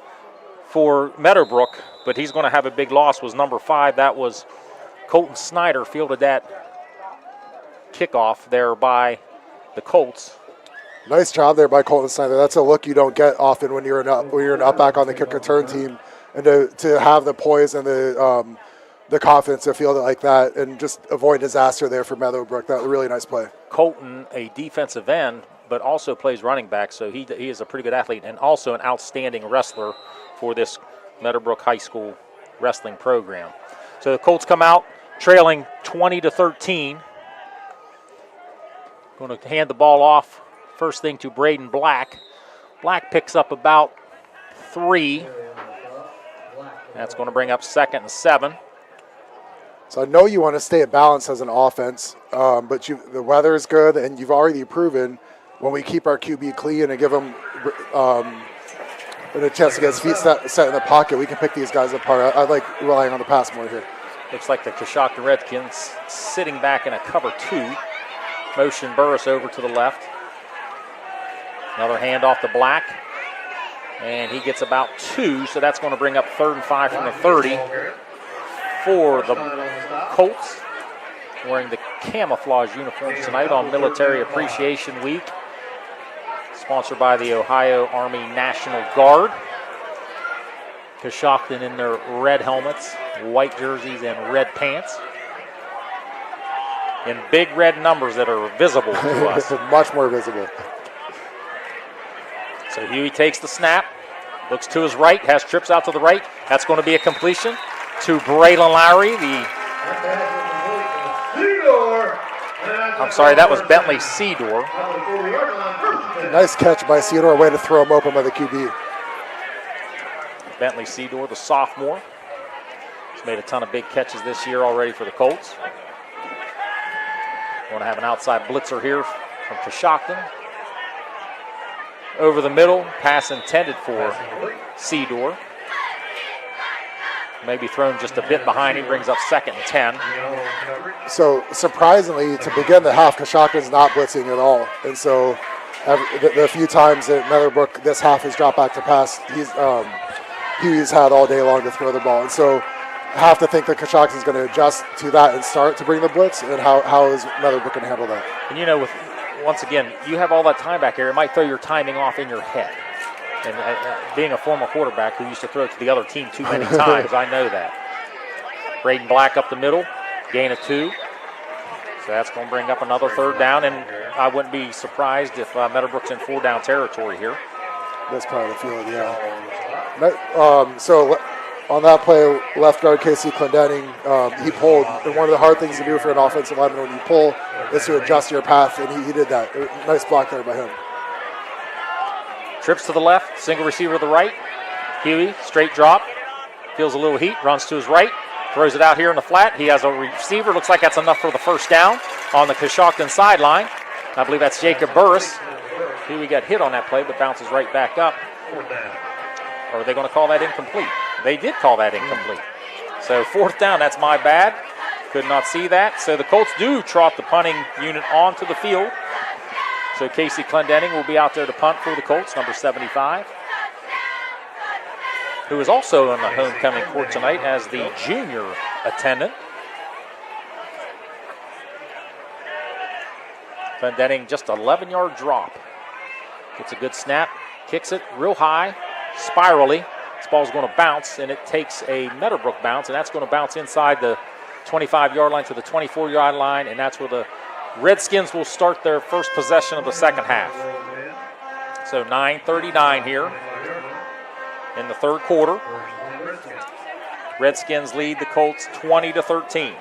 for Meadowbrook, but he's going to have a big loss. Was number 5. That was Colton Snyder fielded that kickoff there by the Colts. Nice job there by Colton Snyder. That's a look you don't get often when you're an up back on the kick return team, and to have the poise and the confidence to field it like that and just avoid disaster there for Meadowbrook. That was a really nice play. Colton, a defensive end, but also plays running back, so he is a pretty good athlete and also an outstanding wrestler for this Meadowbrook High School wrestling program. So the Colts come out trailing 20-13. Going to hand the ball off first thing to Braden Black. Black picks up about 3. That's going to bring up 2nd and 7. So I know you want to stay at balance as an offense, but the weather is good, and you've already proven when we keep our QB clean and give him a chance to get his feet set in the pocket, we can pick these guys apart. I like relying on the pass more here. Looks like the Coshocton Redskins sitting back in a cover 2. Motion Burris over to the left. Another handoff to Black. And he gets about 2, so that's going to bring up 3rd and 5 from the 30 for the Colts, wearing the camouflage uniforms tonight on Military Appreciation Week. Sponsored by the Ohio Army National Guard. Coshocton in their red helmets, white jerseys, and red pants. In big red numbers that are visible to us. Much more visible. So Huey takes the snap, looks to his right, has trips out to the right. That's going to be a completion to Braylon Lowry. That was Bentley Seedor. Nice catch by Seedor, way to throw him open by the QB. Bentley Seedor, the sophomore. He's made a ton of big catches this year already for the Colts. Going to have an outside blitzer here from Coshocton. Over the middle, pass intended for Seedor. Maybe thrown just a bit behind him, brings up 2nd and 10. So surprisingly, to begin the half, Coshocton's not blitzing at all. And so the few times that Meadowbrook this half has dropped back to pass, he's had all day long to throw the ball. And so I have to think that Coshocton's going to adjust to that and start to bring the blitz. And how is Meadowbrook going to handle that? And once again, you have all that time back here. It might throw your timing off in your head. And being a former quarterback who used to throw it to the other team too many times, I know that. Braden Black up the middle, gain of 2. So that's going to bring up another 3rd down, and I wouldn't be surprised if Meadowbrook's in 4-down territory here. That's part of the field, yeah. So on that play, left guard Casey Clendenning, he pulled. And one of the hard things to do for an offensive lineman when you pull is to adjust your path, and he did that. Nice block there by him. Trips to the left, single receiver to the right. Huey, straight drop, feels a little heat, runs to his right, throws it out here in the flat. He has a receiver, looks like that's enough for the 1st down on the Coshocton sideline. I believe that's Jacob Burris. Huey got hit on that play, but bounces right back up. Or are they going to call that incomplete? They did call that incomplete. So 4th down, that's my bad. Could not see that. So the Colts do trot the punting unit onto the field. So Casey Clendenning will be out there to punt for the Colts, number 75, who is also in the homecoming court tonight as the junior attendant. Clendenning just 11-yard drop. Gets a good snap, kicks it real high, spirally. This ball's going to bounce, and it takes a Meadowbrook bounce, and that's going to bounce inside the 25-yard line to the 24-yard line, and that's where the Redskins will start their first possession of the second half. So 9:39 here in the third quarter. Redskins lead the Colts 20-13.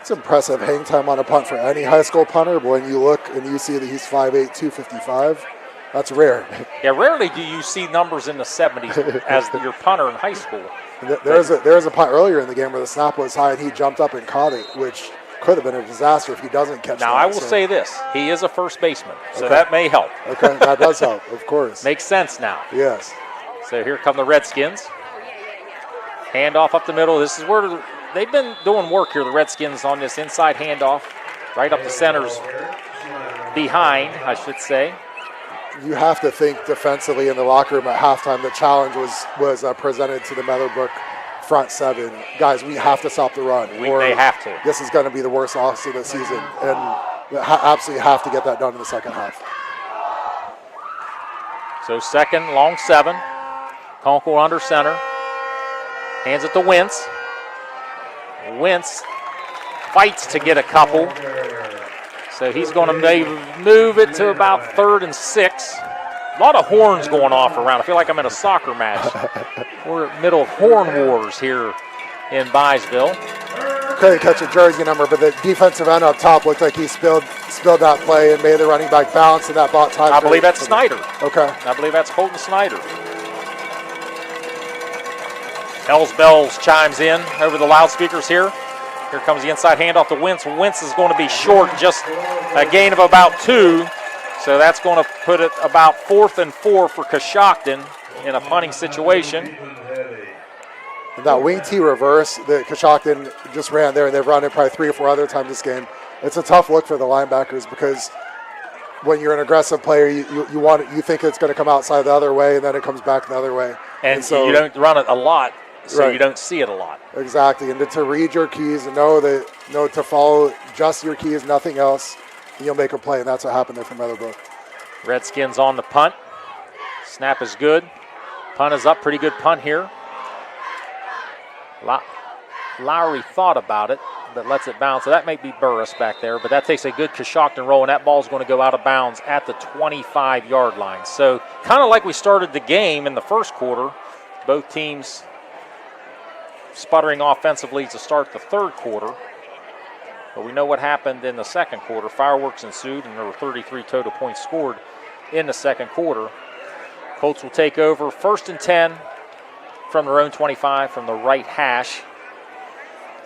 It's impressive hang time on a punt for any high school punter, but when you look and you see that he's 5'8", 255, that's rare. Yeah, rarely do you see numbers in the 70s as your punter in high school. There was a punt earlier in the game where the snap was high and he jumped up and caught it, which could have been a disaster if he doesn't catch it. Now, I will say this. He is a first baseman, so that may help. Okay, that does help, of course. Makes sense now. Yes. So here come the Redskins. Handoff up the middle. This is where they've been doing work here, the Redskins, on this inside handoff. Right up the center's behind, I should say. You have to think defensively in the locker room at halftime. The challenge was presented to the Meadowbrook front seven. Guys, we have to stop the run. They have to. This is going to be the worst loss of the season, and absolutely have to get that done in the second half. So second, long 7. Conkle under center. Hands it to Wentz. Wentz fights to get a couple. So he's going to move it to about 3rd and 6. A lot of horns going off around. I feel like I'm in a soccer match. We're in the middle of horn wars here in Byesville. Couldn't catch a jersey number, but the defensive end up top looked like he spilled that play and made the running back bounce, and that bought time. I believe that's Snyder. Okay. I believe that's Colton Snyder. Hells Bells chimes in over the loudspeakers here. Here comes the inside handoff to Wentz. Wentz is going to be short, just a gain of about 2. So that's going to put it about 4th and 4 for Coshocton in a punting situation. And that wing T reverse that Coshocton just ran there, and they've run it probably 3 or 4 other times this game. It's a tough look for the linebackers because when you're an aggressive player, you think it's going to come outside the other way, and then it comes back the other way. And so you don't run it a lot, so you don't see it a lot. Exactly, and to read your keys and know to follow just your keys, nothing else, and you'll make a play, and that's what happened there for Meadowbrook. Redskins on the punt. Snap is good. Punt is up. Pretty good punt here. Lowry thought about it, but lets it bounce. So that may be Burris back there, but that takes a good Coshocton roll, and that ball's going to go out of bounds at the 25-yard line. So kind of like we started the game in the first quarter, both teams sputtering offensively to start the third quarter. But we know what happened in the second quarter. Fireworks ensued, and there were 33 total points scored in the second quarter. Colts will take over 1st and 10 from their own 25 from the right hash.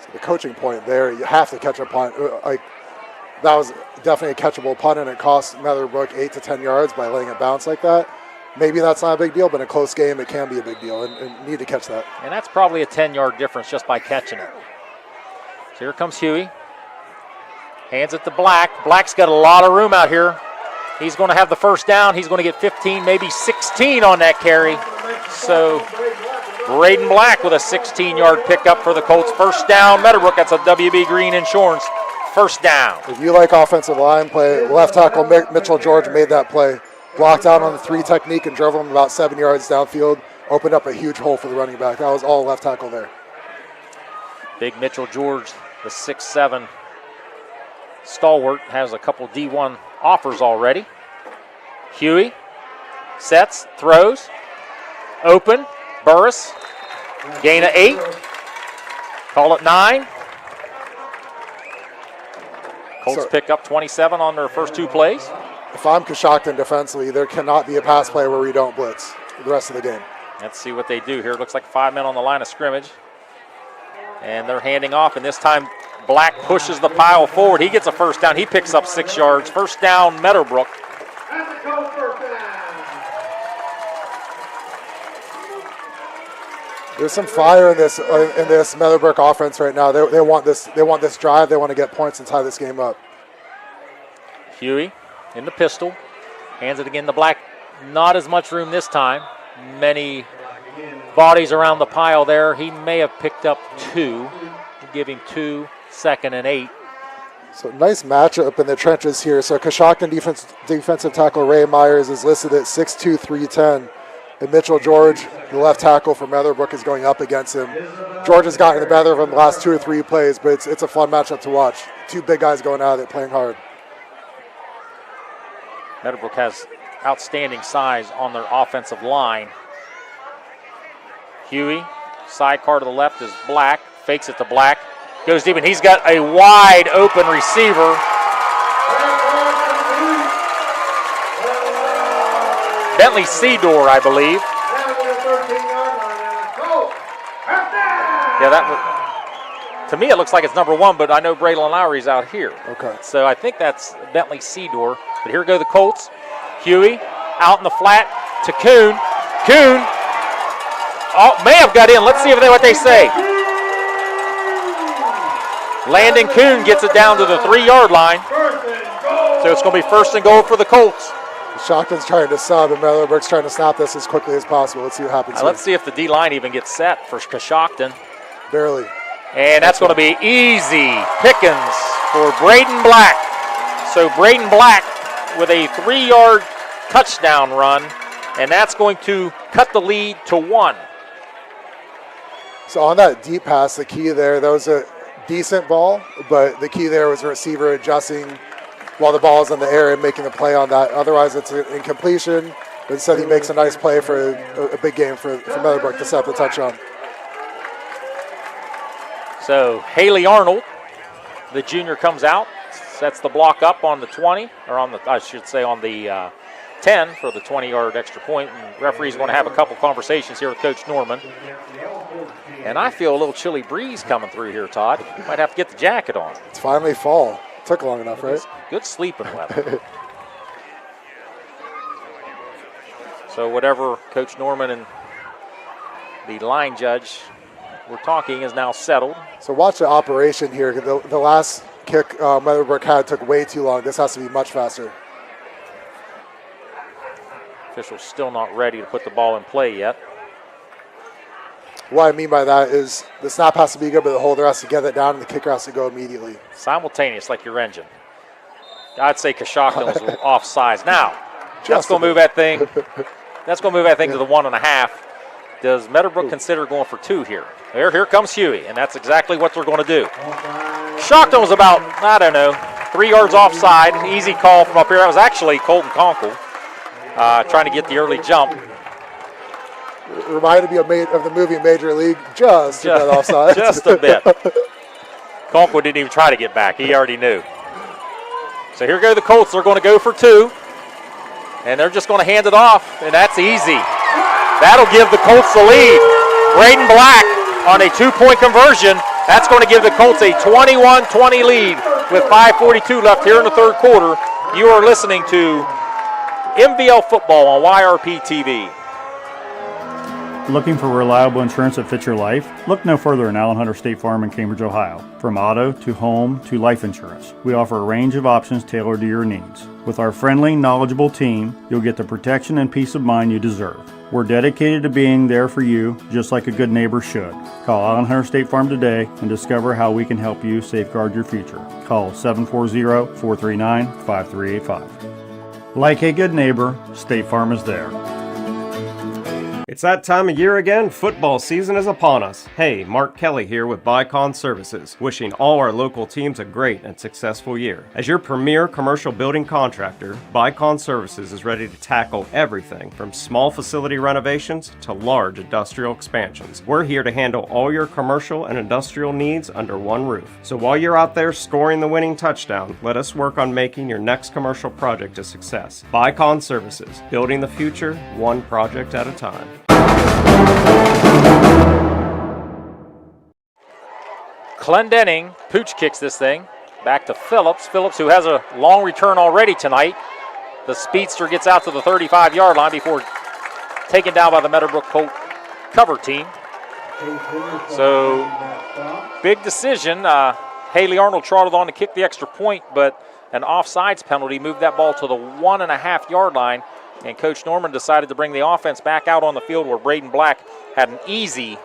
So the coaching point there, you have to catch a punt. That was definitely a catchable punt, and it cost Meadowbrook 8 to 10 yards by letting it bounce like that. Maybe that's not a big deal, but in a close game, it can be a big deal, and need to catch that. And that's probably a 10-yard difference just by catching it. So here comes Huey. Hands it to Black. Black's got a lot of room out here. He's going to have the first down. He's going to get 15, maybe 16 on that carry. So Braden Black with a 16-yard pickup for the Colts. First down, Meadowbrook. That's a WB Green Insurance. First down. If you like offensive line play, left tackle Mitchell George made that play. Blocked out on the 3 technique and drove him about 7 yards downfield. Opened up a huge hole for the running back. That was all left tackle there. Big Mitchell George, the 6'7" stalwart, has a couple D1 offers already. Huey sets, throws, open, Burris, gain of 8, call it 9. Colts pick up 27 on their first 2 plays. If I'm Coshocton defensively, there cannot be a pass play where we don't blitz the rest of the game. Let's see what they do here. It looks like 5 men on the line of scrimmage. And they're handing off, and this time Black pushes the pile forward. He gets a first down. He picks up 6 yards. First down, Meadowbrook. There's some fire in this Meadowbrook offense right now. They want this drive. They want to get points and tie this game up. Huey in the pistol. Hands it again to Black. Not as much room this time. Many bodies around the pile there. He may have picked up 2. Give him 2, 2nd and 8. So nice matchup in the trenches here. So Coshocton defensive tackle Ray Myers is listed at 6'2", 310. And Mitchell George, the left tackle for Meadowbrook, is going up against him. George has gotten the better of him the last 2 or 3 plays, but it's a fun matchup to watch. 2 big guys going at it, playing hard. Meadowbrook has outstanding size on their offensive line. Huey, sidecar to the left is Black, fakes it to Black, goes deep, and he's got a wide open receiver. Bentley Seedor, I believe. Yeah, to me it looks like it's number 1, but I know Braylon Lowry's out here. Okay. So I think that's Bentley Seedor. But here go the Colts. Huey out in the flat to Kuhn. Kuhn may have got in. Let's see what they say. Landon Kuhn gets it down to the 3-yard line. So it's going to be 1st and goal for the Colts. Coshocton's trying to sub, and Meadowbrook's trying to snap this as quickly as possible. Let's see what happens. Let's see if the D-line even gets set for Coshocton. Barely. And that's going to be easy pickings for Braden Black. So Braden Black with a 3-yard touchdown run, and that's going to cut the lead to 1. So on that deep pass, the key there, that was a decent ball, but the key there was a receiver adjusting while the ball is in the air and making the play on that. Otherwise, it's an incompletion. But instead, he makes a nice play for a big game for Meadowbrook to set up the touchdown. So Haley Arnold, the junior, comes out, sets the block up on the 20, or on the 10 for the 20-yard extra point. And the referee's going to have a couple conversations here with Coach Norman. And I feel a little chilly breeze coming through here, Todd. Might have to get the jacket on. It's finally fall. Took long enough, right? Good sleeping weather. So whatever Coach Norman and the line judge were talking is now settled. So watch the operation here. The last kick Meadowbrook had took way too long. This has to be much faster. Official's still not ready to put the ball in play yet. What I mean by that is the snap has to be good, but the holder has to get it down and the kicker has to go immediately. Simultaneous, like your engine. I'd say Coshocton was offsides. Now, that's going to move that thing. That's going to move that thing to the 1.5. Does Meadowbrook consider going for 2 here? Here comes Huey, and that's exactly what they're going to do. Coshocton was about, 3 yards offside. Easy call from up here. That was actually Colton Conkle trying to get the early jump. Reminded me of the movie Major League, just a bit offside. Just a bit. Conkle didn't even try to get back. He already knew. So here go the Colts. They're going to go for 2. And they're just going to hand it off, and that's easy. That'll give the Colts the lead. Braden Black on a 2-point conversion. That's going to give the Colts a 21-20 lead with 5:42 left here in the 3rd quarter. You are listening to MVL Football on YRP TV. Looking for reliable insurance that fits your life? Look no further than Allen Hunter State Farm in Cambridge, Ohio. From auto to home to life insurance, we offer a range of options tailored to your needs. With our friendly, knowledgeable team, you'll get the protection and peace of mind you deserve. We're dedicated to being there for you, just like a good neighbor should. Call Allen Hunter State Farm today and discover how we can help you safeguard your future. Call 740-439-5385. Like a good neighbor, State Farm is there. It's that time of year again. Football season is upon us. Hey, Mark Kelly here with Bycon Services, wishing all our local teams a great and successful year. As your premier commercial building contractor, Bycon Services is ready to tackle everything from small facility renovations to large industrial expansions. We're here to handle all your commercial and industrial needs under one roof. So while you're out there scoring the winning touchdown, let us work on making your next commercial project a success. Bycon Services, building the future one project at a time. Clendenning, Pooch kicks this thing back to Phillips. Phillips, who has a long return already tonight. The speedster gets out to the 35-yard line before taken down by the Meadowbrook Colt cover team. So, big decision. Haley Arnold trotted on to kick the extra point, but an offsides penalty moved that ball to the 1.5-yard line. And Coach Norman decided to bring the offense back out on the field where Braden Black had an easy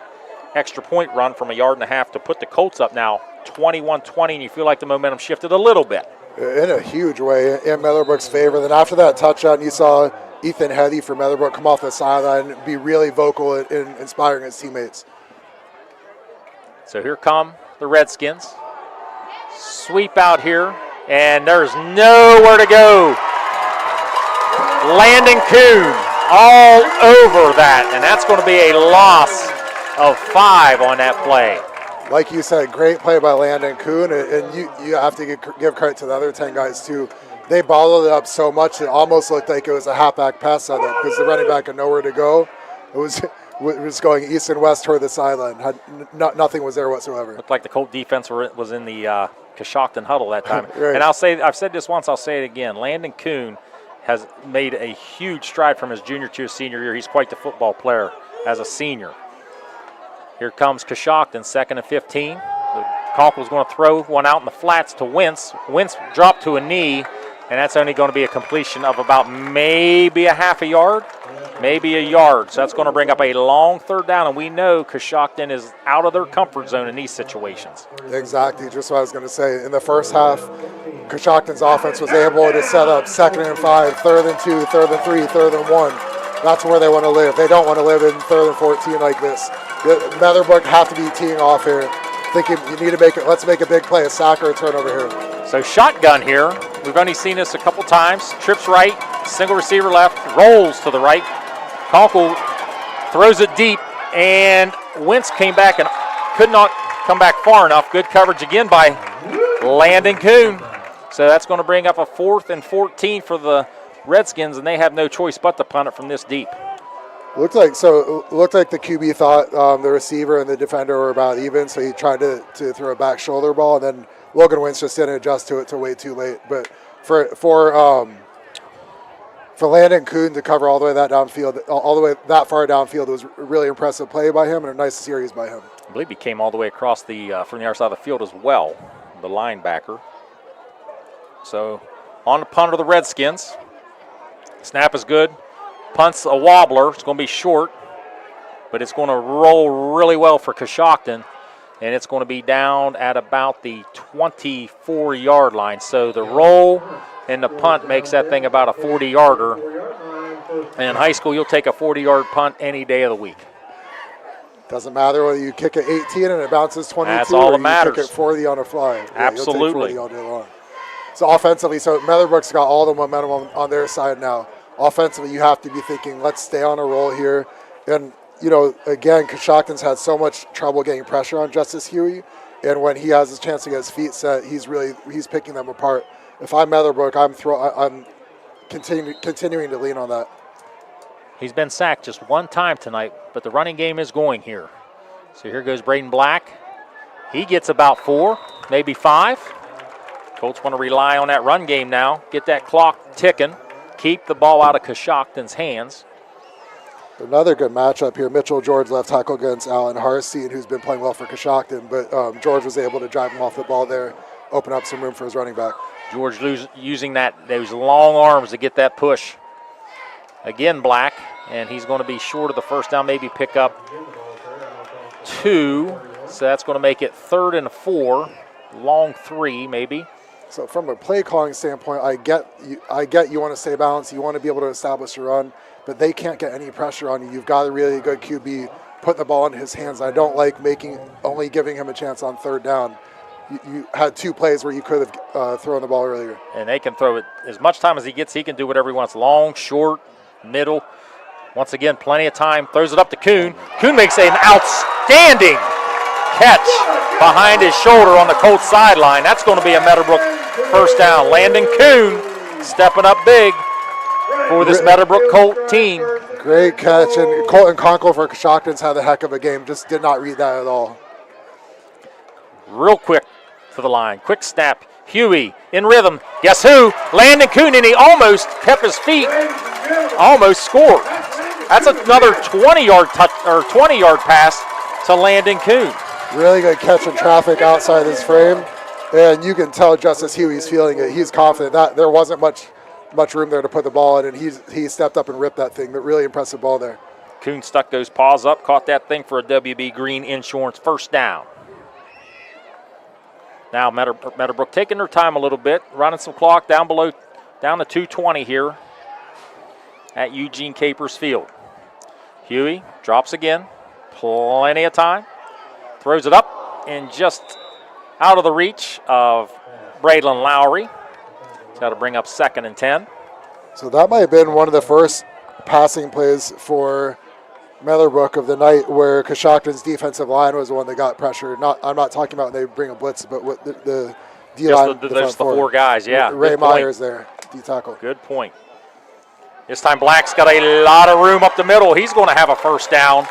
extra point run from 1.5 yards to put the Colts up now 21-20, and you feel like the momentum shifted a little bit. In a huge way in Meadowbrook's favor. Then after that touchdown, you saw Ethan Heddy from Meadowbrook come off the sideline and be really vocal in inspiring his teammates. So here come the Redskins. Sweep out here, and there's nowhere to go. Landon Kuhn all over that, and that's going to be a loss of 5 on that play. Like you said, great play by Landon Kuhn, and you have to give credit to the other 10 guys too. They bottled it up so much it almost looked like it was a halfback pass setup because the running back had nowhere to go. It was going east and west toward the sideline. Nothing was there whatsoever. Looked like the Colt defense was in the Coshocton huddle that time. Right. And I've said this once, I'll say it again. Landon Kuhn has made a huge stride from his junior to his senior year. He's quite the football player as a senior. Here comes Coshocton, 2nd and 15. Conkle's going to throw one out in the flats to Wentz. Wentz dropped to a knee, and that's only going to be a completion of about maybe a half a yard, maybe a yard. So that's going to bring up a long 3rd down, and we know Coshocton is out of their comfort zone in these situations. Exactly, just what I was going to say. In the first half, Coshocton's offense was able to set up 2nd and 5, 3rd and 2, 3rd and 3, 3rd and 1. That's where they want to live. They don't want to live in 3rd and 14 like this. Meadowbrook have to be teeing off here, thinking you need to make it. Let's make a big play, a sack or a turnover here. So shotgun here. We've only seen this a couple times. Trips right, single receiver left, rolls to the right. Conkle throws it deep, and Wentz came back and could not come back far enough. Good coverage again by Landon Kuhn. So that's going to bring up a 4th and 14 for the Redskins, and they have no choice but to punt it from this deep. Looked like the QB thought the receiver and the defender were about even, so he tried to throw a back shoulder ball, and then Logan Wentz just didn't adjust to it till way too late. But for Landon Kuhn to cover all the way that far downfield, it was a really impressive play by him and a nice series by him. I believe he came all the way across from the other side of the field as well, the linebacker. So on the punt of the Redskins. Snap is good. Punt's a wobbler. It's going to be short, but it's going to roll really well for Coshocton, and it's going to be down at about the 24-yard line. So the roll and the punt makes that thing about a 40-yarder. And in high school, you'll take a 40-yard punt any day of the week. Doesn't matter whether you kick it 18 and it bounces 22 That's all or that you matters. kick it 40 on a fly. Yeah, Absolutely. you'll take 40 all day long. So offensively, Meadowbrook's got all the momentum on their side now. Offensively, you have to be thinking, let's stay on a roll here. And, again, Coshocton's had so much trouble getting pressure on Justice Huey. And when he has his chance to get his feet set, he's picking them apart. If I'm Meadowbrook, I'm continuing to lean on that. He's been sacked just one time tonight, but the running game is going here. So here goes Braden Black. He gets about 4, maybe 5. Colts want to rely on that run game now, get that clock ticking. Keep the ball out of Coshocton's hands. Another good matchup here. Mitchell George left tackle against Alan Harstein, who's been playing well for Coshocton, but George was able to drive him off the ball there, open up some room for his running back. George using those long arms to get that push. Again, Black, and he's going to be short of the first down, maybe pick up 2. So that's going to make it 3rd and 4, long 3 maybe. So from a play calling standpoint, I get you want to stay balanced, you want to be able to establish a run, but they can't get any pressure on you. You've got a really good QB putting the ball in his hands. I don't like only giving him a chance on 3rd down. You had 2 plays where you could have thrown the ball earlier. And they can throw it as much time as he gets. He can do whatever he wants, long, short, middle. Once again, plenty of time. Throws it up to Kuhn. Kuhn makes an outstanding catch behind his shoulder on the Colts sideline. That's going to be a Meadowbrook first down. Landon Kuhn stepping up big for this Meadowbrook Colt team. Great catch, and Colton Conkle for Coshocton's had a heck of a game. Just did not read that at all. Real quick to the line. Quick snap. Huey in rhythm. Guess who? Landon Kuhn, and he almost kept his feet. Almost scored. That's another 20-yard pass to Landon Kuhn. Really good catch in traffic outside his frame, and you can tell Justice Huey's feeling it. He's confident that there wasn't much room there to put the ball in, and he stepped up and ripped that thing. But really impressive ball there. Kuhn stuck those paws up, caught that thing for a WB Green Insurance first down. Now Meadowbrook taking their time a little bit, running some clock down to 2:20 here at Eugene Capers Field. Huey drops again, plenty of time, throws it up and just out of the reach of Braylon Lowry. He's got to bring up 2nd and 10. So that might have been one of the first passing plays for Meadowbrook of the night, where Coshocton's defensive line was the one that got pressured. I'm not talking about when they bring a blitz, but what the D-line. There's the 4 guys, yeah. Ray Myers there, D-tackle. Good point. This time Black's got a lot of room up the middle. He's going to have a first down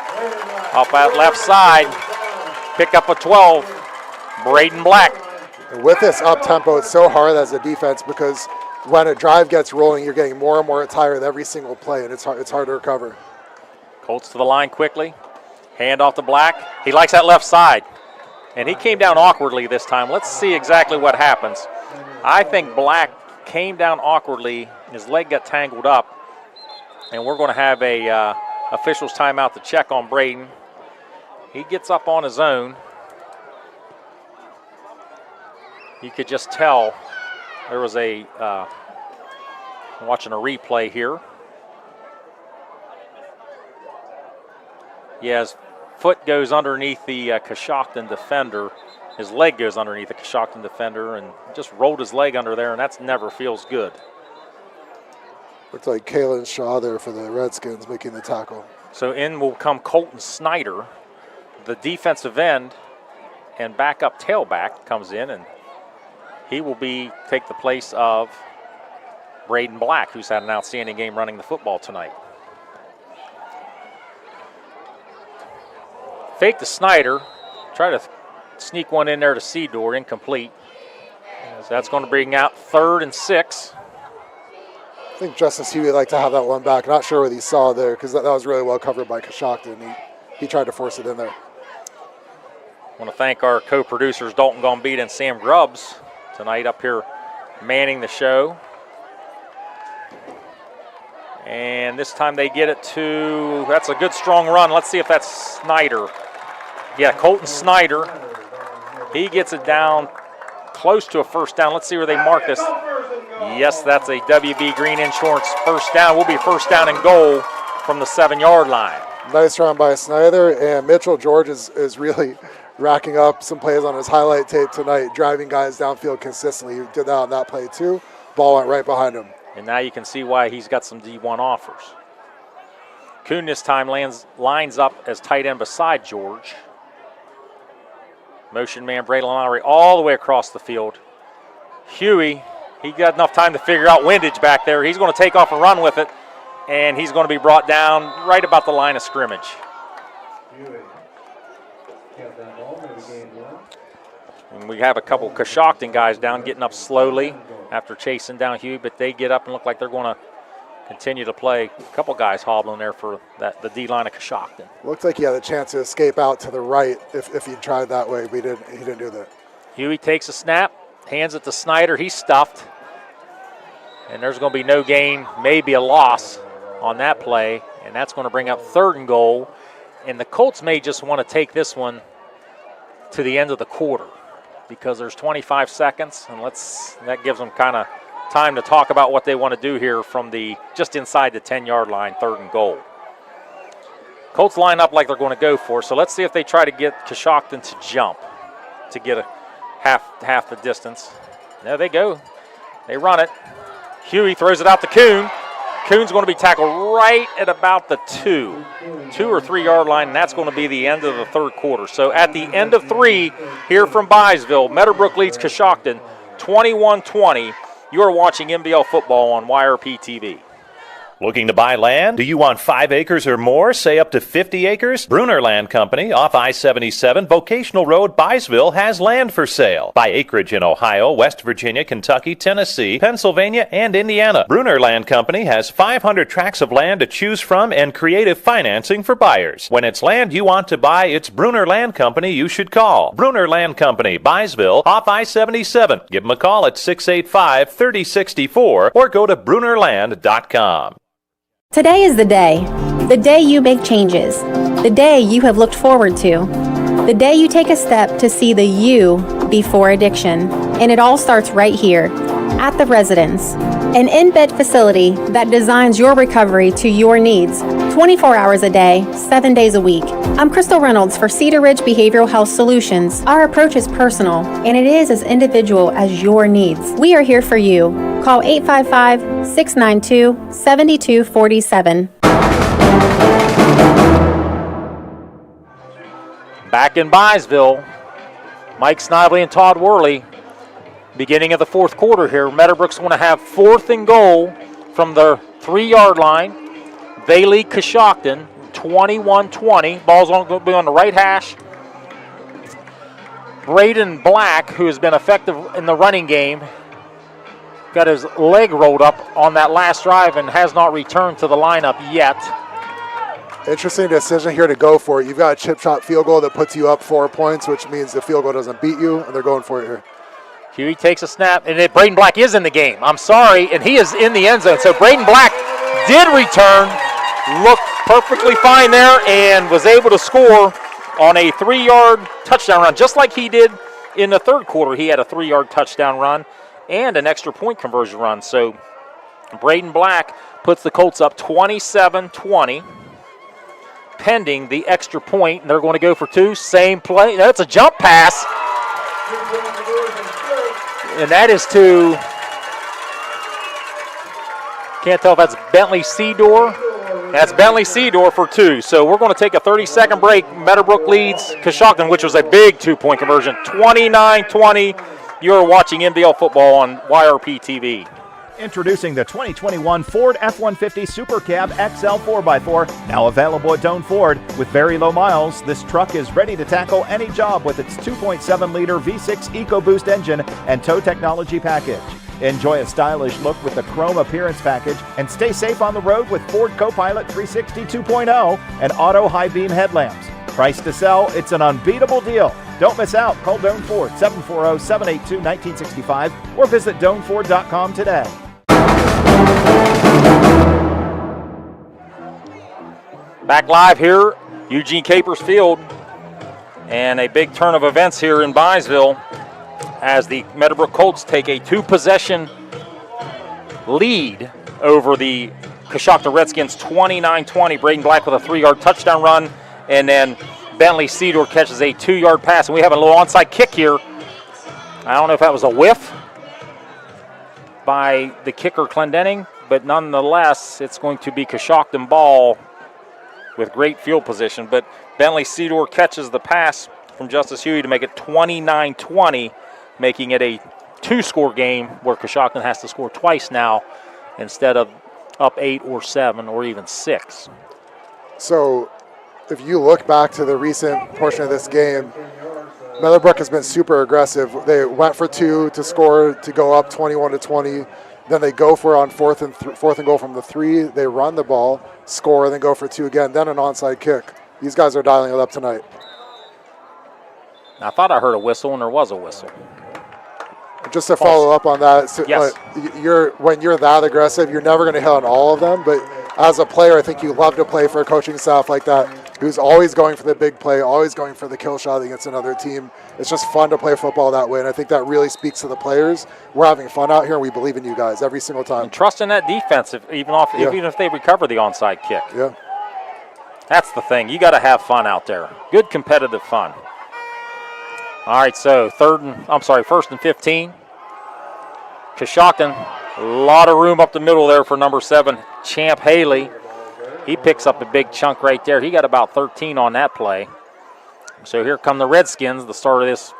up at left side. Pick up a 12, Braden Black. And with this up-tempo, it's so hard as a defense, because when a drive gets rolling, you're getting more and more tired every single play, and it's hard to recover. Colts to the line quickly. Hand off to Black. He likes that left side. And he came down awkwardly this time. Let's see exactly what happens. I think Black came down awkwardly. His leg got tangled up. And we're going to have a official's timeout to check on Braden. He gets up on his own. You could just tell there was I'm watching a replay here. Yeah, his foot goes underneath the Coshocton defender. His leg goes underneath the Coshocton defender and just rolled his leg under there, and that never feels good. Looks like Kalen Shaw there for the Redskins making the tackle. So in will come Colton Snyder, the defensive end and backup tailback comes in, and he will take the place of Braden Black, who's had an outstanding game running the football tonight. Fake to Snyder, try to sneak one in there to Seedor, incomplete. So that's going to bring out 3rd and 6. I think Justice Huey would like to have that one back. Not sure what he saw there, because that was really well covered by Coshocton. He tried to force it in there. I want to thank our co-producers Dalton Gombeat and Sam Grubbs tonight up here manning the show. And this time they get it to, that's a good strong run. Let's see if that's Snyder. Yeah, Colton Snyder. He gets it down close to a first down. Let's see where they mark this. Yes, that's a WB Green Insurance first down. Will be first down and goal from the 7-yard line. Nice run by Snyder, and Mitchell George is really racking up some plays on his highlight tape tonight, driving guys downfield consistently. He did that on that play too. Ball went right behind him. And now you can see why he's got some D1 offers. Kuhn this time lines up as tight end beside George. Motion man Braylon Lowry all the way across the field. Huey, he got enough time to figure out windage back there. He's going to take off and run with it, and he's going to be brought down right about the line of scrimmage. And we have a couple Coshocton guys down, getting up slowly after chasing down Huey, but they get up and look like they're going to continue to play. A couple guys hobbling there for the D-line of Coshocton. Looked like he had a chance to escape out to the right if he tried that way, but he didn't do that. Huey takes a snap, hands it to Snyder. He's stuffed. And there's going to be no gain, maybe a loss on that play, and that's going to bring up 3rd and goal. And the Colts may just want to take this one to the end of the quarter because there's 25 seconds, and that gives them kind of time to talk about what they want to do here from just inside the 10-yard line, 3rd and goal. Colts line up like they're going to go for, so let's see if they try to get Coshocton to jump to get a half the distance. There they go. They run it. Huey throws it out to Kuhn. Kuhn's going to be tackled right at about the 2 or 3 yard line, and that's going to be the end of the 3rd quarter. So at the end of 3 here from Byesville, Meadowbrook leads Coshocton 21-20. You are watching MBL football on YRP TV. Looking to buy land? Do you want 5 acres or more, say up to 50 acres? Bruner Land Company off I-77, Vocational Road, Byesville has land for sale. Buy acreage in Ohio, West Virginia, Kentucky, Tennessee, Pennsylvania, and Indiana. Bruner Land Company has 500 tracts of land to choose from and creative financing for buyers. When it's land you want to buy, it's Bruner Land Company you should call. Bruner Land Company, Byesville, off I-77. Give them a call at 685-3064 or go to brunerland.com. Today is the day you make changes, the day you have looked forward to. The day you take a step to see the you before addiction. And it all starts right here at the Residence, an in-bed facility that designs your recovery to your needs, 24 hours a day, 7 days a week. I'm Crystal Reynolds for Cedar Ridge Behavioral Health Solutions. Our approach is personal, and it is as individual as your needs. We are here for you. Call 855-692-7247. Back in Byesville, Mike Snively and Todd Worley. Beginning of the fourth quarter here, Meadowbrook's going to have 4th and goal from the 3-yard line. They lead Coshocton 21-20. Ball's going to be on the right hash. Braden Black, who has been effective in the running game, got his leg rolled up on that last drive and has not returned to the lineup yet. Interesting decision here to go for it. You've got a chip shot field goal that puts you up 4 points, which means the field goal doesn't beat you, and they're going for it here. Huey takes a snap, and Braden Black is in the game. I'm sorry, and he is in the end zone. So Braden Black did return, looked perfectly fine there, and was able to score on a 3-yard touchdown run, just like he did in the third quarter. He had a 3-yard touchdown run and an extra point conversion run. So Braden Black puts the Colts up 27-20, pending the extra point, and they're going to go for 2. Same play. That's a jump pass. And that is to, can't tell if that's Bentley Seedor. That's Bentley Seedor for 2. So we're going to take a 30-second break. Meadowbrook leads Coshocton, which was a big 2-point conversion, 29-20. You're watching NBL football on YRP TV. Introducing the 2021 Ford F-150 Super Cab XL 4x4, now available at Doane Ford. With very low miles, this truck is ready to tackle any job with its 2.7-liter V6 EcoBoost engine and tow technology package. Enjoy a stylish look with the chrome appearance package and stay safe on the road with Ford Copilot 360 2.0 and auto high beam headlamps. Price to sell, it's an unbeatable deal. Don't miss out. Call Doane Ford 740-782-1965 or visit DoaneFord.com today. Back live here, Eugene Capers Field, and a big turn of events here in Byesville as the Meadowbrook Colts take a 2-possession lead over the Coshocton Redskins 29-20. Braden Black with a 3-yard touchdown run, and then Bentley Seedor catches a 2-yard pass, and we have a little onside kick here. I don't know if that was a whiff by the kicker Clendenning, but nonetheless, it's going to be Coshocton ball with great field position. But Bentley Seedor catches the pass from Justice Huey to make it 29-20, making it a 2-score game where Coshocton has to score twice now instead of up 8 or 7 or even 6. So if you look back to the recent portion of this game, Meadowbrook has been super aggressive. They went for 2 to score to go up 21-20. Then they go for it on fourth and goal from the 3. They run the ball, score, then go for 2 again. Then an onside kick. These guys are dialing it up tonight. I thought I heard a whistle, and there was a whistle. Just to follow up on that, so, yes. When you're that aggressive, you're never going to hit on all of them. But as a player, I think you love to play for a coaching staff like that, who's always going for the big play, always going for the kill shot against another team. It's just fun to play football that way, and I think that really speaks to the players. We're having fun out here, and we believe in you guys every single time. And trust in that defense, even if they recover the onside kick. Yeah. That's the thing. You got to have fun out there. Good competitive fun. All right, so first and 15. Coshocton, a lot of room up the middle there for number 7, Champ Haley. He picks up a big chunk right there. He got about 13 on that play. So here come the Redskins, the start of this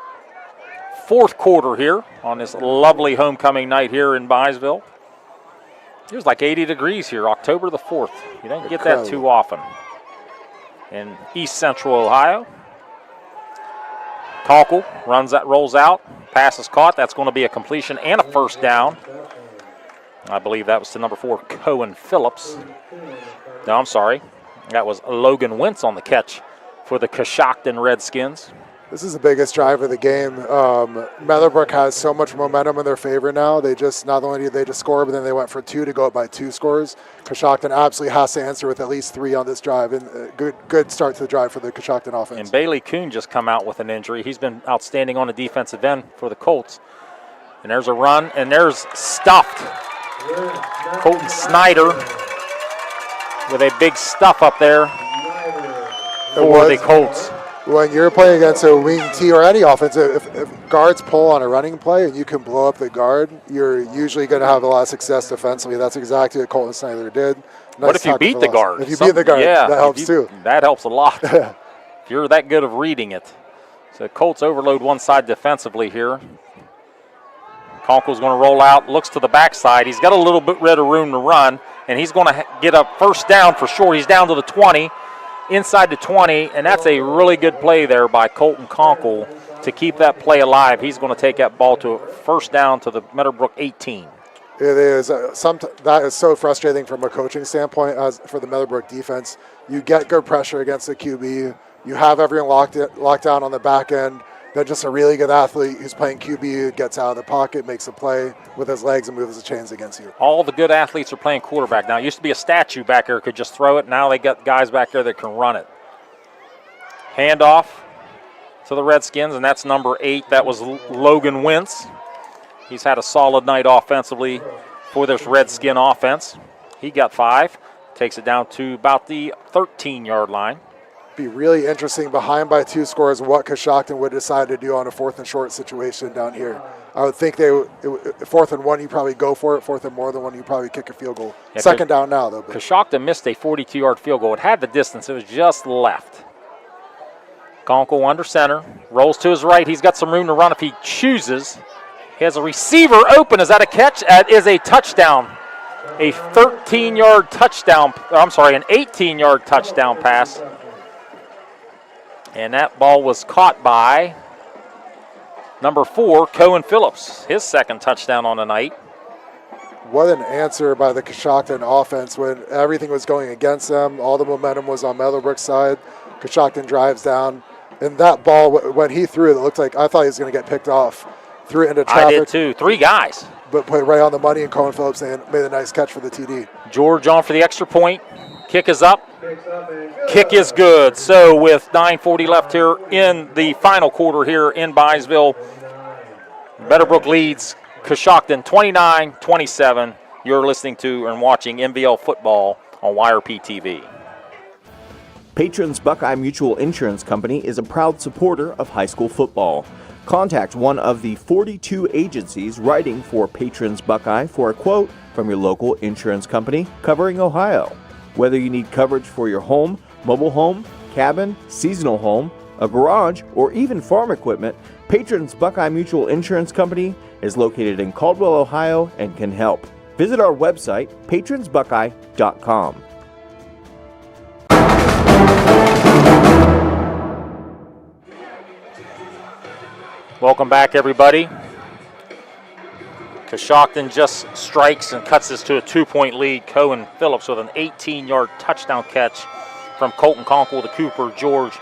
fourth quarter here on this lovely homecoming night here in Byesville. It was like 80 degrees here, October the 4th. You don't get that too often in East Central Ohio. Talkle rolls out, pass is caught. That's going to be a completion and a first down. I believe that was to number 4, Cohen Phillips. No, I'm sorry. That was Logan Wentz on the catch for the Coshocton Redskins. This is the biggest drive of the game. Meadowbrook has so much momentum in their favor now. They just, not only did they just score, but then they went for 2 to go up by 2 scores. Coshocton absolutely has to answer with at least 3 on this drive, and good start to the drive for the Coshocton offense. And Bailey Kuhn just come out with an injury. He's been outstanding on the defensive end for the Colts. And there's a run, and there's stuffed. Colton Snyder with a big stuff up there for the Colts. When you're playing against a wing T or any offense, if guards pull on a running play and you can blow up the guard, you're usually going to have a lot of success defensively. That's exactly what Colton Snyder did. What if you beat the guard? If you beat the guard, that helps too. That helps a lot. If you're that good of reading it. So Colts overload one side defensively here. Conkle's going to roll out, looks to the backside. He's got a little bit of room to run, and he's going to get a first down for sure. He's down to the 20. Inside the 20, and that's a really good play there by Colton Conkle to keep that play alive. He's going to take that ball to a first down to the Meadowbrook 18. It is. That is so frustrating from a coaching standpoint as for the Meadowbrook defense. You get good pressure against the QB. You have everyone locked down on the back end. Then just a really good athlete who's playing QB gets out of the pocket, makes a play with his legs and moves the chains against you. All the good athletes are playing quarterback now. It used to be a statue back there could just throw it. Now they got guys back there that can run it. Handoff to the Redskins, and that's number 8. That was Logan Wentz. He's had a solid night offensively for this Redskin offense. He got 5. Takes it down to about the 13-yard line. Be really interesting behind by 2 scores what Coshocton would decide to do on a 4th and short situation down here. I would think 4th and 1, you probably go for it. 4th and more than 1, you probably kick a field goal. Yeah, 2nd down now, though. Coshocton missed a 42-yard field goal. It had the distance. It was just left. Conkle under center. Rolls to his right. He's got some room to run if he chooses. He has a receiver open. Is that a catch? That is a touchdown. A 13-yard touchdown. I'm sorry, an 18-yard touchdown pass. And that ball was caught by number 4, Cohen Phillips, his 2nd touchdown on the night. What an answer by the Coshocton offense when everything was going against them. All the momentum was on Meadowbrook's side. Coshocton drives down. And that ball, when he threw it, it looked like I thought he was going to get picked off. Threw it into traffic. I did too. 3 guys. But put it right on the money, and Cohen Phillips made a nice catch for the TD. George on for the extra point. Kick is up. Kick is good. So with 9:40 left here in the final quarter here in Byesville, Meadowbrook leads Coshocton 29-27. You're listening to and watching MVL football on YRP TV. Patrons Buckeye Mutual Insurance Company is a proud supporter of high school football. Contact one of the 42 agencies writing for Patrons Buckeye for a quote from your local insurance company covering Ohio. Whether you need coverage for your home, mobile home, cabin, seasonal home, a garage, or even farm equipment, Patrons Buckeye Mutual Insurance Company is located in Caldwell, Ohio, and can help. Visit our website, patronsbuckeye.com. Welcome back, everybody. Coshocton just strikes and cuts this to a 2-point lead. Cohen Phillips with an 18-yard touchdown catch from Colton Conkle to Cooper George.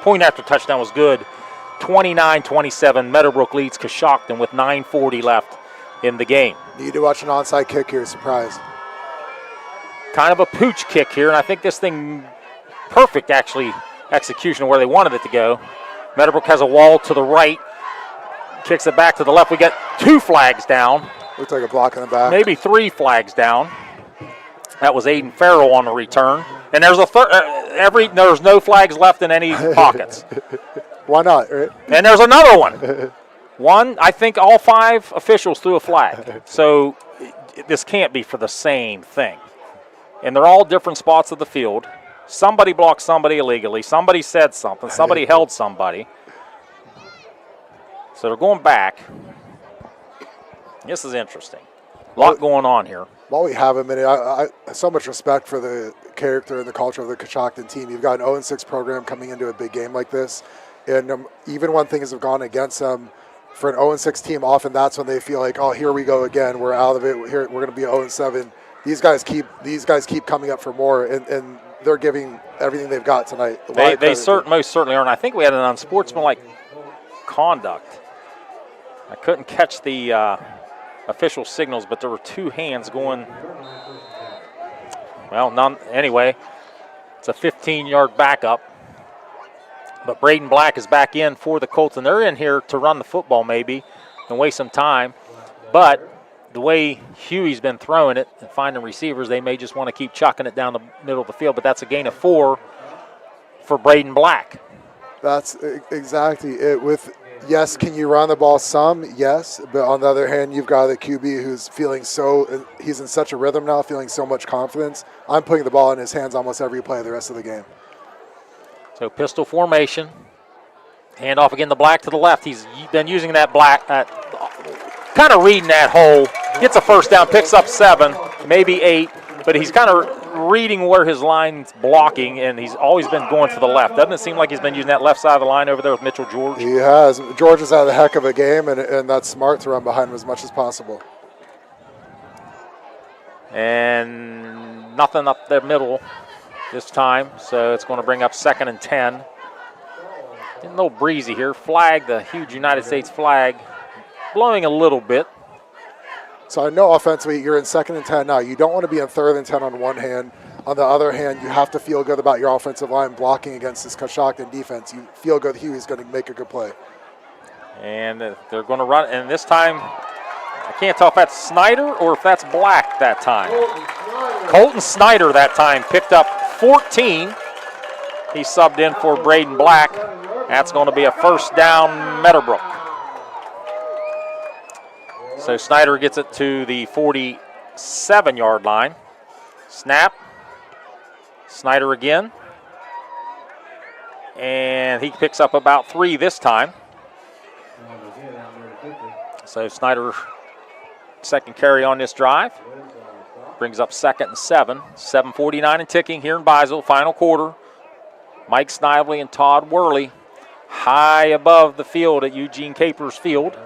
Point after touchdown was good. 29-27. Meadowbrook leads Coshocton with 9:40 left in the game. Need to watch an onside kick here. Surprise. Kind of a pooch kick here, and I think this thing perfect, actually, execution of where they wanted it to go. Meadowbrook has a wall to the right. Kicks it back to the left. We got 2 flags down. Looks like a block in the back. Maybe 3 flags down. That was Aiden Farrell on the return. And there's a there's no flags left in any pockets. Why not, right? And there's another one. I think all 5 officials threw a flag. So this can't be for the same thing. And they're all different spots of the field. Somebody blocked somebody illegally. Somebody said something. Somebody held somebody. So they're going back. This is interesting. A lot going on here. While we have a minute, I so much respect for the character and the culture of the Coshocton team. You've got an 0-6 program coming into a big game like this. And even when things have gone against them, for an 0-6 team, often that's when they feel like, oh, here we go again. We're out of it. We're going to be 0-7. These guys keep coming up for more, and they're giving everything they've got tonight. They most certainly are. And I think we had an unsportsmanlike conduct. I couldn't catch the official signals, but there were two hands going. Well, none. Anyway, it's a 15-yard backup. But Braden Black is back in for the Colts, and they're in here to run the football maybe and waste some time. But the way Huey's been throwing it and finding receivers, they may just want to keep chucking it down the middle of the field. But that's a gain of 4 for Braden Black. That's exactly it. Yes, can you run the ball some? Yes. But on the other hand, you've got a QB who's he's in such a rhythm now, feeling so much confidence. I'm putting the ball in his hands almost every play of the rest of the game. So pistol formation. Handoff again to Black to the left. He's been using that Black, kind of reading that hole. Gets a first down, picks up 7, maybe 8. But he's kind of reading where his line's blocking, and he's always been going to the left. Doesn't it seem like he's been using that left side of the line over there with Mitchell George? He has. George has had a heck of a game, and that's smart to run behind him as much as possible. And nothing up the middle this time, so it's going to bring up 2nd and 10. Getting a little breezy here. Flag, the huge United States flag, blowing a little bit. So I know offensively you're in 2nd and 10 now. You don't want to be in 3rd and 10 on one hand. On the other hand, you have to feel good about your offensive line blocking against this Coshocton defense. You feel good Huey's going to make a good play. And they're going to run, and this time, I can't tell if that's Snyder or if that's Black that time. Colton Snyder that time picked up 14. He subbed in for Braden Black. That's going to be a first down, Meadowbrook. So Snyder gets it to the 47-yard line. Snap. Snyder again. And he picks up about 3 this time. So Snyder, second carry on this drive. Brings up 2nd and 7. 7:49 and ticking here in Byesville, final quarter. Mike Snively and Todd Worly high above the field at Eugene Capers Field.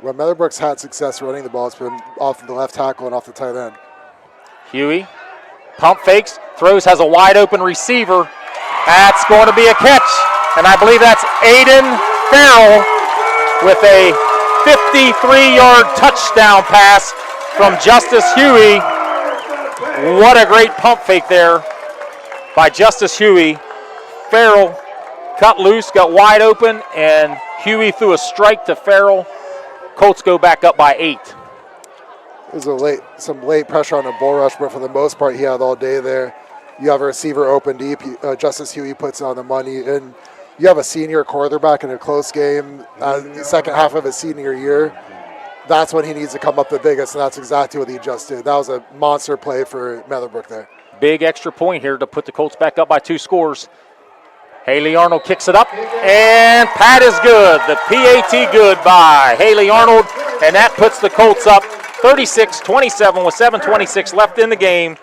When Meadowbrook's had success running the ball, it's been off the left tackle and off the tight end. Huey, pump fakes, throws, has a wide open receiver. That's going to be a catch. And I believe that's Aiden Farrell with a 53-yard touchdown pass from Justice Huey. What a great pump fake there by Justice Huey. Farrell cut loose, got wide open, and Huey threw a strike to Farrell. Colts go back up by 8. There's some late pressure on the bull rush, but for the most part, he had all day there. You have a receiver open deep. Justice Huey puts it on the money, and you have a senior quarterback in a close game, the second half of his senior year. That's when he needs to come up the biggest, and that's exactly what he just did. That was a monster play for Meadowbrook there. Big extra point here to put the Colts back up by 2 scores. Haley Arnold kicks it up, and Pat is good. The PAT good by Haley Arnold, and that puts the Colts up 36-27 with 7:26 left in the game.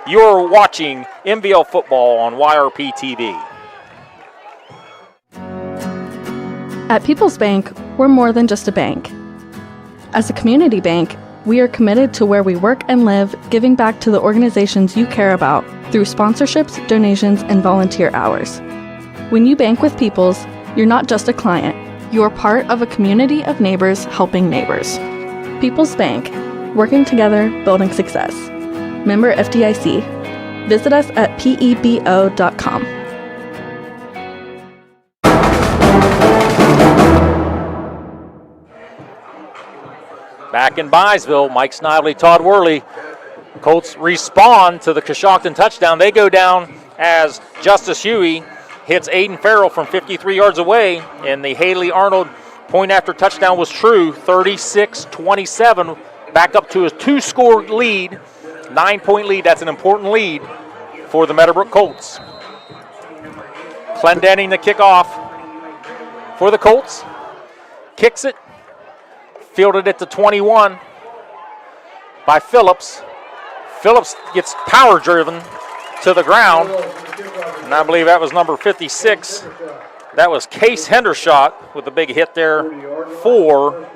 You're watching MVL football on YRP TV. At People's Bank, we're more than just a bank. As a community bank, we are committed to where we work and live, giving back to the organizations you care about through sponsorships, donations, and volunteer hours. When you bank with People's, you're not just a client. You're part of a community of neighbors helping neighbors. People's Bank, working together, building success. Member FDIC. Visit us at pebo.com. Back in Byesville, Mike Snively, Todd Worley. Colts respond to the Coshocton touchdown. They go down as Justice Huey hits Aiden Farrell from 53 yards away, and the Haley Arnold point after touchdown was true. 36-27, back up to a 2-score lead, 9-point lead. That's an important lead for the Meadowbrook Colts. Clendenning the kickoff for the Colts. Kicks it. Fielded at the 21 by Phillips. Phillips gets power driven to the ground. And I believe that was number 56. That was Case Hendershot with a big hit there for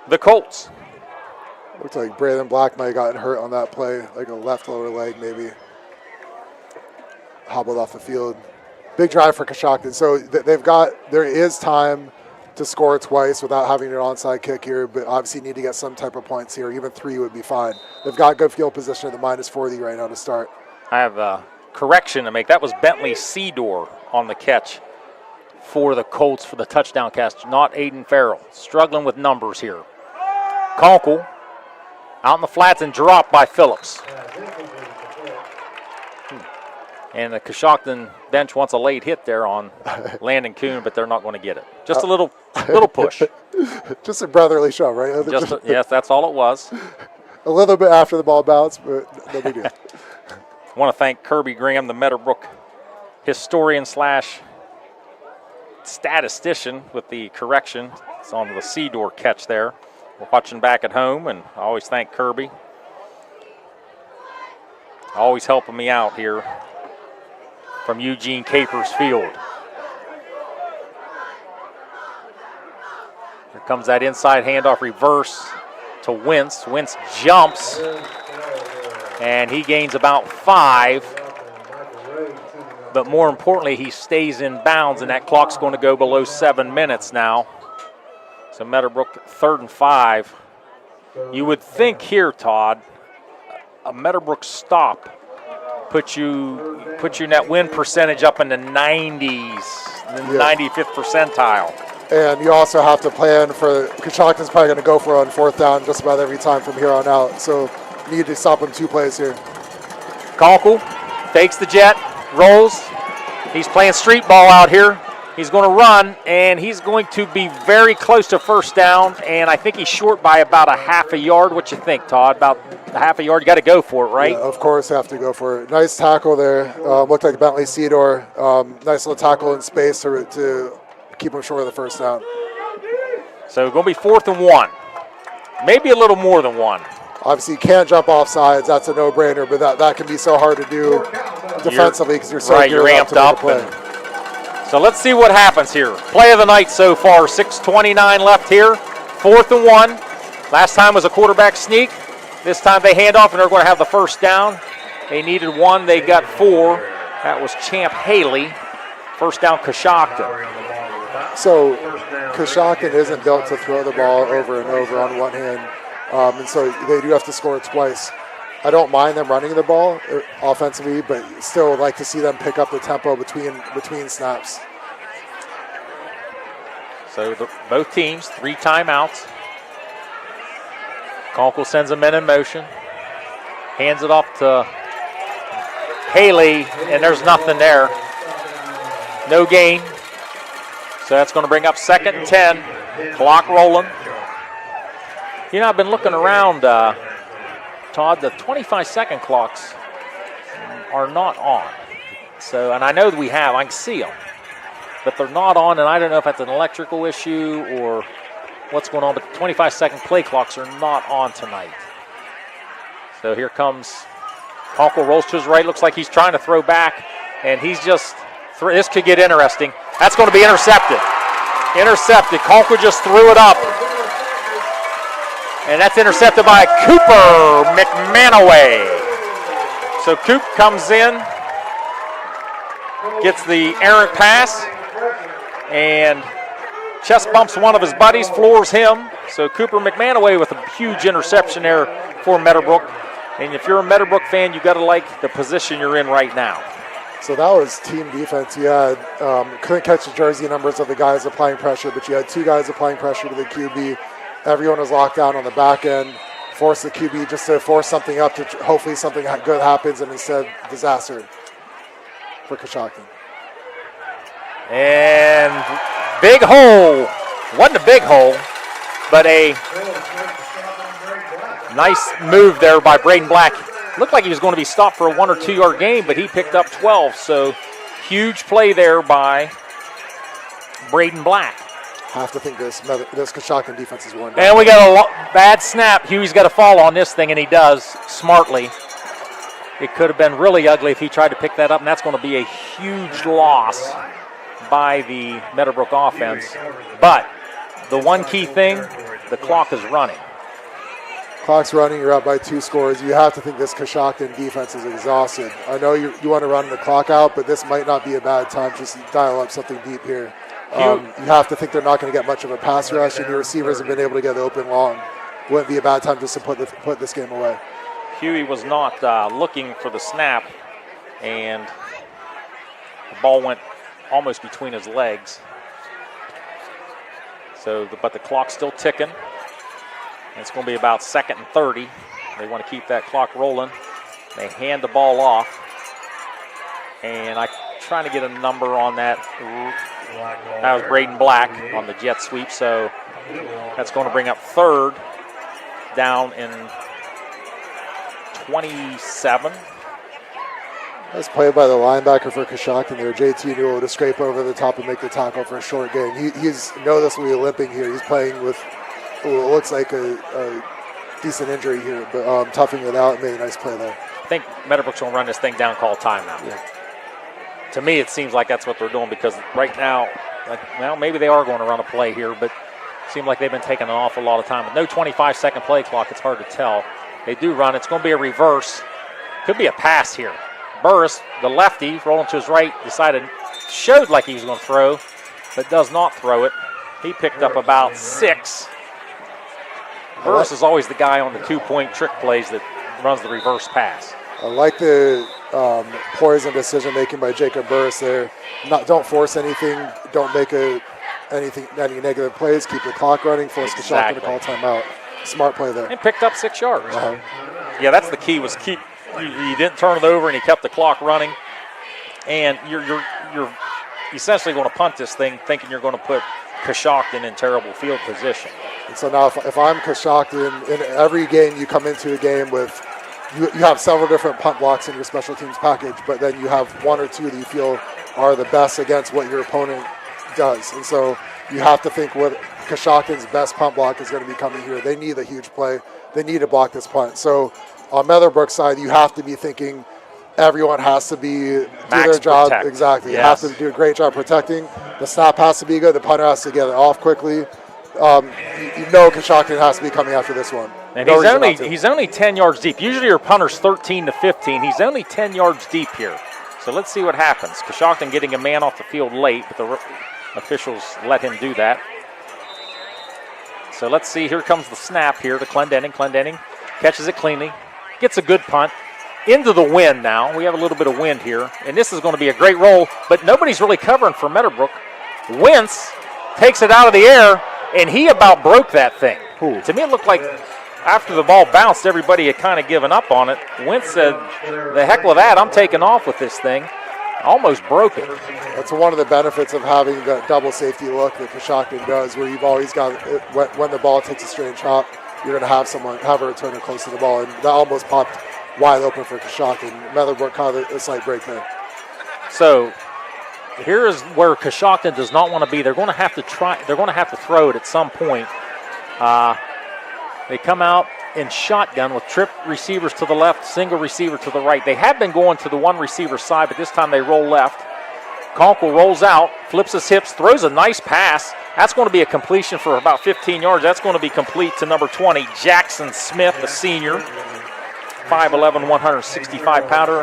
the Colts. Looks like Braden Black might have gotten hurt on that play, like a left lower leg maybe. Hobbled off the field. big drive for Coshocton. So there is time to score twice without having an onside kick here, but obviously need to get some type of points here. Even 3 would be fine. They've got good field position at the -40 right now to start. I have a correction to make. That was Bentley Seedor on the catch for the Colts for the touchdown catch, not Aiden Farrell. Struggling with numbers here. Conkle out in the flats and dropped by Phillips. And the Coshocton bench wants a late hit there on Landon Kuhn, but they're not going to get it. Just a little push. Just a brotherly shove, right? Yes, that's all it was. A little bit after the ball bounced, but no big deal. I want to thank Kirby Graham, the Meadowbrook historian / statistician, with the correction. It's on the Seedor catch there. We're watching back at home, and I always thank Kirby. Always helping me out here from Eugene Capers Field. Here comes that inside handoff reverse to Wentz. Wentz jumps, and he gains about 5. But more importantly, he stays in bounds, and that clock's going to go below 7 minutes now. So Meadowbrook 3rd and 5. You would think here, Todd, a Meadowbrook stop put you in that win percentage up in the 90s, the 95th percentile. And you also have to plan for Coshocton's probably going to go for it on 4th down just about every time from here on out. So you need to stop him 2 plays here. Conkle fakes the jet, rolls. He's playing street ball out here. He's going to run, and he's going to be very close to 1st down, and I think he's short by about a half a yard. What you think, Todd? About a half a yard? You got to go for it, right? Yeah, of course, have to go for it. Nice tackle there. Looked like Bentley Seedor. Nice little tackle in space to keep him short of the 1st down. So going to be 4th and 1. Maybe a little more than 1. Obviously, you can't jump off sides. That's a no-brainer, but that can be so hard to do defensively because you're so amped up. So let's see what happens here. Play of the night so far, 6:29 left here. 4th and 1. Last time was a quarterback sneak. This time they hand off, and they're going to have the 1st down. They needed 1. They got 4. That was Champ Haley. 1st down, Coshocton. So Coshocton isn't built to throw the ball over and over on one hand, and so they do have to score twice. I don't mind them running the ball offensively, but still like to see them pick up the tempo between snaps. So both teams, 3 timeouts. Conkle sends them in motion. Hands it off to Haley, and there's nothing there. No gain. So that's going to bring up 2nd and 10. Clock rolling. You know, I've been looking around, Todd, the 25-second clocks are not on. So, and I know that I can see them, but they're not on, and I don't know if that's an electrical issue or what's going on, but the 25-second play clocks are not on tonight. So here comes Conkle, rolls to his right, looks like he's trying to throw back, and he's just, this could get interesting. That's going to be intercepted. Conkle just threw it up. And that's intercepted by Cooper McManaway. So Coop comes in, gets the errant pass, and chest bumps one of his buddies, floors him. So Cooper McManaway with a huge interception there for Meadowbrook. And if you're a Meadowbrook fan, you got to like the position you're in right now. So that was team defense. You had couldn't catch the jersey numbers of the guys applying pressure, but you had 2 guys applying pressure to the QB. Everyone was locked down on the back end, forced the QB just to force something up to hopefully something good happens, and instead disaster for Coshocton. And big hole. Wasn't a big hole, but a nice move there by Braden Black. Looked like he was going to be stopped for a 1 or 2 yard gain, but he picked up 12. So huge play there by Braden Black. I have to think this Coshocton defense is worn down. And we got a bad snap. Huey's got to fall on this thing, and he does smartly. It could have been really ugly if he tried to pick that up, and that's going to be a huge loss by the Meadowbrook offense. But the one key thing, the clock is running. Clock's running, you're up by 2 scores. You have to think this Coshocton defense is exhausted. I know you want to run the clock out, but this might not be a bad time to just dial up something deep here. You have to think they're not going to get much of a pass rush, and your receivers have been able to get open long. Wouldn't be a bad time just to put this game away. Huey was not looking for the snap, and the ball went almost between his legs. But the clock's still ticking. It's going to be about 2nd and 30. They want to keep that clock rolling. They hand the ball off. And I'm trying to get a number on that. That was Braden Black on the jet sweep. So that's going to bring up 3rd down in 27. Nice play by the linebacker for Coshocton there. JT knew able to scrape over the top and make the tackle for a short gain. He's noticeably limping here. He's playing with what looks like a decent injury here, but toughing it out and made a nice play there. I think Meadowbrook's going to run this thing down, call timeout. Yeah. To me, it seems like that's what they're doing because right now, maybe they are going to run a play here, but it seems like they've been taking an awful lot of time. With no 25-second play clock, it's hard to tell. They do run. It's going to be a reverse. Could be a pass here. Burris, the lefty, rolling to his right, showed like he was going to throw, but does not throw it. He picked up about 6. Burris is always the guy on the 2-point trick plays that runs the reverse pass. I like the poison decision making by Jacob Burris there. Don't force anything. Don't make any negative plays. Keep the clock running. Force Coshocton to call timeout. Smart play there. And picked up 6 yards. Yeah, that's the key. He didn't turn it over and he kept the clock running. And you're essentially going to punt this thing, thinking you're going to put Coshocton in terrible field position. And so now, if I'm Coshocton, in every game you come into a game with. You have several different punt blocks in your special teams package, but then you have 1 or 2 that you feel are the best against what your opponent does. And so you have to think what Coshocton's best punt block is going to be coming here. They need a huge play. They need to block this punt. So on Meadowbrook's side, you have to be thinking everyone has to do their job. Protect. Exactly. Yes. You have to do a great job protecting. The snap has to be good. The punter has to get it off quickly. Coshocton has to be coming after this one. And he's only 10 yards deep. Usually your punter's 13 to 15. He's only 10 yards deep here. So let's see what happens. Coshocton getting a man off the field late, but the officials let him do that. So let's see. Here comes the snap here to Clendening. Clendening catches it cleanly. Gets a good punt. Into the wind now. We have a little bit of wind here. And this is going to be a great roll, but nobody's really covering for Meadowbrook. Wentz takes it out of the air, and he about broke that thing. Ooh. To me, it looked like after the ball bounced, everybody had kind of given up on it. Wentz said, the heck with that, I'm taking off with this thing. Almost broke it. That's one of the benefits of having the double safety look that Coshocton does, where you've always got, when the ball takes a strange hop, you're going to have a returner close to the ball, and that almost popped wide open for Coshocton. Meadowbrook caught a slight break there. So here is where Coshocton does not want to be. They're going to have to try. They're going to have to throw it at some point. They come out in shotgun with trip receivers to the left, single receiver to the right. They have been going to the one receiver side, but this time they roll left. Conkle rolls out, flips his hips, throws a nice pass. That's going to be a completion for about 15 yards. That's going to be complete to number 20, Jackson Smith, a senior, 5'11", 165-pounder.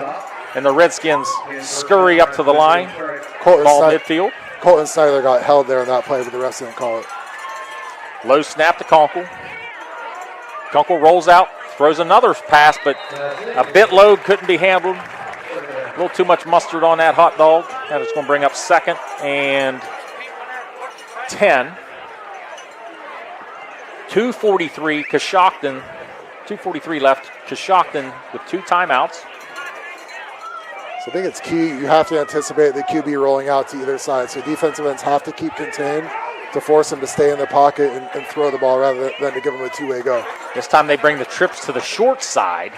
And the Redskins scurry up to the line, ball midfield. Colton Snyder got held there in that play, but the refs didn't call it. Low snap to Conkle. Conkle rolls out, throws another pass, but a bit low, couldn't be handled. A little too much mustard on that hot dog. That is going to bring up 2nd and 10. 2:43, Coshocton, 2:43 left. Coshocton with 2 timeouts. So I think it's key. You have to anticipate the QB rolling out to either side. So defensive ends have to keep contained to force him to stay in the pocket and throw the ball rather than to give him a two-way go. This time they bring the trips to the short side,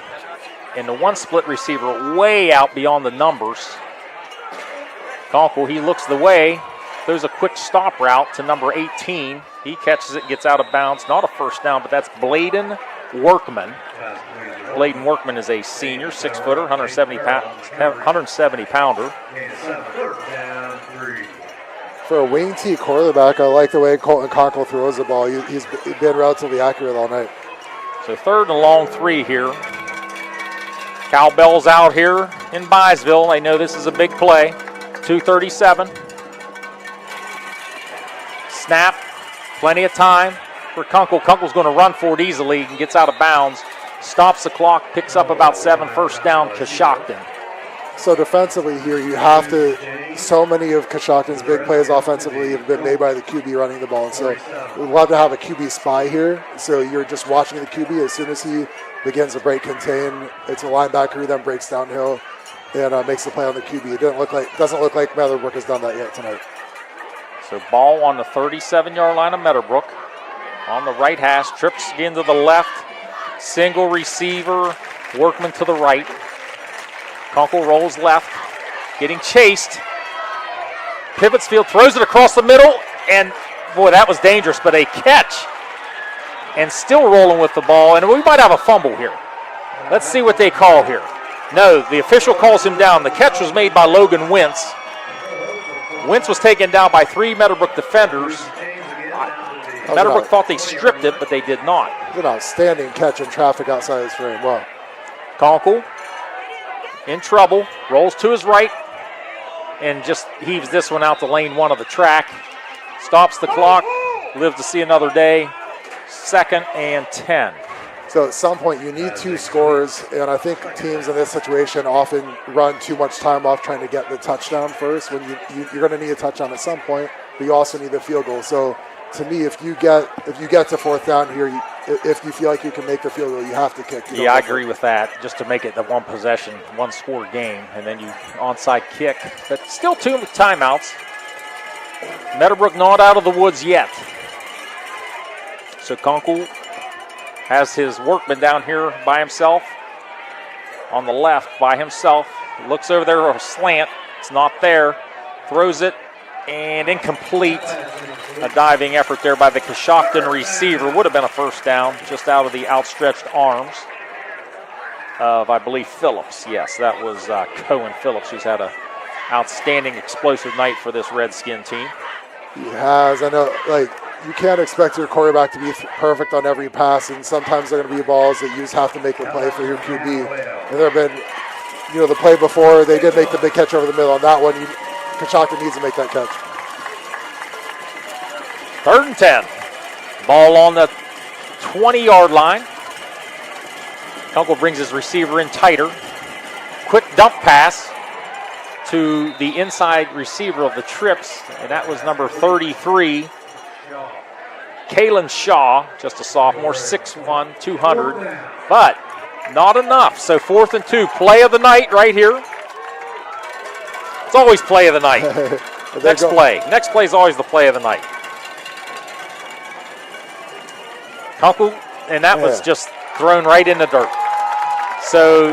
and the one split receiver way out beyond the numbers. Conkle, he looks the way, throws a quick stop route to number 18. He catches it, gets out of bounds. Not a first down, but that's Bladen Workman. Bladen Workman is a senior, 6-footer, 170-pounder. For a wing T quarterback, I like the way Colton Conkle throws the ball. He's been relatively accurate all night. So 3rd and a long 3 here. Cowbells out here in Byesville. They know this is a big play. 2:37. Snap. Plenty of time for Kunkel. Kunkel's going to run for it easily and gets out of bounds. Stops the clock, picks up about 7, first down, Coshocton. So defensively here, you have to, so many of Coshocton's big plays offensively have been made by the QB running the ball. And so we'd love to have a QB spy here. So you're just watching the QB. As soon as he begins to break contain, it's a linebacker who then breaks downhill and makes the play on the QB. It doesn't look like Meadowbrook has done that yet tonight. So ball on the 37-yard line of Meadowbrook. On the right hash, trips again to the left. Single receiver, Workman to the right. Kunkel rolls left, getting chased. Pivots field, throws it across the middle, and boy, that was dangerous, but a catch. And still rolling with the ball, and we might have a fumble here. Let's see what they call here. No, the official calls him down. The catch was made by Logan Wentz. Wentz was taken down by 3 Meadowbrook defenders. Meadowbrook thought they stripped it, but they did not. It's an outstanding catch in traffic outside his frame. Wow. Kunkel in trouble, rolls to his right, and just heaves this one out to lane 1 of the track. Stops the clock, lives to see another day. 2nd and 10. So at some point you need 2 scores, and I think teams in this situation often run too much time off trying to get the touchdown first. When you're going to need a touchdown at some point, but you also need the field goal. So to me, if you get to 4th down here, if you feel like you can make the field goal, you have to kick. Yeah, I agree with that, just to make it the 1 possession, 1 score game, and then you onside kick. But still 2 timeouts. Meadowbrook not out of the woods yet. So Kunkel has his Workman down here by himself. On the left by himself. Looks over there, a slant. It's not there. Throws it, and incomplete. A diving effort there by the Coshocton receiver. Would have been a first down, just out of the outstretched arms of, I believe, Phillips. Yes, that was Cohen Phillips, who's had an outstanding, explosive night for this Redskin team. He has. I know, you can't expect your quarterback to be perfect on every pass, and sometimes there are going to be balls that you just have to make the play for your QB. And there have been, the play before, they did make the big catch over the middle. On that one, Coshocton needs to make that catch. 3rd and 10. Ball on the 20-yard line. Kunkel brings his receiver in tighter. Quick dump pass to the inside receiver of the Trips, and that was number 33, Kalen Shaw, just a sophomore, 6'1", 200, but not enough. So 4th and 2, play of the night right here. It's always play of the night. Next play is always the play of the night. Kunkel, and that was just thrown right in the dirt. So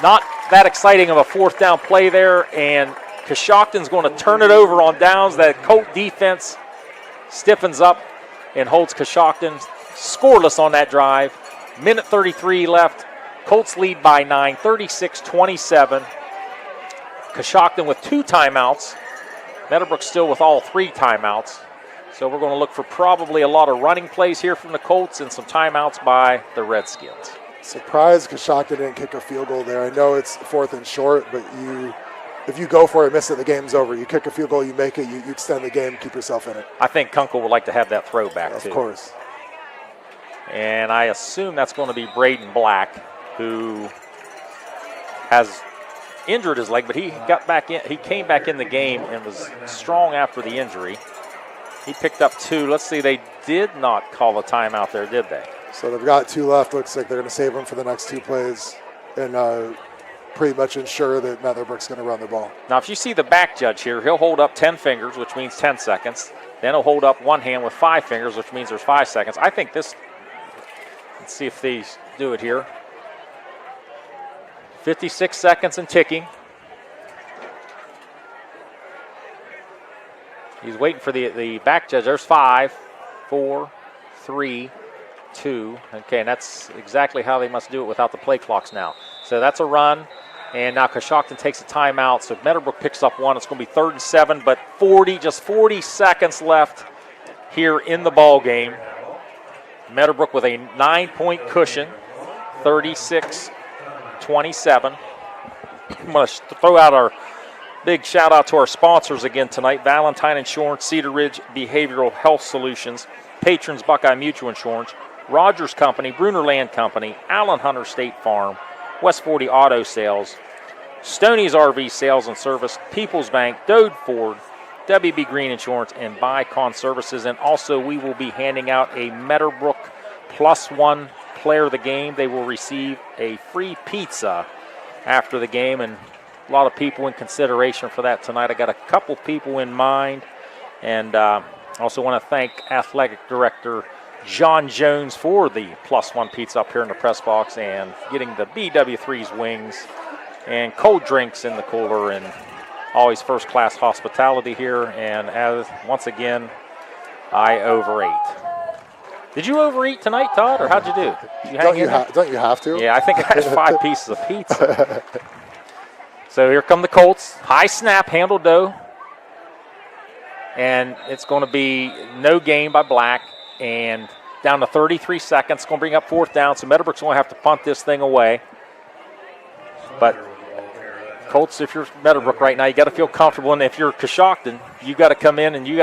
not that exciting of a 4th down play there, and Coshocton's going to turn it over on downs. That Colt defense stiffens up and holds Coshocton scoreless on that drive. Minute 33 left. Colts lead by 9, 36-27. Coshocton with 2 timeouts. Meadowbrook still with all 3 timeouts. So we're going to look for probably a lot of running plays here from the Colts and some timeouts by the Redskins. Surprised Coshocton didn't kick a field goal there. I know it's 4th and short, but if you go for it, miss it, the game's over. You kick a field goal, you make it, you extend the game, keep yourself in it. I think Kunkel would like to have that throwback too. Of course. And I assume that's going to be Braden Black, who has injured his leg, but he got back in. He came back in the game and was strong after the injury. He picked up 2. Let's see, they did not call a timeout there, did they? So they've got 2 left. Looks like they're going to save them for the next 2 plays and pretty much ensure that Meadowbrook's going to run the ball. Now, if you see the back judge here, he'll hold up 10 fingers, which means 10 seconds. Then he'll hold up one hand with 5 fingers, which means there's 5 seconds. I think this, let's see if they do it here. 56 seconds and ticking. He's waiting for the back judge. There's 5, 4, 3, 2. Okay, and that's exactly how they must do it without the play clocks now. So that's a run, and now Coshocton takes a timeout. So if Meadowbrook picks up 1, it's going to be 3rd and 7, but just 40 seconds left here in the ball game. Meadowbrook with a 9-point cushion, 36-27. I'm going to throw out our big shout out to our sponsors again tonight: Valentine Insurance, Cedar Ridge Behavioral Health Solutions, Patrons Buckeye Mutual Insurance, Rogers Company, Bruner Land Company, Allen Hunter State Farm, West 40 Auto Sales, Stoney's RV Sales and Service, People's Bank, Dode Ford, WB Green Insurance, and Bycon Services. And also we will be handing out a Meadowbrook +1 player of the game. They will receive a free pizza after the game, and a lot of people in consideration for that tonight. I got a couple people in mind, and also want to thank Athletic Director John Jones for the +1 pizza up here in the press box and getting the BW3's wings and cold drinks in the cooler, and always first-class hospitality here. And as once again, I overate. Did you overeat tonight, Todd, or how'd you do? Don't you have to? Yeah, I think I had 5 pieces of pizza. So here come the Colts. High snap, handle dough. And it's going to be no gain by Black. And down to 33 seconds. It's going to bring up 4th down. So Meadowbrook's going to have to punt this thing away. But Colts, if you're Meadowbrook right now, you got to feel comfortable. And if you're Coshocton, you got to come in and you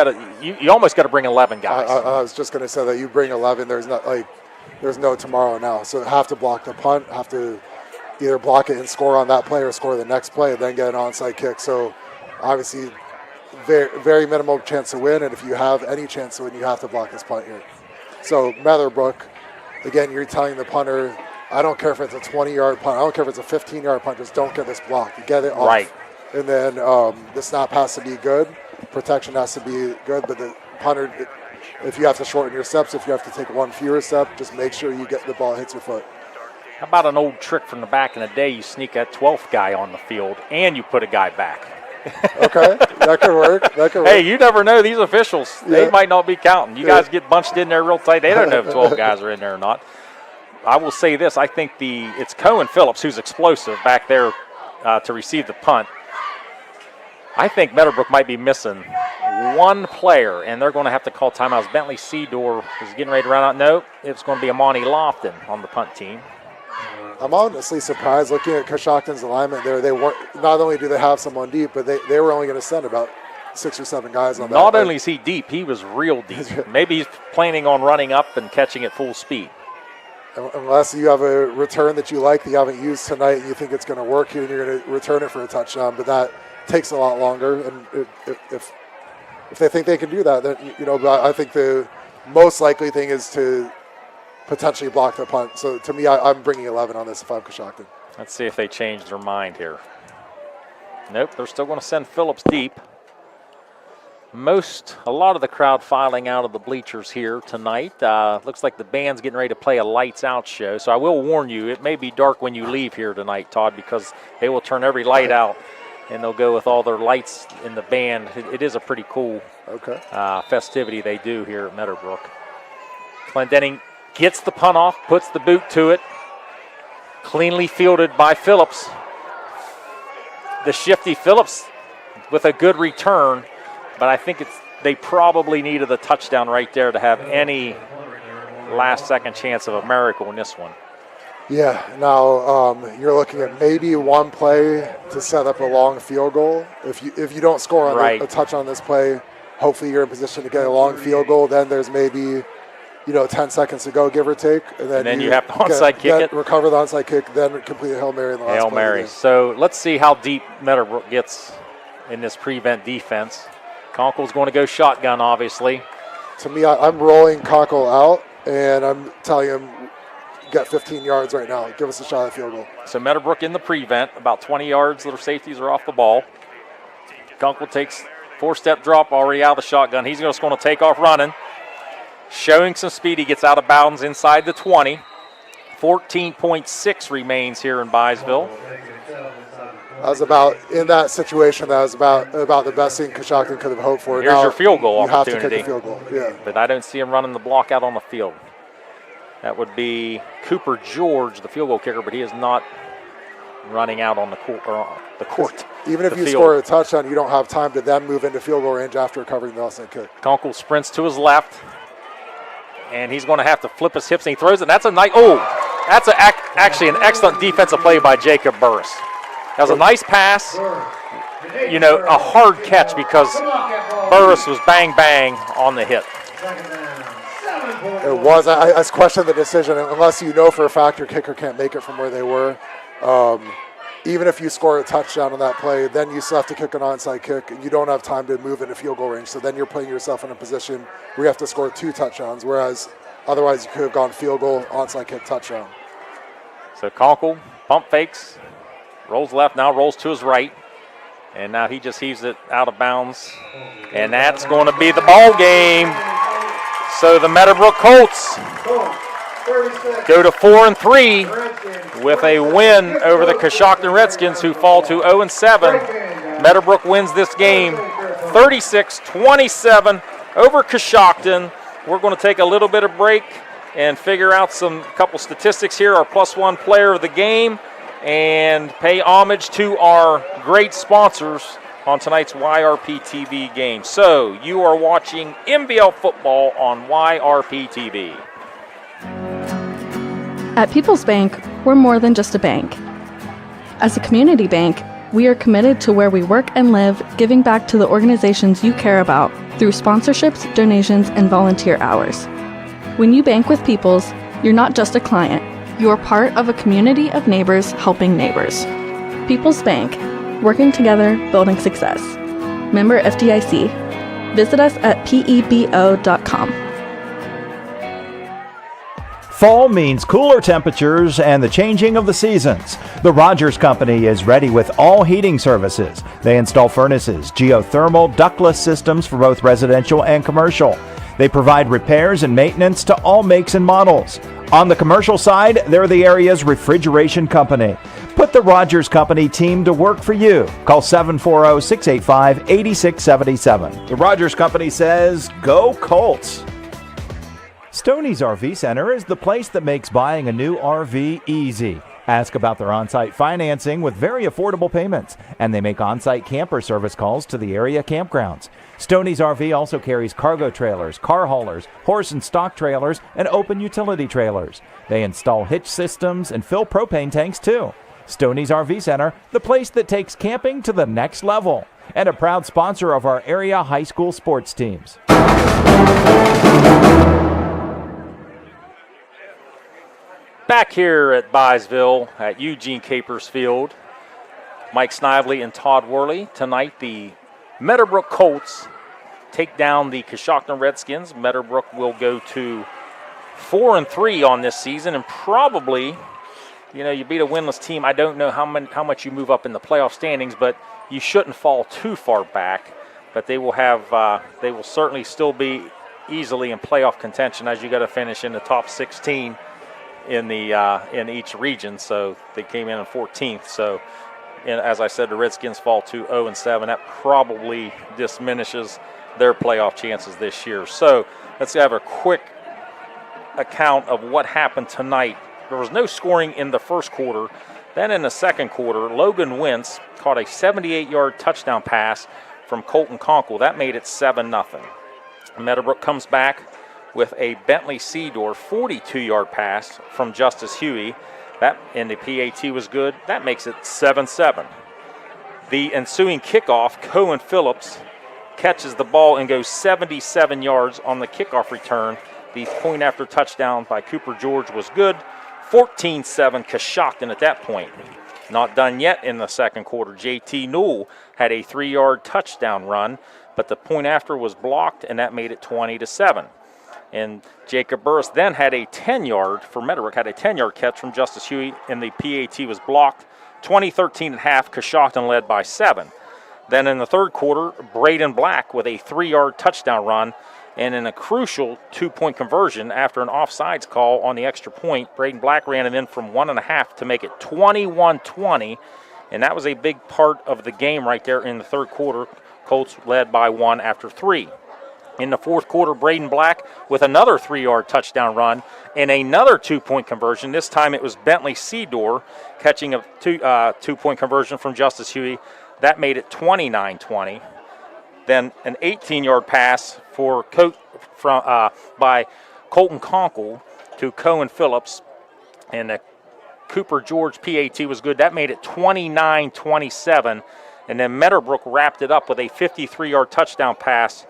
almost got to bring 11 guys. I was just going to say that you bring 11. There's no tomorrow now. So have to block the punt. Have to either block it and score on that play or score the next play and then get an onside kick. So obviously very, very minimal chance to win. And if you have any chance to win, you have to block this punt here. So Meadowbrook, again, you're telling the punter, I don't care if it's a 20-yard punt. I don't care if it's a 15-yard punt. Just don't get this blocked. You get it off. Right. And then the snap has to be good. Protection has to be good. But the punter, if you have to shorten your steps, if you have to take one fewer step, just make sure you get the ball hits your foot. How about an old trick from the back in the day? You sneak that 12th guy on the field and you put a guy back. Okay, that could work. Hey, you never know. These officials, they might not be counting. You guys get bunched in there real tight. They don't know if 12 guys are in there or not. I will say this. I think it's Cohen Phillips who's explosive back there to receive the punt. I think Meadowbrook might be missing one player, and they're going to have to call timeouts. Bentley Seedor is getting ready to run out. No, it's going to be Amani Lofton on the punt team. I'm honestly surprised looking at Coshocton's alignment there. They weren't. Not only do they have someone deep, but they were only going to send about 6 or 7 guys on that. Not only is he deep, he was real deep. Maybe he's planning on running up and catching at full speed. Unless you have a return that you like that you haven't used tonight and you think it's going to work here and you're going to return it for a touchdown, but that takes a lot longer. And if they think they can do that, then I think the most likely thing is to potentially block the punt. So to me, I'm bringing 11 on this if I'm Coshocton. Let's see if they change their mind here. Nope, they're still going to send Phillips deep. A lot of the crowd filing out of the bleachers here tonight. Looks like the band's getting ready to play a lights out show. So I will warn you, it may be dark when you leave here tonight, Todd, because they will turn every light out and they'll go with all their lights in the band. It is a pretty cool festivity they do here at Meadowbrook. Clendenning gets the punt off, puts the boot to it. Cleanly fielded by Phillips. The shifty Phillips with a good return. But I think they probably needed the touchdown right there to have any last-second chance of a miracle in this one. Yeah, now you're looking at maybe one play to set up a long field goal. If you don't score on a touch on this play, hopefully you're in position to get a long field goal. Then there's maybe 10 seconds to go, give or take. And then you have to onside kick it. Recover the onside kick, then complete a Hail Mary in the last play. Hail Mary. So let's see how deep Meadowbrook gets in this prevent defense. Conkle's going to go shotgun, obviously. To me, I'm rolling Conkle out, and I'm telling him, get 15 yards right now. Give us a shot at field goal. So Meadowbrook in the prevent, about 20 yards. Their safeties are off the ball. Conkle takes 4-step drop already out of the shotgun. He's just going to take off running. Showing some speed. He gets out of bounds inside the 20. 14.6 remains here in Byesville. I was about in that situation. That was about the best thing Coshocton could have hoped for. Here's your field goal opportunity. You have to kick a field goal. Yeah. But I don't see him running the block out on the field. That would be Cooper George, the field goal kicker, but he is not running out on the court. Even if you score a touchdown, you don't have time to then move into field goal range after recovering the onside kick. Conkle sprints to his left. and he's going to have to flip his hips, and he throws it. That's actually an excellent defensive play by Jacob Burris. That was a nice pass, a hard catch because Burris was bang on the hit. It was. I questioned the decision, unless you know for a fact your kicker can't make it from where they were. Even if you score a touchdown on that play, then you still have to kick an onside kick, and you don't have time to move into field goal range. So then you're putting yourself in a position where you have to score 2 touchdowns, whereas otherwise you could have gone field goal, onside kick, touchdown. So Conkle pump fakes, rolls left, now rolls to his right, and now he just heaves it out of bounds, and that's going to be the ball game. So the Meadowbrook Colts go to 4-3 with a win over the Coshocton Redskins, who fall to 0-7. Meadowbrook wins this game 36-27 over Coshocton. We're going to take a little bit of break and figure out a couple statistics here, our +1 player of the game, and pay homage to our great sponsors on tonight's YRP TV game. So you are watching MBL football on YRP TV. At People's Bank, we're more than just a bank. As a community bank, we are committed to where we work and live, giving back to the organizations you care about through sponsorships, donations, and volunteer hours. When you bank with People's, you're not just a client, you're part of a community of neighbors helping neighbors. People's Bank, working together, building success. Member FDIC. Visit us at pebo.com. Fall means cooler temperatures and the changing of the seasons. The Rogers Company is ready with all heating services. They install furnaces, geothermal, ductless systems for both residential and commercial. They provide repairs and maintenance to all makes and models. On the commercial side, they're the area's refrigeration company. Put the Rogers Company team to work for you. Call 740-685-8677. The Rogers Company says, go Colts! Stoney's RV Center is the place that makes buying a new RV easy. Ask about their on-site financing with very affordable payments, and they make on-site camper service calls to the area campgrounds. Stoney's RV also carries cargo trailers, car haulers, horse and stock trailers, and open utility trailers. They install hitch systems and fill propane tanks too. Stoney's RV Center, the place that takes camping to the next level, and a proud sponsor of our area high school sports teams. Back here at Byesville at Eugene Capers Field, Mike Snively and Todd Worly. Tonight, the Meadowbrook Colts take down the Coshocton Redskins. Meadowbrook will go to 4-3 on this season, and probably, you beat a winless team. I don't know how much you move up in the playoff standings, but you shouldn't fall too far back. But they will certainly still be easily in playoff contention, as you got to finish in the top 16 in each region. So they came in 14th. So, as I said, the Redskins fall to 0-7. That probably diminishes their playoff chances this year. So let's have a quick account of what happened tonight. There was no scoring in the first quarter. Then in the second quarter, Logan Wentz caught a 78-yard touchdown pass from Colton Conkle. That made it 7-0. Meadowbrook comes back with a Bentley Seedor 42-yard pass from Justice Huey. That in the PAT was good. That makes it 7-7. The ensuing kickoff, Cohen Phillips catches the ball and goes 77 yards on the kickoff return. The point after touchdown by Cooper George was good. 14-7 Coshocton at that point. Not done yet in the second quarter. JT Newell had a 3-yard touchdown run, but the point after was blocked, and that made it 20-7. And Jacob Burris then had a 10-yard for Meadowbrook, had a 10-yard catch from Justice Huey, and the PAT was blocked. 20-13 at half, Coshocton led by 7. Then in the third quarter, Braden Black with a 3-yard touchdown run, and in a crucial 2-point conversion after an offsides call on the extra point, Braden Black ran it in from 1.5 to make it 21-20, and that was a big part of the game right there in the third quarter. Colts led by 1 after 3. In the fourth quarter, Braden Black with another 3-yard touchdown run and another 2-point conversion. This time it was Bentley Seedor catching a 2-point conversion from Justice Huey. That made it 29-20. Then an 18-yard pass by Colton Conkle to Cohen Phillips, and the Cooper George PAT was good. That made it 29-27, and then Meadowbrook wrapped it up with a 53-yard touchdown pass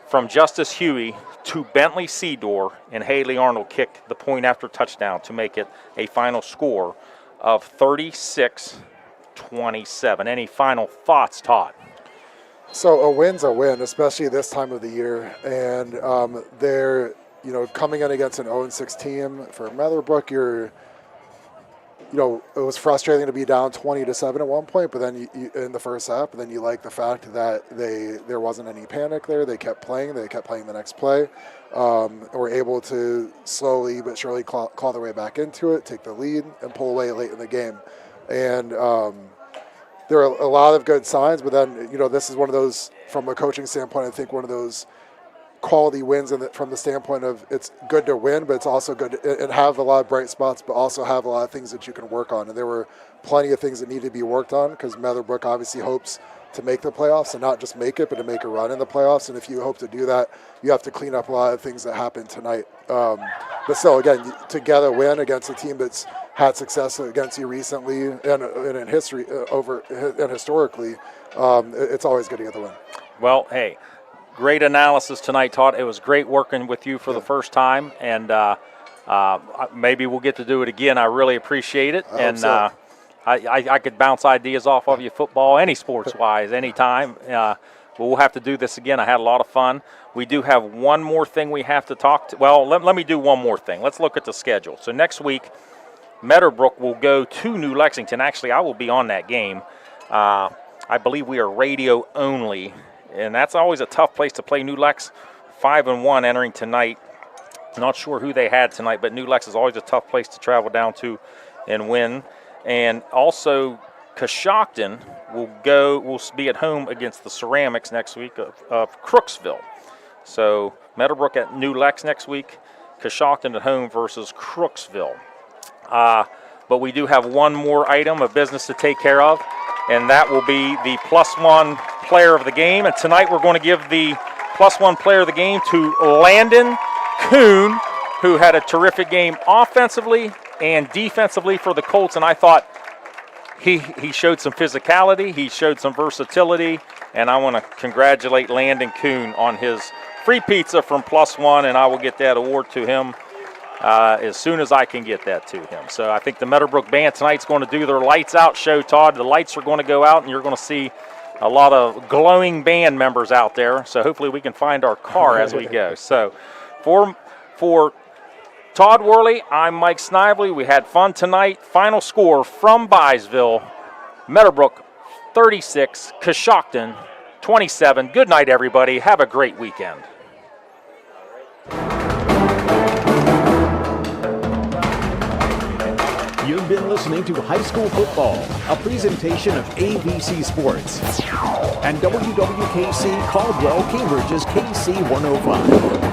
from Justice Huey to Bentley Seedor, and Haley Arnold kicked the point after touchdown to make it a final score of 36-27. Any final thoughts, Todd? So a win's a win, especially this time of the year, and they're coming in against an 0-6 team. For Meadowbrook, it was frustrating to be down 20-7 at one point, but then you in the first half. But then you like the fact that there wasn't any panic there. They kept playing. They kept playing the next play. Were able to slowly but surely claw their way back into it, take the lead, and pull away late in the game. And there are a lot of good signs, but then this is one of those, from a coaching standpoint, I think one of those quality wins from the standpoint of it's good to win, but it's also good and have a lot of bright spots, but also have a lot of things that you can work on. And there were plenty of things that need to be worked on, because Meadowbrook obviously hopes to make the playoffs, and not just make it, but to make a run in the playoffs. And if you hope to do that, you have to clean up a lot of things that happened tonight. But still, again, to get a win against a team that's had success against you recently and in history and historically, it's always good to get the win. Well, hey, great analysis tonight, Todd. It was great working with you for the first time, and maybe we'll get to do it again. I really appreciate it. I could bounce ideas off of you, football, any sports-wise, anytime. But we'll have to do this again. I had a lot of fun. We do have one more thing we have to talk to. Well, let me do one more thing. Let's look at the schedule. So next week, Meadowbrook will go to New Lexington. Actually, I will be on that game. I believe we are radio only, and that's always a tough place to play. New Lex 5-1 entering tonight. Not sure who they had tonight, but New Lex is always a tough place to travel down to and win. And also, Coshocton will be at home against the Ceramics next week of Crooksville. So Meadowbrook at New Lex next week, Coshocton at home versus Crooksville. But we do have one more item of business to take care of, and that will be the +1 player of the game. And tonight we're going to give the +1 player of the game to Landon Kuhn, who had a terrific game offensively and defensively for the Colts. And I thought he showed some physicality, he showed some versatility, and I want to congratulate Landon Kuhn on his free pizza from +1, and I will get that award to him as soon as I can get that to him. So I think the Meadowbrook Band tonight's going to do their lights out show, Todd. The lights are going to go out, and you're going to see a lot of glowing band members out there. So hopefully we can find our car as we go. So for Todd Worley, I'm Mike Snively. We had fun tonight. Final score from Byesville, Meadowbrook 36, Coshocton 27. Good night, everybody. Have a great weekend. You've been listening to High School Football, a presentation of AVC Sports and WWKC Caldwell, Cambridge's KC 105.